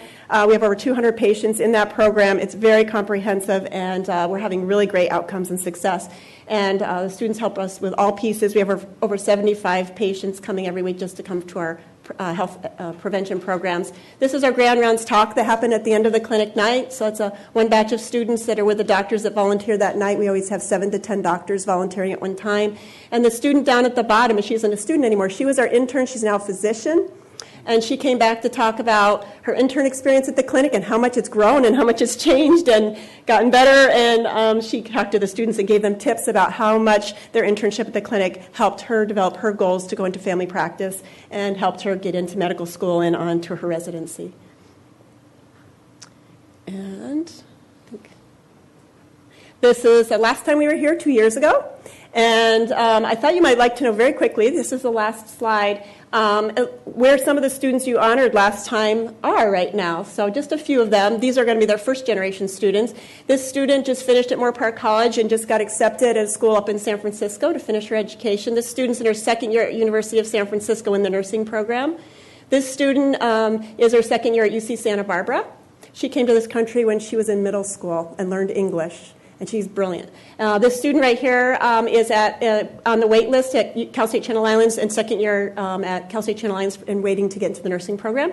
We have over 200 patients in that program. It's very comprehensive, and we're having really great outcomes and success. And the students help us with all pieces. We have over 75 patients coming every week just to come to our health prevention programs. This is our Grand Rounds talk that happened at the end of the clinic night. So it's one batch of students that are with the doctors that volunteer that night. We always have 7 to 10 doctors volunteering at one time. And the student down at the bottom, and she isn't a student anymore, she was our intern. She's now a physician. And she came back to talk about her intern experience at the clinic and how much it's grown and how much it's changed and gotten better. And she talked to the students and gave them tips about how much their internship at the clinic helped her develop her goals to go into family practice and helped her get into medical school and on to her residency. And this is the last time we were here 2 years ago. And I thought you might like to know very quickly, this is the last slide, where some of the students you honored last time are right now. So just a few of them. These are going to be their first generation students. This student just finished at Moore Park College and just got accepted at a school up in San Francisco to finish her education. This student's in her second year at University of San Francisco in the nursing program. This student is her second year at UC Santa Barbara. She came to this country when she was in middle school and learned English. And she's brilliant. This student right here is on the wait list at Cal State Channel Islands and second year at Cal State Channel Islands and waiting to get into the nursing program.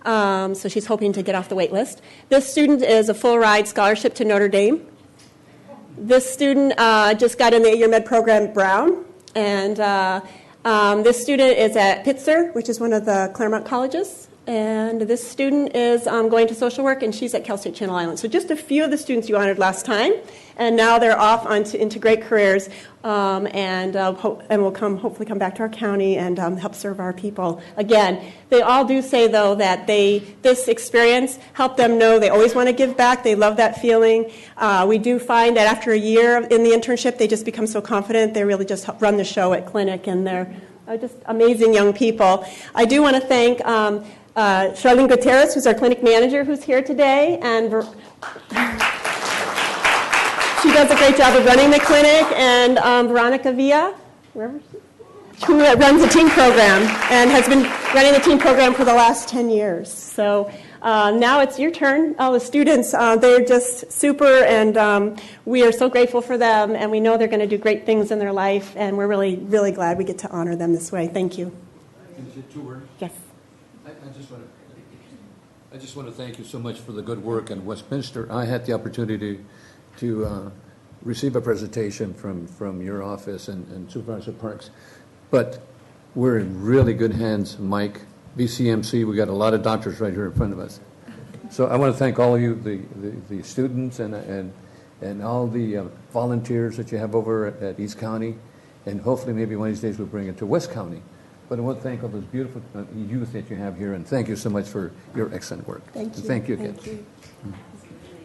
So she's hoping to get off the wait list. This student is a full ride scholarship to Notre Dame. This student just got in the 8-year med program at Brown. And this student is at Pitzer, which is one of the Claremont colleges. And this student is going to social work, and she's at Cal State Channel Islands. So just a few of the students you honored last time, and now they're off into great careers, and will hopefully come back to our county and help serve our people. Again, they all do say, though, that this experience helped them know they always want to give back. They love that feeling. We do find that after a year in the internship, they just become so confident. They really just run the show at clinic, and they're just amazing young people. I do want to thank Charlene Gutierrez, who's our clinic manager, who's here today, and she does a great job of running the clinic, and Veronica Villa, who runs the team program and has been running the team program for the last 10 years. So now it's your turn. All the students, they're just super, and we are so grateful for them, and we know they're going to do great things in their life, and we're really, really glad we get to honor them this way. Thank you. Yes. I just want to thank you so much for the good work in Westminster. I had the opportunity to receive a presentation from your office and Supervisor Parks, but we're in really good hands, Mike, VCMC. We got a lot of doctors right here in front of us. So I want to thank all of you, the students and all the volunteers that you have over at East County, and hopefully maybe one of these days we'll bring it to West County. But I want to thank all those beautiful youth that you have here, and thank you so much for your excellent work. Thank you. Thank you again. Thank you.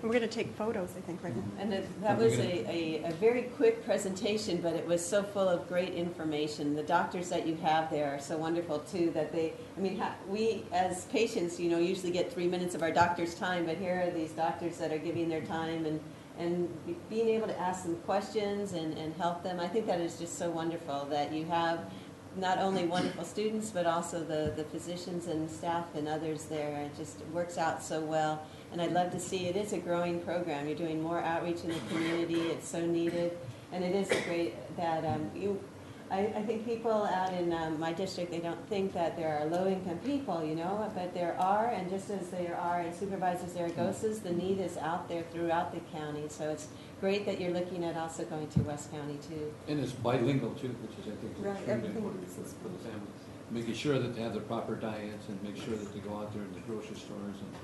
We're going to take photos, I think, right now. And that was a very quick presentation, but it was so full of great information. The doctors that you have there are so wonderful, too, that we as patients, usually get 3 minutes of our doctor's time, but here are these doctors that are giving their time and being able to ask them questions and help them. I think that is just so wonderful that you have not only wonderful students, but also the physicians and staff and others there. It just works out so well. And I'd love to see, it is a growing program. You're doing more outreach in the community. It's so needed. And it is great that I think people out in my district, they don't think that there are low-income people, but there are, and just as there are in Supervisor Zaragoza's, the need is out there throughout the county. So it's great that you're looking at also going to West County, too. And it's bilingual, too, which is, I think, Right, extremely everything important is for the family. Making sure that they have the proper diets and make sure that they go out there in the grocery stores and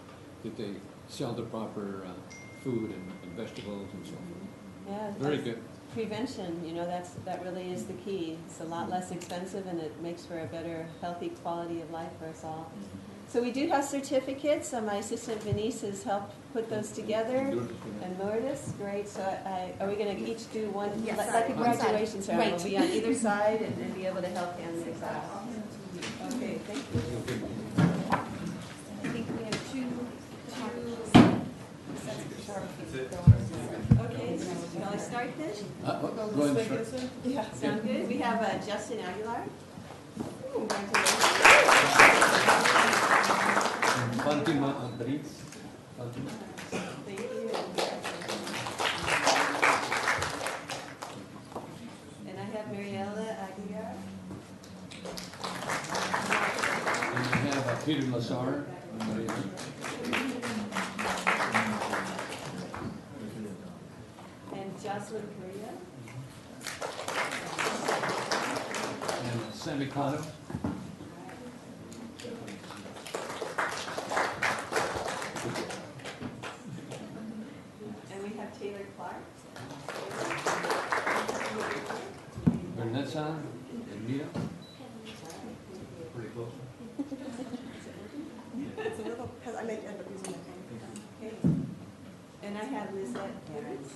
that they sell the proper food and vegetables and so forth. Yeah, Very good. Prevention, that really is the key. It's a lot less expensive, and it makes for a better, healthy quality of life for us all. So we do have certificates. My assistant Venice has helped put those together. And Lourdes, great. So are we going to each do one? Yes, like a graduation ceremony. Right. We'll be on either side and be able to help hand these out. Okay, thank you. I think we have two Okay, shall I start then? Go ahead and start. Yeah, sound good. We have Justin Aguilar. Fatima Andres. Thank you. And I have Mariela Aguilar. And we have Peter Lazar. And Jocelyn Correa. And Sammy Cotto. And we have Taylor Clark. Vanessa and Mia. Pretty close. It's a little, because I may end up using my phone. Okay. And I have Lizette Harris.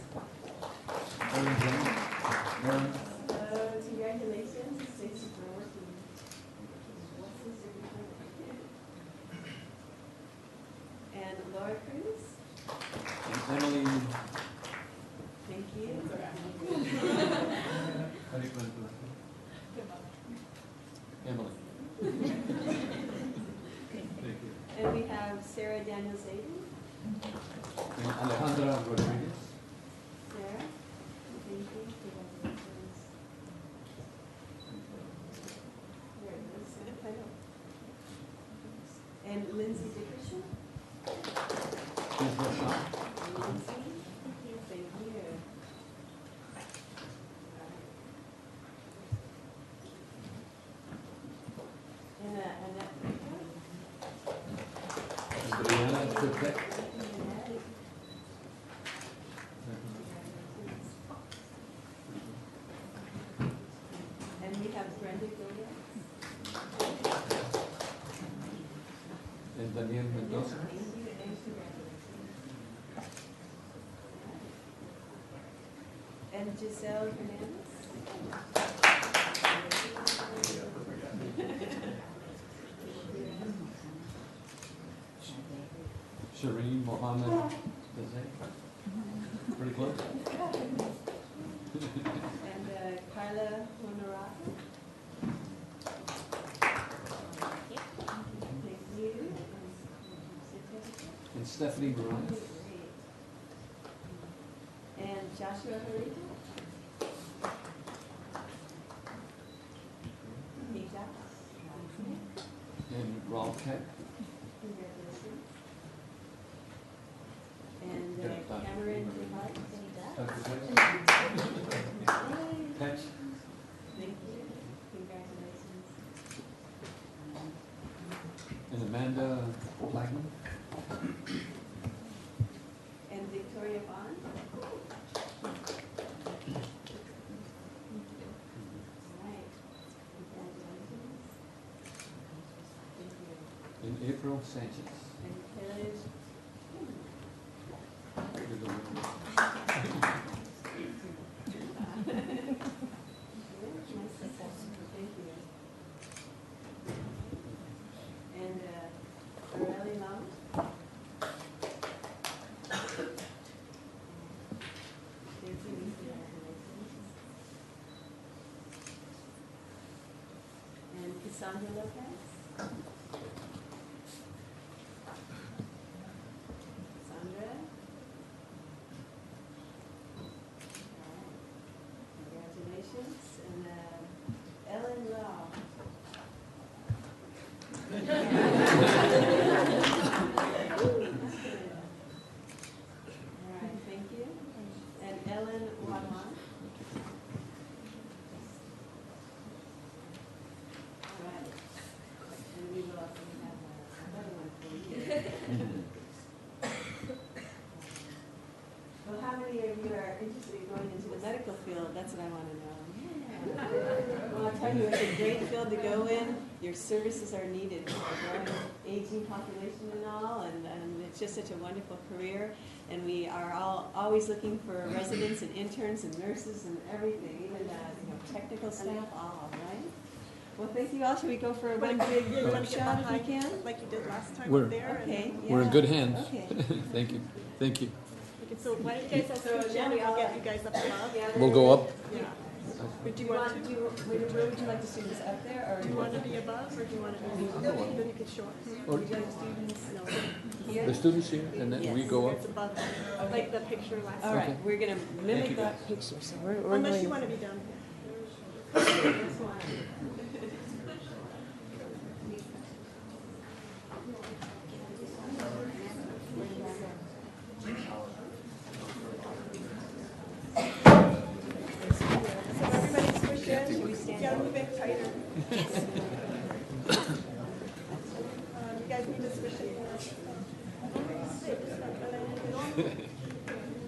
Congratulations, Stacy, for working. And Laura Cruz. And Emily. Thank you. How do you pronounce her? Emily. Thank you. And we have Sarah Daniels Aiden. And Alejandra Rodriguez. Sarah. Thank you. Congratulations. There it is. And Lindsay Dickerson. She's Rashad. Lindsay. Thank you. And Annette. Brianna Cpuc. And we have Brenda Gilliam. And Daniel Mendoza. And Giselle Hernandez. Shireen Mohammed. Pretty close. And Carla Honorato. Thank you. And Stephanie Morales. And Joshua Harita. Hey, Josh. And Ralph Keck. Congratulations. And Cameron Rivard. Patch. Thank you. Congratulations. And Amanda Blackman. And Victoria Bond. April Sanchez. And Elaine Long. And Cassandra Lopez. Cassandra. Congratulations. And Ellen Law. All right, thank you. And Ellen Wadman. All right. And we will also have another one for you. Well, how many of you are interested in going into the medical field? That's what I want to know. Well, I'll tell you, it's a great field to go in. Your services are needed for a growing, aging population and all, and it's just such a wonderful career. And we are always looking for residents and interns and nurses and everything, even technical staff, all, right? Well, thank you all. Should we go for a one big group shot if we can? Like you did last time We're- up there. Okay. We're in good hands. Okay. Thank you. Thank you. Okay, so why don't you guys all switch in and we'll get you guys up above? We'll go up. Yeah. Would you want to, where would you like the students up there, or Do you want to be above or do you want to be below? Then you could show it. Or- Would you like students? No. Here? The students here, and then we go up. It's above, like the picture last All time. right, we're going to mimic that picture, so we're Unless going. you want to be down here. You gotta move it tighter. You guys need to switch it.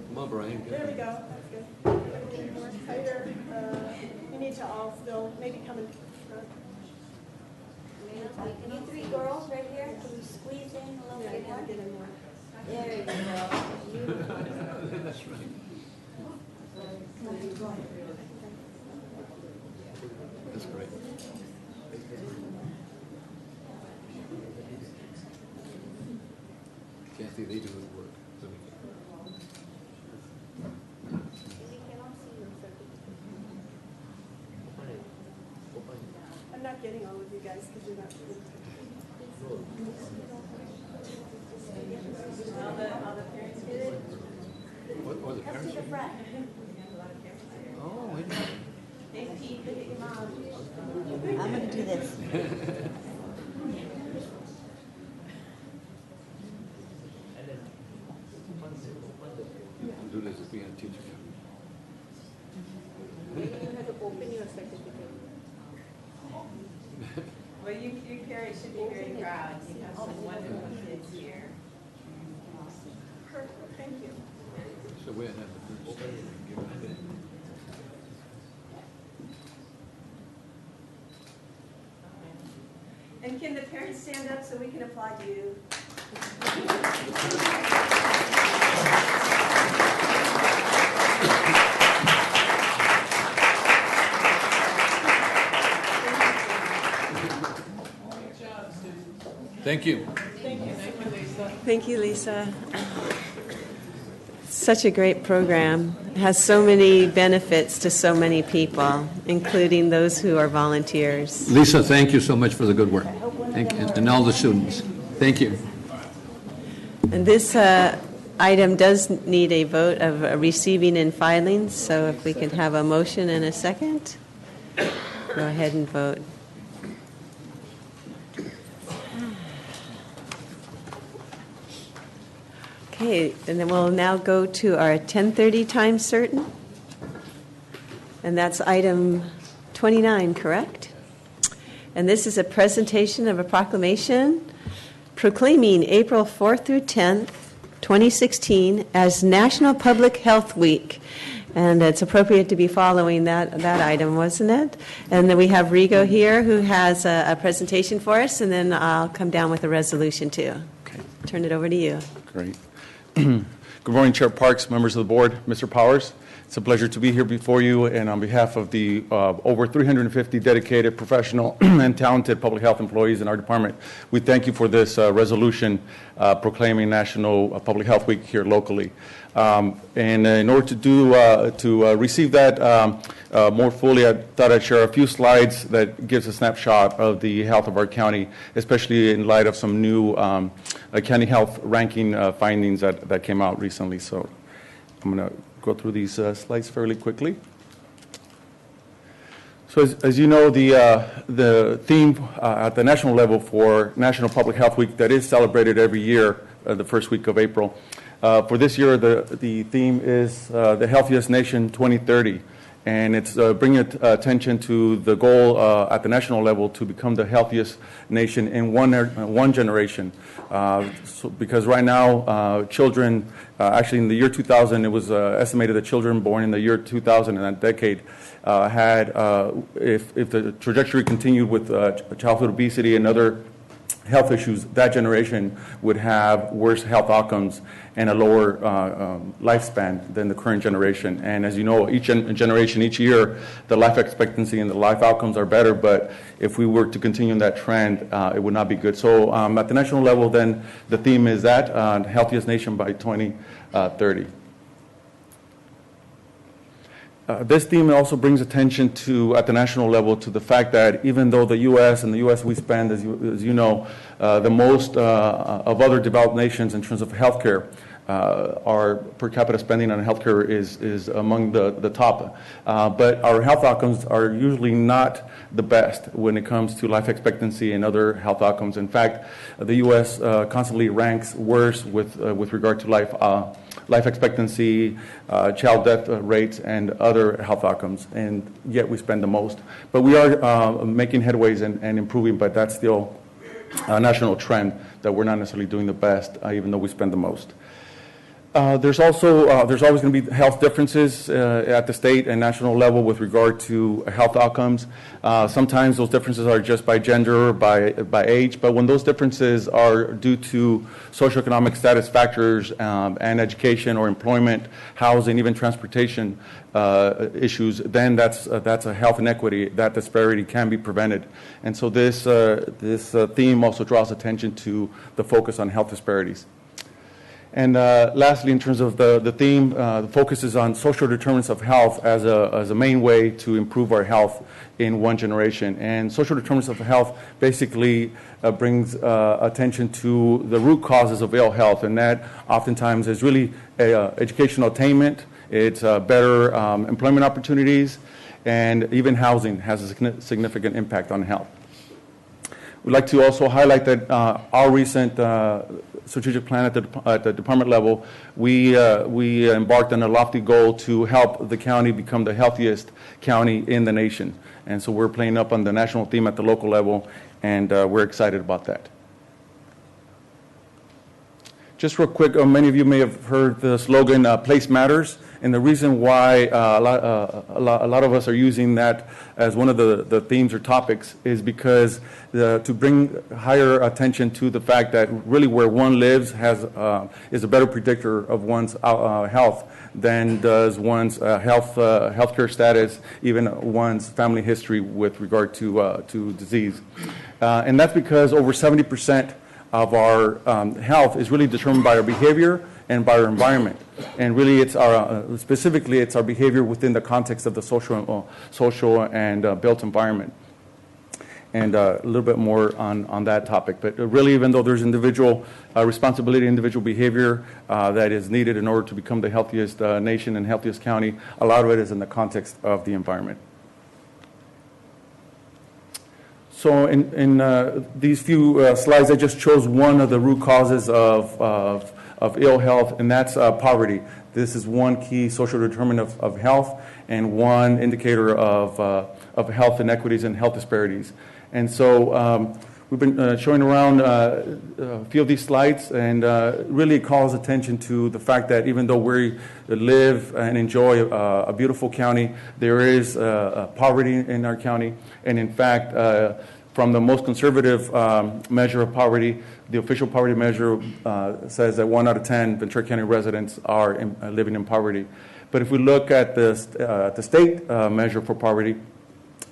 Come on, Brian. There we go, that's good. A little more tighter. You need to all still, maybe come in front. You three girls right here, can you squeeze in a little bit more? Get in more. There you go. That's right. That's great. Kathy, they do the work. I'm not getting all of you guys because you're not. All the parents get it? What the Come parents? to the front. Oh, wait a minute. Hey, Pete, look at your mom. I'm going to do this. Do this if we had teachers. You have to open your certificate. Well, you parents should be very proud. You have some wonderful kids here. Perfect, thank you. So we had to have the first. And can the parents stand up so we can applaud you? Thank you. Thank you, Lisa. Such a great program. It has so many benefits to so many people, including those who are volunteers. Lisa, thank you so much for the good work. Thank you. And all the students. Thank you. And this item does need a vote of receiving and filing, so if we can have a motion and a second, go ahead and vote. Okay, and then we'll now go to our 10:30 time certain. And that's item 29, correct? And this is a presentation of a proclamation proclaiming April 4th through 10th, 2016 as National Public Health Week. And it's appropriate to be following that item, wasn't it? And then we have Rigo here, who has a presentation for us, and then I'll come down with a resolution, too. Okay. Turn it over to you. Great. Good morning, Chair Parks, members of the board, Mr. Powers. It's a pleasure to be here before you, and on behalf of the over 350 dedicated, professional, and talented public health employees in our department, we thank you for this resolution proclaiming National Public Health Week here locally. And in order to receive that more fully, I thought I'd share a few slides that gives a snapshot of the health of our county, especially in light of some new county health ranking findings that came out recently. So I'm going to go through these slides fairly quickly. So as you know, the theme at the national level for National Public Health Week that is celebrated every year, the first week of April, for this year the theme is the Healthiest Nation 2030. And it's bringing attention to the goal at the national level to become the healthiest nation in one generation. Because right now, children, actually in the year 2000, it was estimated that children born in the year 2000, in that decade, had, if the trajectory continued with childhood obesity and other health issues, that generation would have worse health outcomes and a lower lifespan than the current generation. And as you know, each generation, each year, the life expectancy and the life outcomes are better, but if we were to continue in that trend, it would not be good. So at the national level, then, the theme is that, healthiest nation by 2030. This theme also brings attention to, at the national level, to the fact that even though the U.S. we spend, as you know, the most of other developed nations in terms of healthcare, our per capita spending on healthcare is among the top. But our health outcomes are usually not the best when it comes to life expectancy and other health outcomes. In fact, the U.S. Constantly ranks worse with regard to life expectancy, child death rates, and other health outcomes, and yet we spend the most. But we are making headways and improving, but that's still a national trend that we're not necessarily doing the best, even though we spend the most. There's always going to be health differences at the state and national level with regard to health outcomes. Sometimes those differences are just by gender or by age, but when those differences are due to socioeconomic status factors and education or employment, housing, even transportation issues, then that's a health inequity. That disparity can be prevented. And so this theme also draws attention to the focus on health disparities. And lastly, in terms of the theme, the focus is on social determinants of health as a main way to improve our health in one generation. And social determinants of health basically brings attention to the root causes of ill health, and that oftentimes is really educational attainment, it's better employment opportunities, and even housing has a significant impact on health. We'd like to also highlight that our recent strategic plan at the department level, we embarked on a lofty goal to help the county become the healthiest county in the nation. And so we're playing up on the national theme at the local level, and we're excited about that. Just real quick, many of you may have heard the slogan, Place Matters. And the reason why a lot of us are using that as one of the themes or topics is because to bring higher attention to the fact that really where one lives is a better predictor of one's health than does one's healthcare status, even one's family history with regard to disease. And that's because over 70% of our health is really determined by our behavior and by our environment. And really, specifically, it's our behavior within the context of the social and built environment. And a little bit more on that topic. But really, even though there's individual responsibility, individual behavior that is needed in order to become the healthiest nation and healthiest county, a lot of it is in the context of the environment. So in these few slides, I just chose one of the root causes of ill health, and that's poverty. This is one key social determinant of health and one indicator of health inequities and health disparities. And so We've been showing around a few of these slides, and really calls attention to the fact that even though we live and enjoy a beautiful county, there is poverty in our county. And in fact, from the most conservative measure of poverty, the official poverty measure says that 1 out of 10 Ventura County residents are living in poverty. But if we look at the state measure for poverty,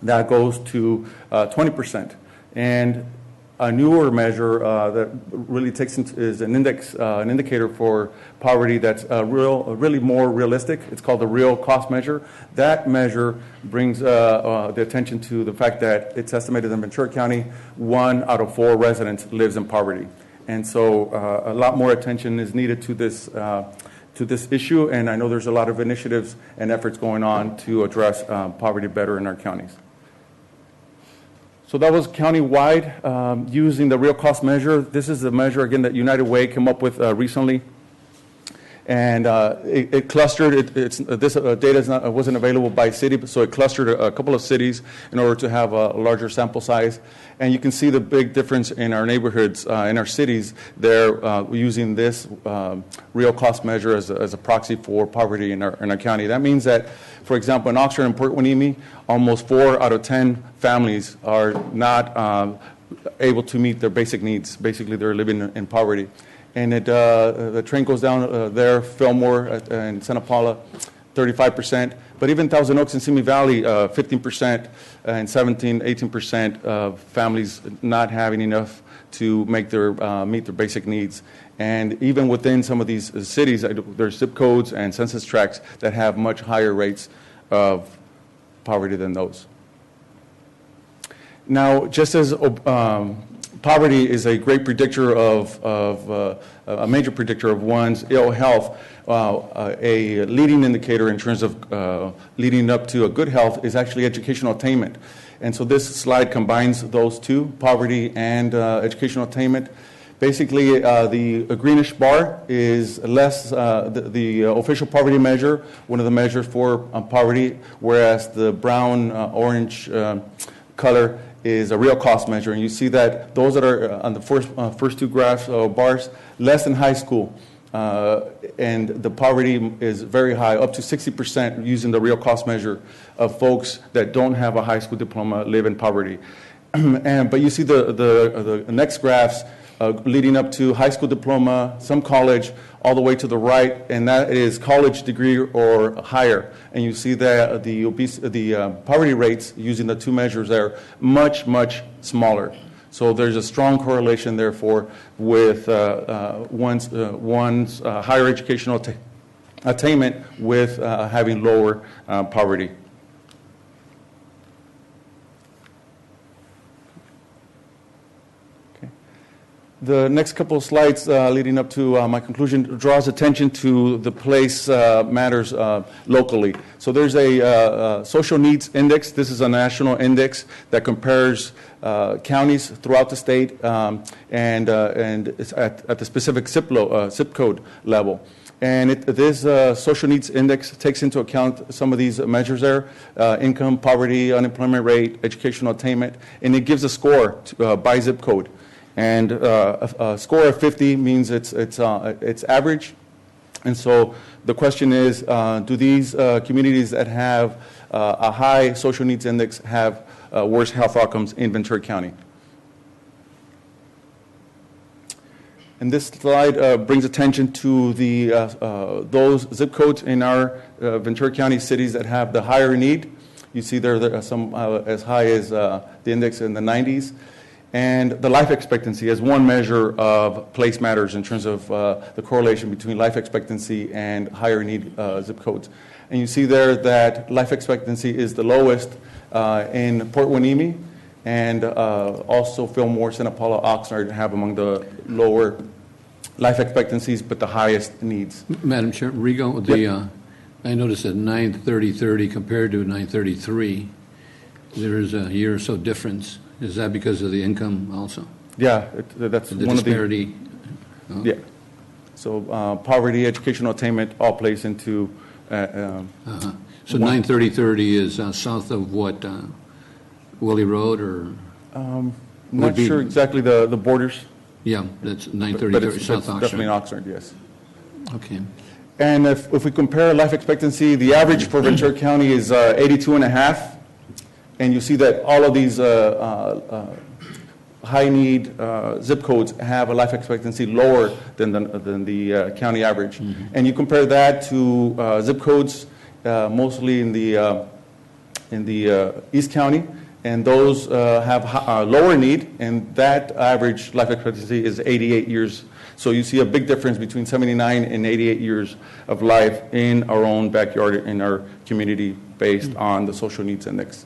that goes to 20%. And a newer measure that really takes into, is an indicator for poverty that's really more realistic. It's called the real cost measure. That measure brings the attention to the fact that it's estimated in Ventura County 1 out of 4 residents lives in poverty. And so a lot more attention is needed to this issue, and I know there's a lot of initiatives and efforts going on to address poverty better in our counties. So that was county-wide using the real cost measure. This is the measure, again, that United Way came up with recently. And it clustered, this data wasn't available by city, so it clustered a couple of cities in order to have a larger sample size. And you can see the big difference in our neighborhoods, in our cities. They're using this real cost measure as a proxy for poverty in our county. That means that, for example, in Oxford and Port Hueneme, almost 4 out of 10 families are not able to meet their basic needs. Basically, they're living in poverty. And the train goes down there, Fillmore and Santa Paula, 35%. But even Thousand Oaks and Simi Valley, 15%, and 18% of families not having enough to meet their basic needs. And even within some of these cities, there's zip codes and census tracts that have much higher rates of poverty than those. Now, just as poverty is a great predictor a major predictor of one's ill health, a leading indicator in terms of leading up to a good health is actually educational attainment. And so this slide combines those two, poverty and educational attainment. Basically, the greenish bar is less the official poverty measure, one of the measures for poverty, whereas the brown orange color is a real cost measure. And you see that those that are on the first two graphs bars, less than high school, and the poverty is very high, up to 60% using the real cost measure of folks that don't have a high school diploma live in poverty. But you see the next graphs leading up to high school diploma, some college, all the way to the right, and that is college degree or higher. And you see that the poverty rates using the two measures there much, much smaller. So there's a strong correlation, therefore, with one's higher educational attainment with having lower poverty. The next couple of slides leading up to my conclusion draws attention to the place matters locally. So there's a social needs index. This is a national index that compares counties throughout the state and it's at the specific zip code level. And this social needs index takes into account some of these measures there, income, poverty, unemployment rate, educational attainment, and it gives a score by zip code. And a score of 50 means it's average. And so the question is, do these communities that have a high social needs index have worse health outcomes in Ventura County? And this slide brings attention to those zip codes in our Ventura County cities that have the higher need. You see there are some as high as the index in the 90s. And the life expectancy as one measure of place matters in terms of the correlation between life expectancy and higher need zip codes. And you see there that life expectancy is the lowest in Port Hueneme, and also Fillmore, Santa Paula, Oxnard have among the lower life expectancies, but the highest needs. Madam Chair, Rigo, I noticed that 930-30 compared to 933, there's a year or so difference. Is that because of the income also? Yeah, that's the one disparity. of the... Yeah. So poverty, educational attainment all plays into... So 930-30 is south of what, Willie Road or... I'm not sure exactly the borders. Yeah, that's 930 but it's South Oxnard. Definitely in Oxnard, yes. Okay. And if we compare life expectancy, the average for Ventura County is 82 and a half. And you see that all of these high-need zip codes have a life expectancy lower than the county average. And you compare that to zip codes mostly in the East County, and those have lower need, and that average life expectancy is 88 years. So you see a big difference between 79 and 88 years of life in our own backyard, in our community, based on the social needs index.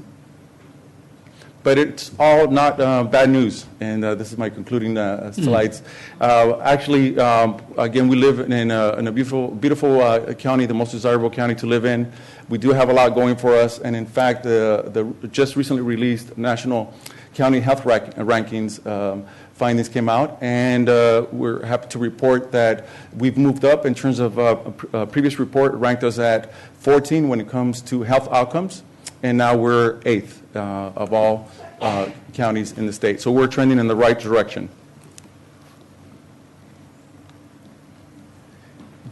But it's all not bad news, and this is my concluding slides. Actually, again, we live in a beautiful county, the most desirable county to live in. We do have a lot going for us, and in fact, the just recently released National County Health Rankings findings came out, and we're happy to report that we've moved up in terms of a previous report ranked us at 14 when it comes to health outcomes, and now we're 8th of all counties in the state. So we're trending in the right direction.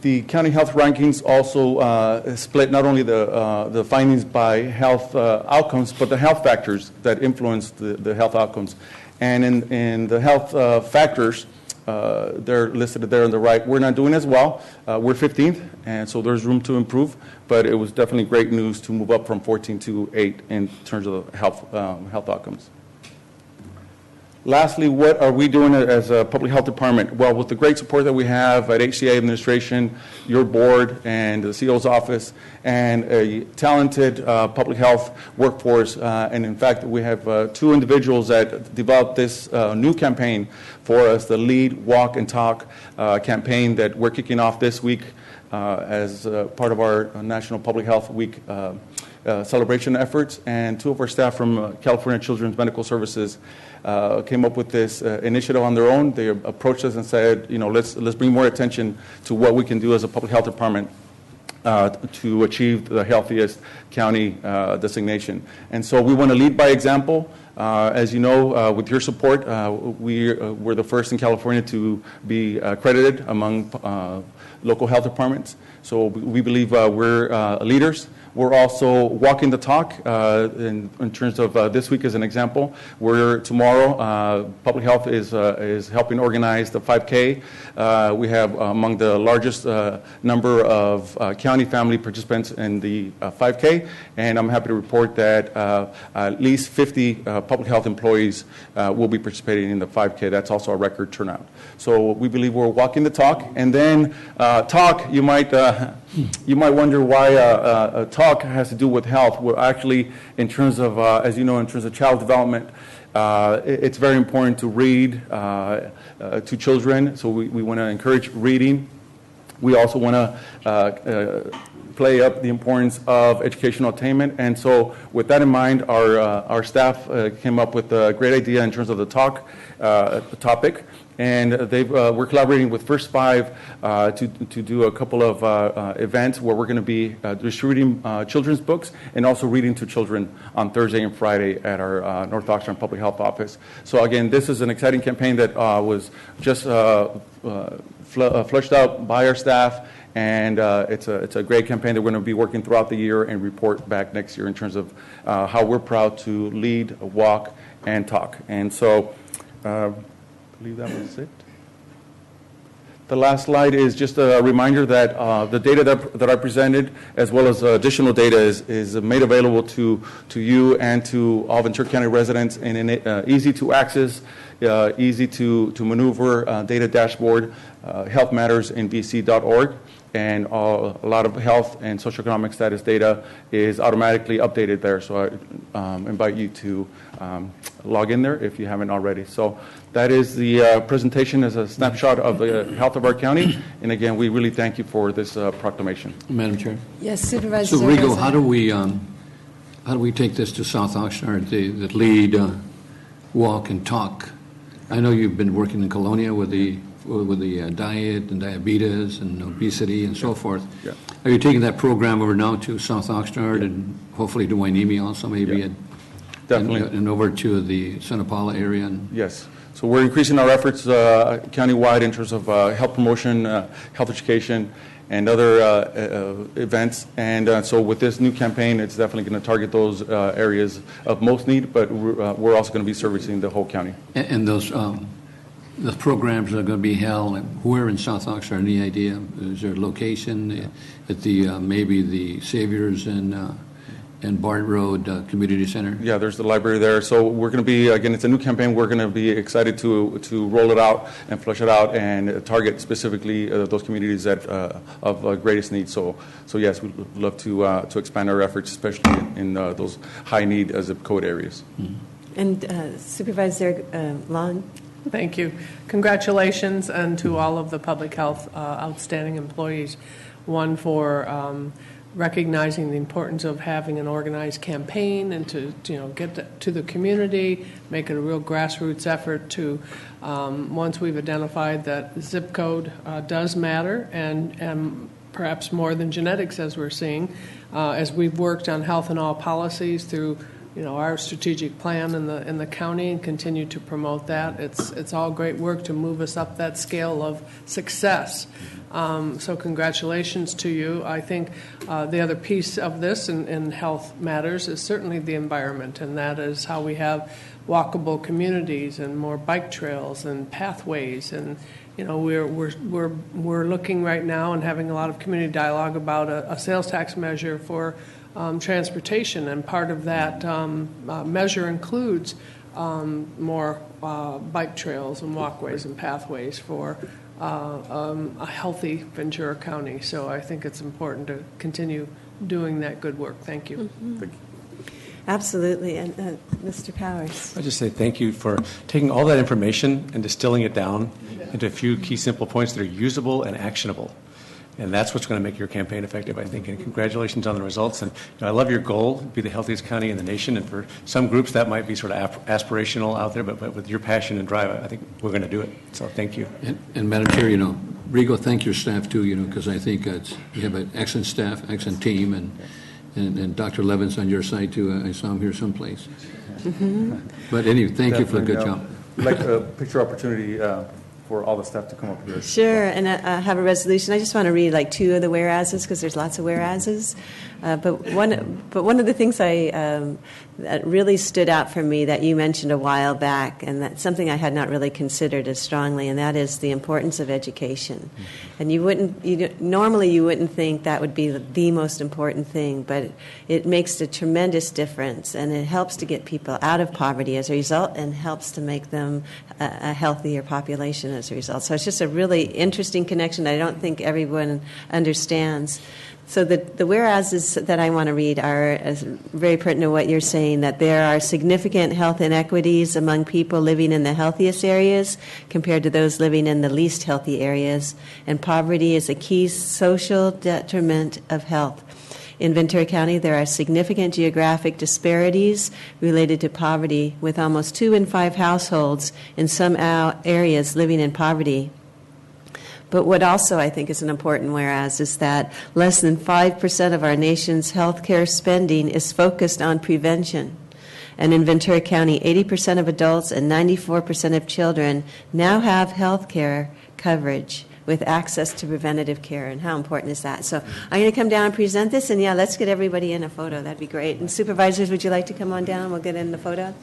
The county health rankings also split not only the findings by health outcomes, but the health factors that influence the health outcomes. And in the health factors, they're listed there on the right. We're not doing as well. We're 15th, and so there's room to improve. But it was definitely great news to move up from 14 to 8 in terms of health outcomes. Lastly, what are we doing as a public health department? Well, with the great support that we have at HCA administration, your board, and the CEO's office, and a talented public health workforce, and in fact, we have 2 individuals that developed this new campaign for us, the Lead, Walk, and Talk campaign that we're kicking off this week as part of our National Public Health Week celebration efforts. And 2 of our staff from California Children's Medical Services came up with this initiative on their own. They approached us and said, you know, let's bring more attention to what we can do as a public health department to achieve the healthiest county designation. And so we want to lead by example. As you know, with your support, we're the first in California to be accredited among local health departments. So we believe we're leaders. We're also walking the talk in terms of this week as an example. Tomorrow, Public Health is helping organize the 5K. We have among the largest number of county family participants in the 5K, and I'm happy to report that at least 50 public health employees will be participating in the 5K. That's also a record turnout. So we believe we're walking the talk. And then talk, you might wonder why talk has to do with health. Well, actually, in terms of, as you know, in terms of child development, it's very important to read to children. So we want to encourage reading. We also want to play up the importance of educational attainment. And so with that in mind, our staff came up with a great idea in terms of the talk topic. And we're collaborating with First 5 to do a couple of events where we're going to be distributing children's books and also reading to children on Thursday and Friday at our North Oxnard Public Health Office. So again, this is an exciting campaign that was just fleshed out by our staff, and it's a great campaign that we're going to be working throughout the year and report back next year in terms of how we're proud to lead, walk, and talk. And so I believe that was it. The last slide is just a reminder that the data that I presented, as well as additional data, is made available to you and to all Ventura County residents in an easy to access, easy to maneuver data dashboard, healthmattersinvc.org. And a lot of health and socioeconomic status data is automatically updated there. So I invite you to log in there if you haven't already. So that is the presentation as a snapshot of the health of our county. And again, we really thank you for this proclamation. Madam Chair. Yes, Supervisor. So Rigo, how do we take this to South Oxnard, the lead, walk, and talk? I know you've been working in Colonia with the diet and diabetes and obesity and so forth. Yeah. Are you taking that program over now to South Oxnard and hopefully to Wainimi also maybe? Yeah. Definitely. And over to the Santa Paula area? Yes. So we're increasing our efforts countywide in terms of health promotion, health education, and other events. And so with this new campaign, it's definitely going to target those areas of most need, but we're also going to be servicing the whole county. And those programs are going to be held where in South Oxford? Any idea? Is there a location at the maybe the Saviors and Barton Road Community Center? Yeah, there's the library there. So we're going to be, again, it's a new campaign. We're going to be excited to roll it out and flush it out and target specifically those communities that of greatest need. So yes, we'd love to expand our efforts, especially in those high need zip code areas. Mm-hmm. And Supervisor Long? Thank you. Congratulations, and to all of the public health outstanding employees. One for recognizing the importance of having an organized campaign and to get to the community, make it a real grassroots effort to once we've identified that zip code does matter and perhaps more than genetics, as we're seeing, as we've worked on health and all policies through our strategic plan in the county and continue to promote that. It's all great work to move us up that scale of success. So congratulations to you. I think the other piece of this in health matters is certainly the environment, and that is how we have walkable communities and more bike trails and pathways. And we're looking right now and having a lot of community dialogue about a sales tax measure for transportation, and part of that measure includes more bike trails and walkways and pathways for a healthy Ventura County. So I think it's important to continue doing that good work. Thank you. Mm-hmm. Thank you. Absolutely. And Mr. Powers. I just say thank you for taking all that information and distilling it down into a few key simple points that are usable and actionable. And that's what's going to make your campaign effective, I think. And congratulations on the results. And I love your goal, be the healthiest county in the nation. And for some groups, that might be sort of aspirational out there. But with your passion and drive, I think we're going to do it. So thank you. And Madam Chair, Rigo, thank your staff too, because I think you have an excellent staff, excellent team, and Dr. Levin's on your side too. I saw him here someplace. Mm-hmm. But anyway, thank you for the good job. I'd like a picture opportunity for all the staff to come up here. Sure, and I have a resolution. I just want to read two of the whereases because there's lots of whereases. But one of the things that really stood out for me that you mentioned a while back, and that's something I had not really considered as strongly, and that is the importance of education. And normally you wouldn't think that would be the most important thing, but it makes a tremendous difference, and it helps to get people out of poverty as a result, and helps to make them a healthier population as a result. So it's just a really interesting connection that I don't think everyone understands. So the whereases that I want to read are very pertinent to what you're saying, that there are significant health inequities among people living in the healthiest areas compared to those living in the least healthy areas, and poverty is a key social detriment of health. In Ventura County, there are significant geographic disparities related to poverty, with almost 2 in 5 households in some areas living in poverty. But what also I think is an important whereas is that less than 5% of our nation's health care spending is focused on prevention. And in Ventura County, 80% of adults and 94% of children now have health care coverage with access to preventative care. And how important is that? So I'm going to come down and present this, and let's get everybody in a photo. That'd be great. And supervisors, would you like to come on down? We'll get in the photo.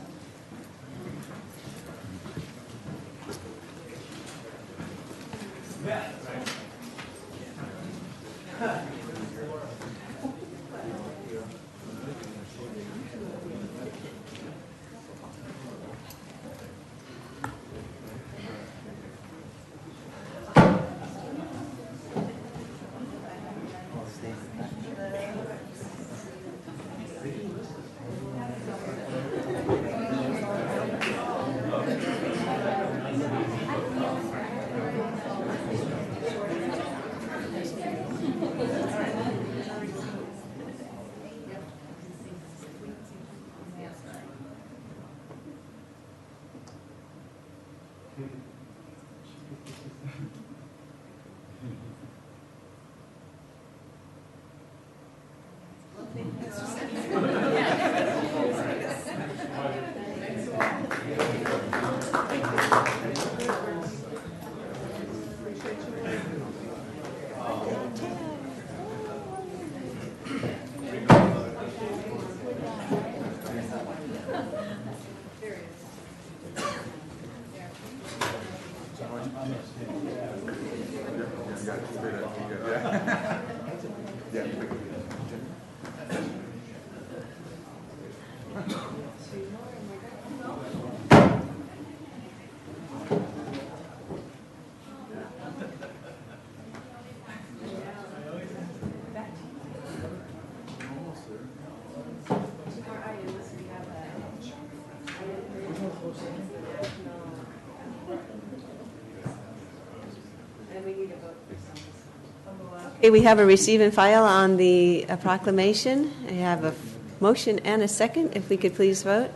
Okay, we have a receive and file on the proclamation. I have a motion and a second. If we could please vote.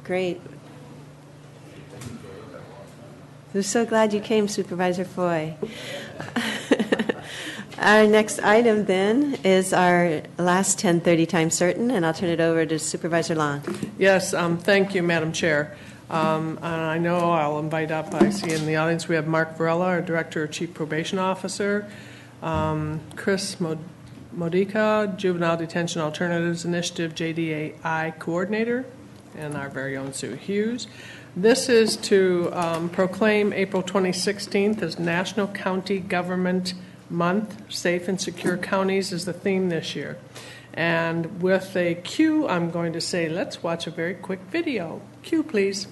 Great. We're so glad you came, Supervisor Foy. Our next item then is our last 10:30 time certain, and I'll turn it over to Supervisor Long. Yes, thank you, Madam Chair. And I know I'll invite up, I see in the audience we have Mark Varela, our Director of Chief Probation Officer, Chris Modica, Juvenile Detention Alternatives Initiative JDAI Coordinator, and our very own Sue Hughes. This is to proclaim April 2016 as National County Government Month. Safe and Secure Counties is the theme this year. And with a cue, I'm going to say, let's watch a very quick video. Cue, please.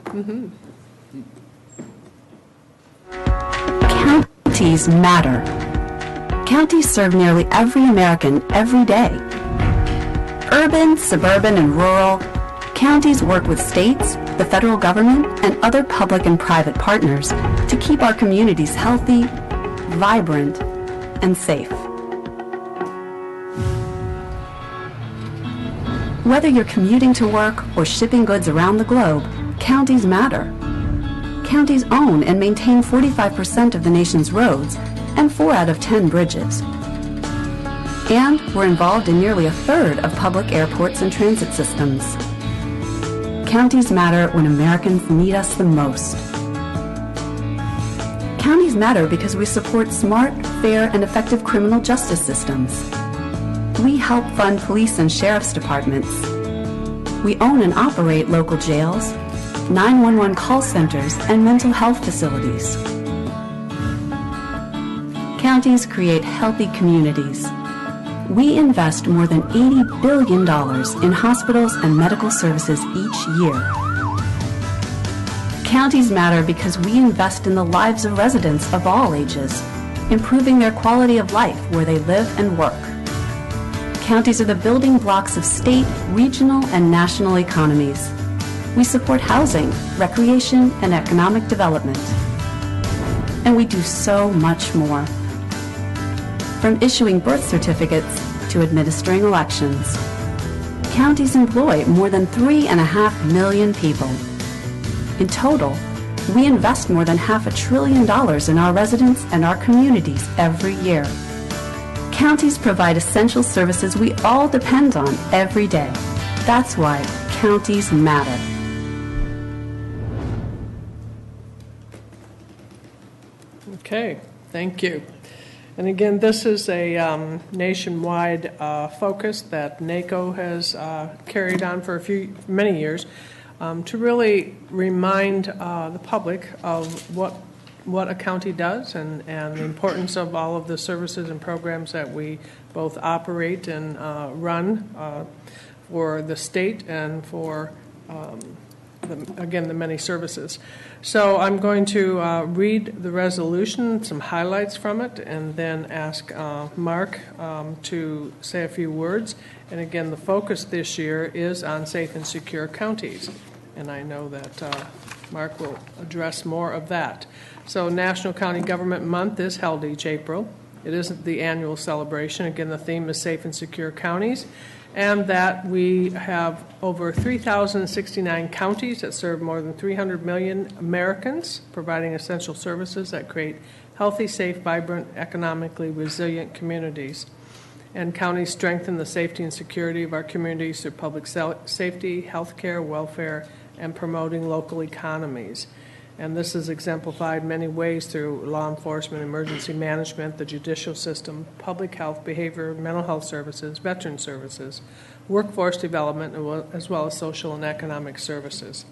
Mm-hmm. Counties matter. Counties serve nearly every American every day. Urban, suburban, and rural, counties work with states, the federal government, and other public and private partners to keep our communities healthy, vibrant, and safe. Whether you're commuting to work or shipping goods around the globe, counties matter. Counties own and maintain 45% of the nation's roads and 4 out of 10 bridges. And we're involved in nearly a third of public airports and transit systems. Counties matter when Americans need us the most. Counties matter because we support smart, fair, and effective criminal justice systems. We help fund police and sheriff's departments. We own and operate local jails, 911 call centers, and mental health facilities. Counties create healthy communities. We invest more than $80 billion in hospitals and medical services each year. Counties matter because we invest in the lives of residents of all ages, improving their quality of life where they live and work. Counties are the building blocks of state, regional, and national economies. We support housing, recreation, and economic development. And we do so much more. From issuing birth certificates to administering elections. Counties employ more than 3.5 million people. In total, we invest more than $500 billion in our residents and our communities every year. Counties provide essential services we all depend on every day. That's why counties matter. Okay, thank you. And again, this is a nationwide focus that NACO has carried on for many years to really remind the public of what a county does and the importance of all of the services and programs that we both operate and run for the state and for, the many services. So I'm going to read the resolution, some highlights from it, and then ask Mark to say a few words. And again, the focus this year is on safe and secure counties. And I know that Mark will address more of that. So National County Government Month is held each April. It isn't the annual celebration. Again, the theme is safe and secure counties, and that we have over 3,069 counties that serve more than 300 million Americans, providing essential services that create healthy, safe, vibrant, economically resilient communities. And counties strengthen the safety and security of our communities through public safety, health care, welfare, and promoting local economies. And this is exemplified in many ways through law enforcement, emergency management, the judicial system, public health, behavior, mental health services, veteran services, workforce development, as well as social and economic services.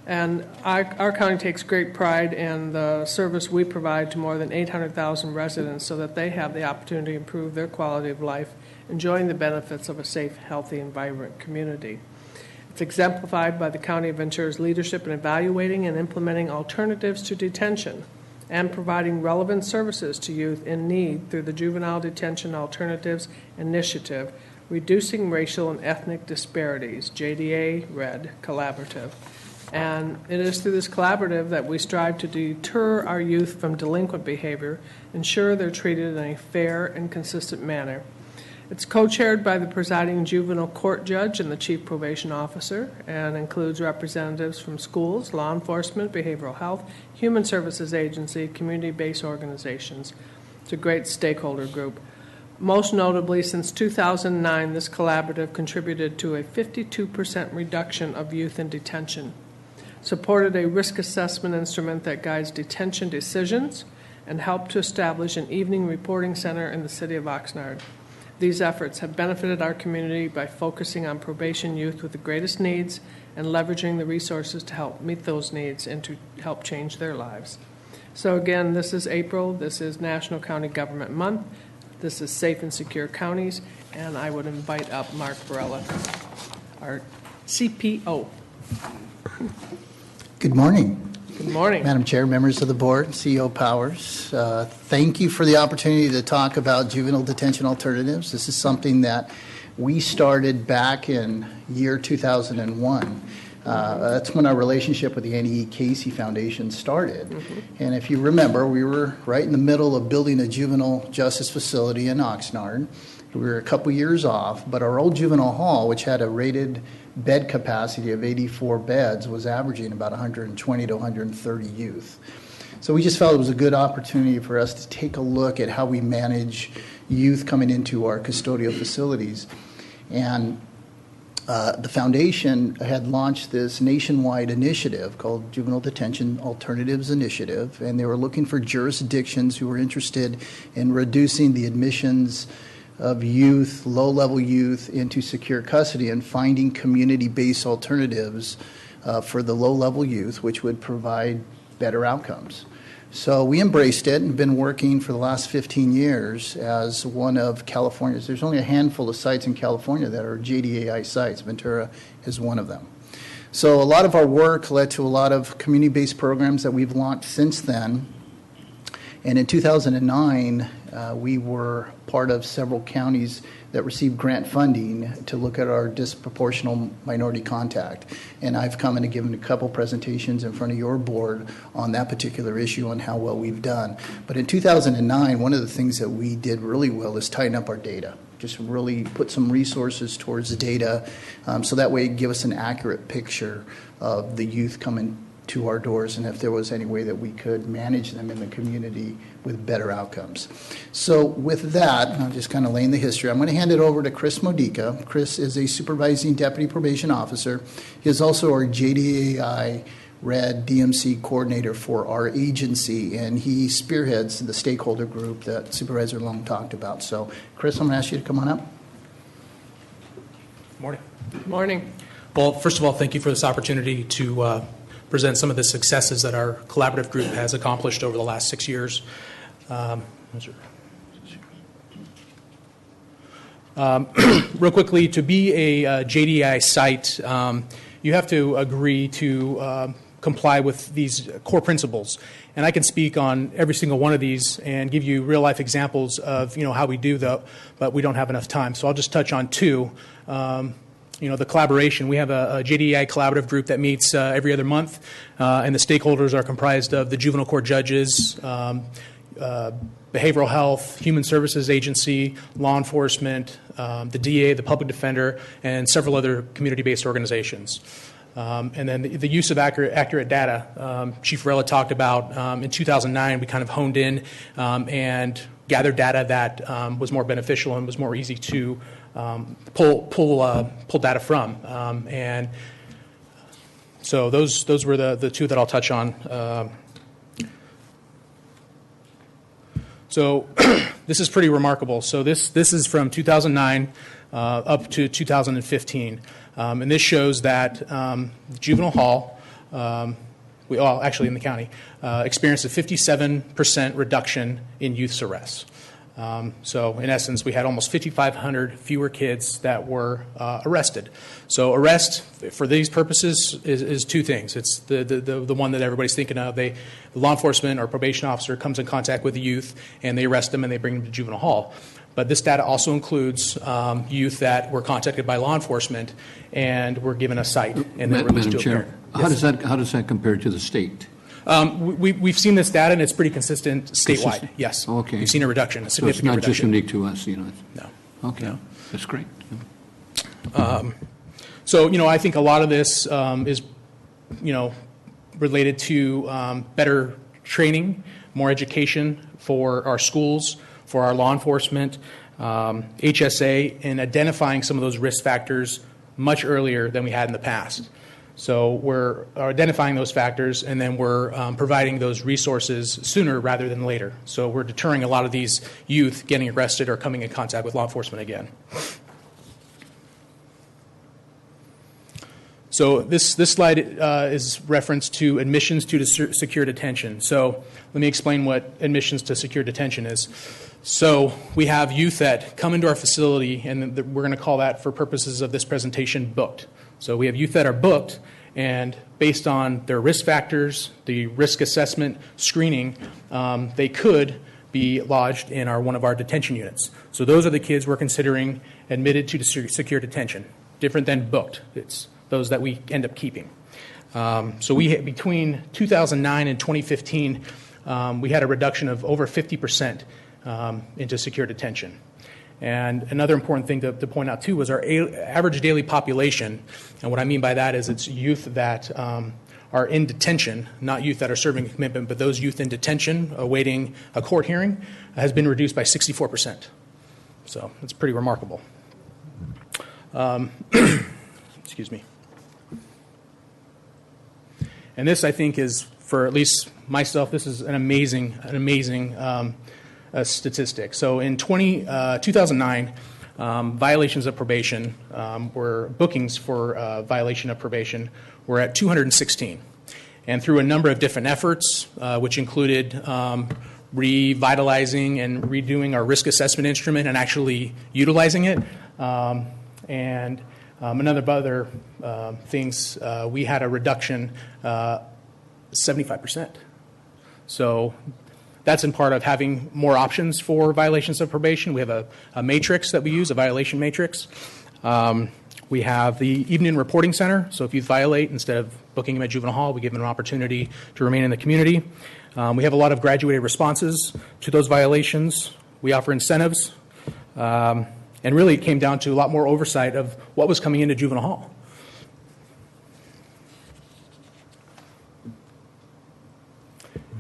And our county takes great pride in the service we provide to more than 800,000 residents so that they have the opportunity to improve their quality of life, enjoying the benefits of a safe, healthy, and vibrant community. It's exemplified by the County of Ventura's leadership in evaluating and implementing alternatives to detention and providing relevant services to youth in need through the Juvenile Detention Alternatives Initiative, Reducing Racial and Ethnic Disparities, JDA Red Collaborative, And it is through this collaborative that we strive to deter our youth from delinquent behavior, ensure they're treated in a fair and consistent manner. It's co-chaired by the presiding juvenile court judge and the chief probation officer, and includes representatives from schools, law enforcement, behavioral health, human services agency, community-based organizations. It's a great stakeholder group. Most notably, since 2009, this collaborative contributed to a 52% reduction of youth in detention, supported a risk assessment instrument that guides detention decisions, and helped to establish an evening reporting center in the city of Oxnard. These efforts have benefited our community by focusing on probation youth with the greatest needs and leveraging the resources to help meet those needs and to help change their lives. So again, this is April. This is National County Government Month. This is Safe and Secure Counties, and I would invite up Mark Barella, our CPO. Good morning. Good morning. Madam Chair, members of the board, CEO Powers. Thank you for the opportunity to talk about juvenile detention alternatives. This is something that we started back in year 2001. That's when our relationship with the Annie E. Casey Foundation started. And if you remember, we were right in the middle of building a juvenile justice facility in Oxnard. We were a couple years off, but our old juvenile hall, which had a rated bed capacity of 84 beds, was averaging about 120 to 130 youth. So we just felt it was a good opportunity for us to take a look at how we manage youth coming into our custodial facilities. And the foundation had launched this nationwide initiative called Juvenile Detention Alternatives Initiative, and they were looking for jurisdictions who were interested in reducing the admissions of youth, low-level youth, into secure custody and finding community-based alternatives for the low-level youth, which would provide better outcomes. So we embraced it and been working for the last 15 years as one of California's. There's only a handful of sites in California that are JDAI sites. Ventura is one of them. So a lot of our work led to a lot of community-based programs that we've launched since then. And in 2009, we were part of several counties that received grant funding to look at our disproportional minority contact. And I've come in and given a couple presentations in front of your board on that particular issue and how well we've done. But in 2009, one of the things that we did really well is tighten up our data. Just really put some resources towards the data so that way it give us an accurate picture of the youth coming to our doors and if there was any way that we could manage them in the community with better outcomes. So with that, I'm just kind of laying the history. I'm going to hand it over to Chris Modica. Chris is a supervising deputy probation officer. He is also our JDAI Red DMC coordinator for our agency, and he spearheads the stakeholder group that Supervisor Long talked about. So Chris, I'm going to ask you to come on up. Morning. Morning. Well, first of all, thank you for this opportunity to present some of the successes that our collaborative group has accomplished over the last 6 years. Real quickly, to be a JDI site, you have to agree to comply with these core principles. And I can speak on every single one of these and give you real-life examples of how we do that, but we don't have enough time. So I'll just touch on two. The collaboration. We have a JDI collaborative group that meets every other month, and the stakeholders are comprised of the juvenile court judges, behavioral health, human services agency, law enforcement, the DA, the public defender, and several other community-based organizations. And then the use of accurate data. Chief Varela talked about in 2009, we kind of honed in and gathered data that was more beneficial and was more easy to pull data from, and so those were the two that I'll touch on. So this is pretty remarkable. So this is from 2009 up to 2015, and this shows that juvenile hall, actually in the county, experienced a 57% reduction in youth arrests. So in essence, we had almost 5,500 fewer kids that were arrested. So arrest, for these purposes, is two things. It's the one that everybody's thinking of. The law enforcement or probation officer comes in contact with the youth, and they arrest them, and they bring them to juvenile hall. But this data also includes youth that were contacted by law enforcement and were given a cite and then released to a parent. How does that compare to the state? We've seen this data, and it's pretty consistent statewide. Yes. Okay. We've seen a reduction, a So it's significant not reduction. just unique to us, No. Okay. No. That's great. So, I think a lot of this is, related to better training, more education for our schools, for our law enforcement, HSA, in identifying some of those risk factors much earlier than we had in the past. So we're identifying those factors, and then we're providing those resources sooner rather than later. So we're deterring a lot of these youth getting arrested or coming in contact with law enforcement again. So this slide is reference to admissions to secure detention. So let me explain what admissions to secure detention is. So we have youth that come into our facility, and we're going to call that, for purposes of this presentation, booked. So we have youth that are booked, and based on their risk factors, the risk assessment screening, they could be lodged in one of our detention units. So those are the kids we're considering admitted to secure detention, different than booked. It's those that we end up keeping. So between 2009 and 2015, we had a reduction of over 50% into secure detention. And another important thing to point out, too, was our average daily population. And what I mean by that is it's youth that are in detention, not youth that are serving commitment, but those youth in detention awaiting a court hearing has been reduced by 64%. So it's pretty remarkable. Excuse me. And this, I think, is, for at least myself, this is an amazing statistic. So in 2009, violations of probation bookings for violation of probation were at 216. And through a number of different efforts, which included revitalizing and redoing our risk assessment instrument and actually utilizing it, and a number of other things, we had a reduction 75%. So that's in part of having more options for violations of probation. We have a matrix that we use, a violation matrix. We have the evening reporting center. So if you violate, instead of booking them at juvenile hall, we give them an opportunity to remain in the community. We have a lot of graduated responses to those violations. We offer incentives. And really, it came down to a lot more oversight of what was coming into juvenile hall.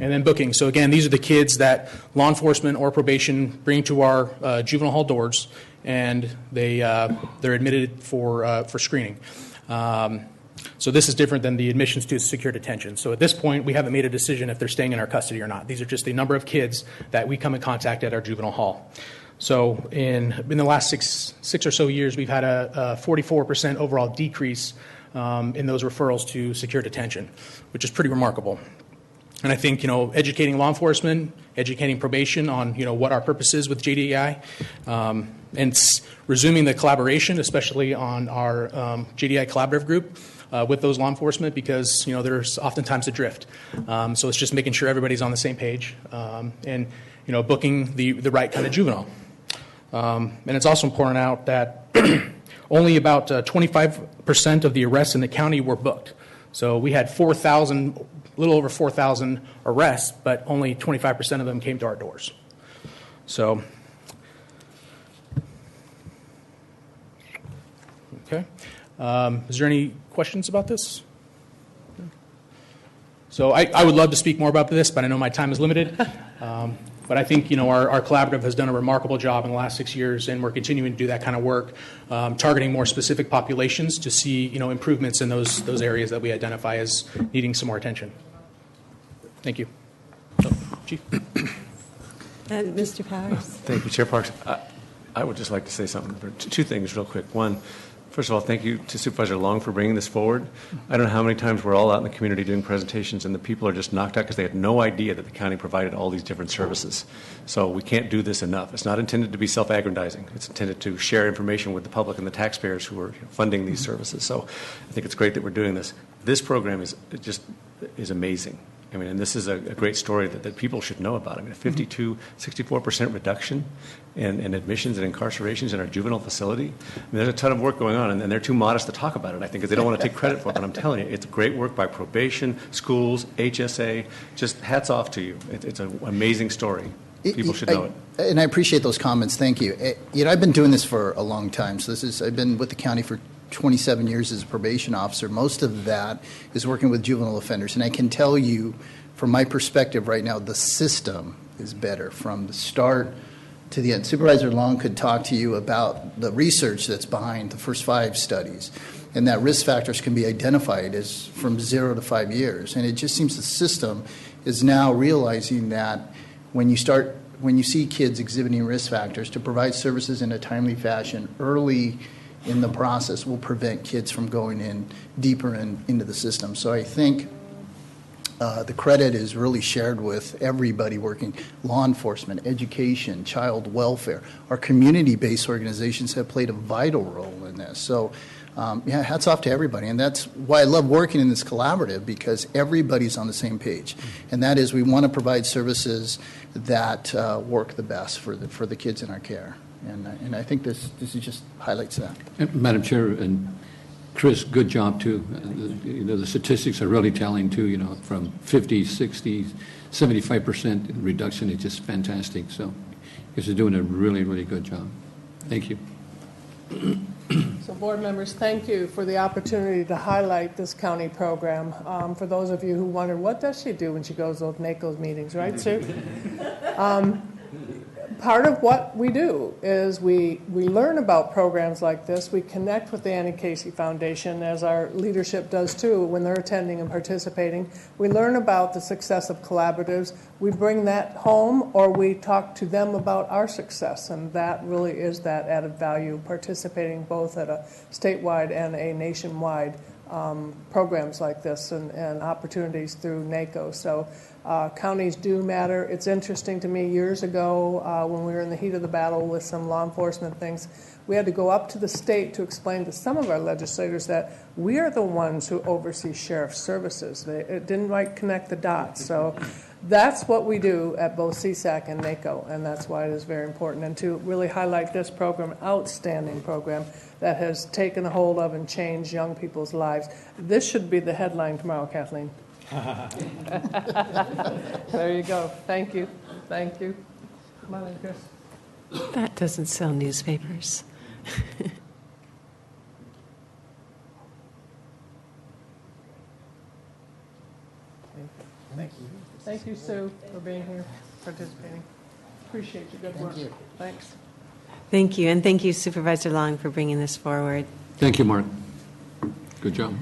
And then booking. So again, these are the kids that law enforcement or probation bring to our juvenile hall doors, and they're admitted for screening. So this is different than the admissions to secure detention. So at this point, we haven't made a decision if they're staying in our custody or not. These are just the number of kids that we come in contact at our juvenile hall. So in the last six or so years, we've had a 44% overall decrease in those referrals to secure detention, which is pretty remarkable. And I think, educating law enforcement, educating probation on, what our purpose is with JDI, and resuming the collaboration, especially on our JDI collaborative group with those law enforcement, because, there's oftentimes a drift. So it's just making sure everybody's on the same page and, booking the right kind of juvenile. And it's also important out that only about 25% of the arrests in the county were booked. So we had 4,000, a little over 4,000 arrests, but only 25% of them came to our doors. So, okay. Is there any questions about this? So I would love to speak more about this, but I know my time is limited. But I think, our collaborative has done a remarkable job in the last 6 years, and we're continuing to do that kind of work, targeting more specific populations to see, improvements in those areas that we identify as needing some more attention. Thank you. Chief. And Mr. Powers. Thank you, Chair Parks. I would just like to say something. Two things real quick. One, first of all, thank you to Supervisor Long for bringing this forward. I don't know how many times we're all out in the community doing presentations and the people are just knocked out because they had no idea that the county provided all these different services. So we can't do this enough. It's not intended to be self-aggrandizing. It's intended to share information with the public and the taxpayers who are funding these services. So I think it's great that we're doing this. This program is amazing. I mean, and this is a great story that people should know about. I mean, a 64% reduction in admissions and incarcerations in our juvenile facility. I mean, there's a ton of work going on, and they're too modest to talk about it, I think, because they don't want to take credit for it. But I'm telling you, it's great work by probation, schools, HSA. Just hats off to you. It's an amazing story. People should know it. And I appreciate those comments. Thank you. I've been doing this for a long time. So I've been with the county for 27 years as a probation officer. Most of that is working with juvenile offenders. And I can tell you, from my perspective right now, the system is better from the start to the end. Supervisor Long could talk to you about the research that's behind the first 5 studies, and that risk factors can be identified as from 0 to 5 years. And it just seems the system is now realizing that when you see kids exhibiting risk factors, to provide services in a timely fashion early in the process will prevent kids from going in deeper into the system. So I think the credit is really shared with everybody working, law enforcement, education, child welfare. Our community-based organizations have played a vital role in this. So hats off to everybody. And that's why I love working in this collaborative, because everybody's on the same page. And that is, we want to provide services that work the best for the kids in our care. And I think this just highlights that. And Madam Chair and Chris, good job too. The statistics are really telling too. From 50, 60, 75% reduction is just fantastic. So, you guys are doing a really, really good job. Thank you. So board members, thank you for the opportunity to highlight this county program. For those of you who wonder, what does she do when she goes to those NACO's meetings, right, Sue? Part of what we do is we learn about programs like this. We connect with the Annie Casey Foundation, as our leadership does too, when they're attending and participating. We learn about the success of collaboratives. We bring that home, or we talk to them about our success, and that really is that added value, participating both at a statewide and a nationwide programs like this and opportunities through NACO. So counties do matter. It's interesting to me, years ago when we were in the heat of the battle with some law enforcement things, we had to go up to the state to explain to some of our legislators that we are the ones who oversee sheriff's services. It didn't quite connect the dots. So that's what we do at both CSAC and NACO, and that's why it is very important. And to really highlight this program, outstanding program that has taken a hold of and changed young people's lives. This should be the headline tomorrow, Kathleen. There you go. Thank you. Thank you. Come on in, Chris. That doesn't sell newspapers. Thank you. Thank you, Sue, for being here, participating. Appreciate your good work. Thank you. Thanks. Thank you, and thank you, Supervisor Long, for bringing this forward. Thank you, Mark. Good job.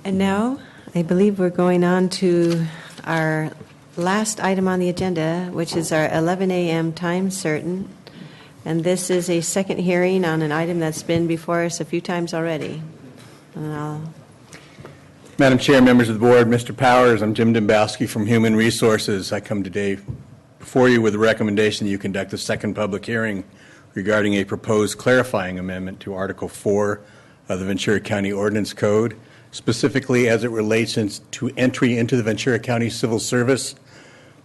And now, I believe we're going on to our last item on the agenda, which is our 11 a.m. time certain. And this is a second hearing on an item that's been before us a few times already. And Madam Chair, members of the board, Mr. Powers, I'm Jim Dembowski from Human Resources. I come today before you with a recommendation that you conduct a second public hearing regarding a proposed clarifying amendment to Article 4 of the Ventura County Ordinance Code, specifically as it relates to entry into the Ventura County Civil Service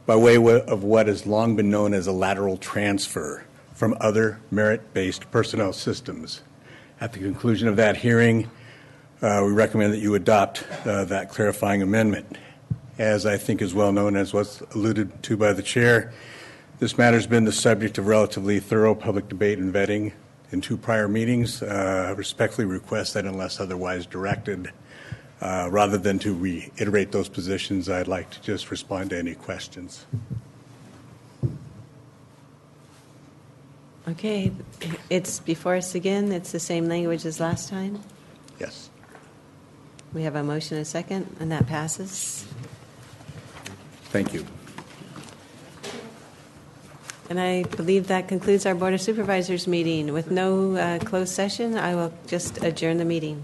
by way of what has long been known as a lateral transfer from other merit-based personnel systems. At the conclusion of that hearing, we recommend that you adopt that clarifying amendment. As I think is well known, as was alluded to by the chair, this matter has been the subject of relatively thorough public debate and vetting in 2 prior meetings. I respectfully request that unless otherwise directed, rather than to reiterate those positions, I'd like to just respond to any questions. okay, it's before us again. It's the same language as last time. Yes. We have a motion and a second, and that passes. Thank you. And I believe that concludes our Board of Supervisors meeting. With no closed session, I will just adjourn the meeting.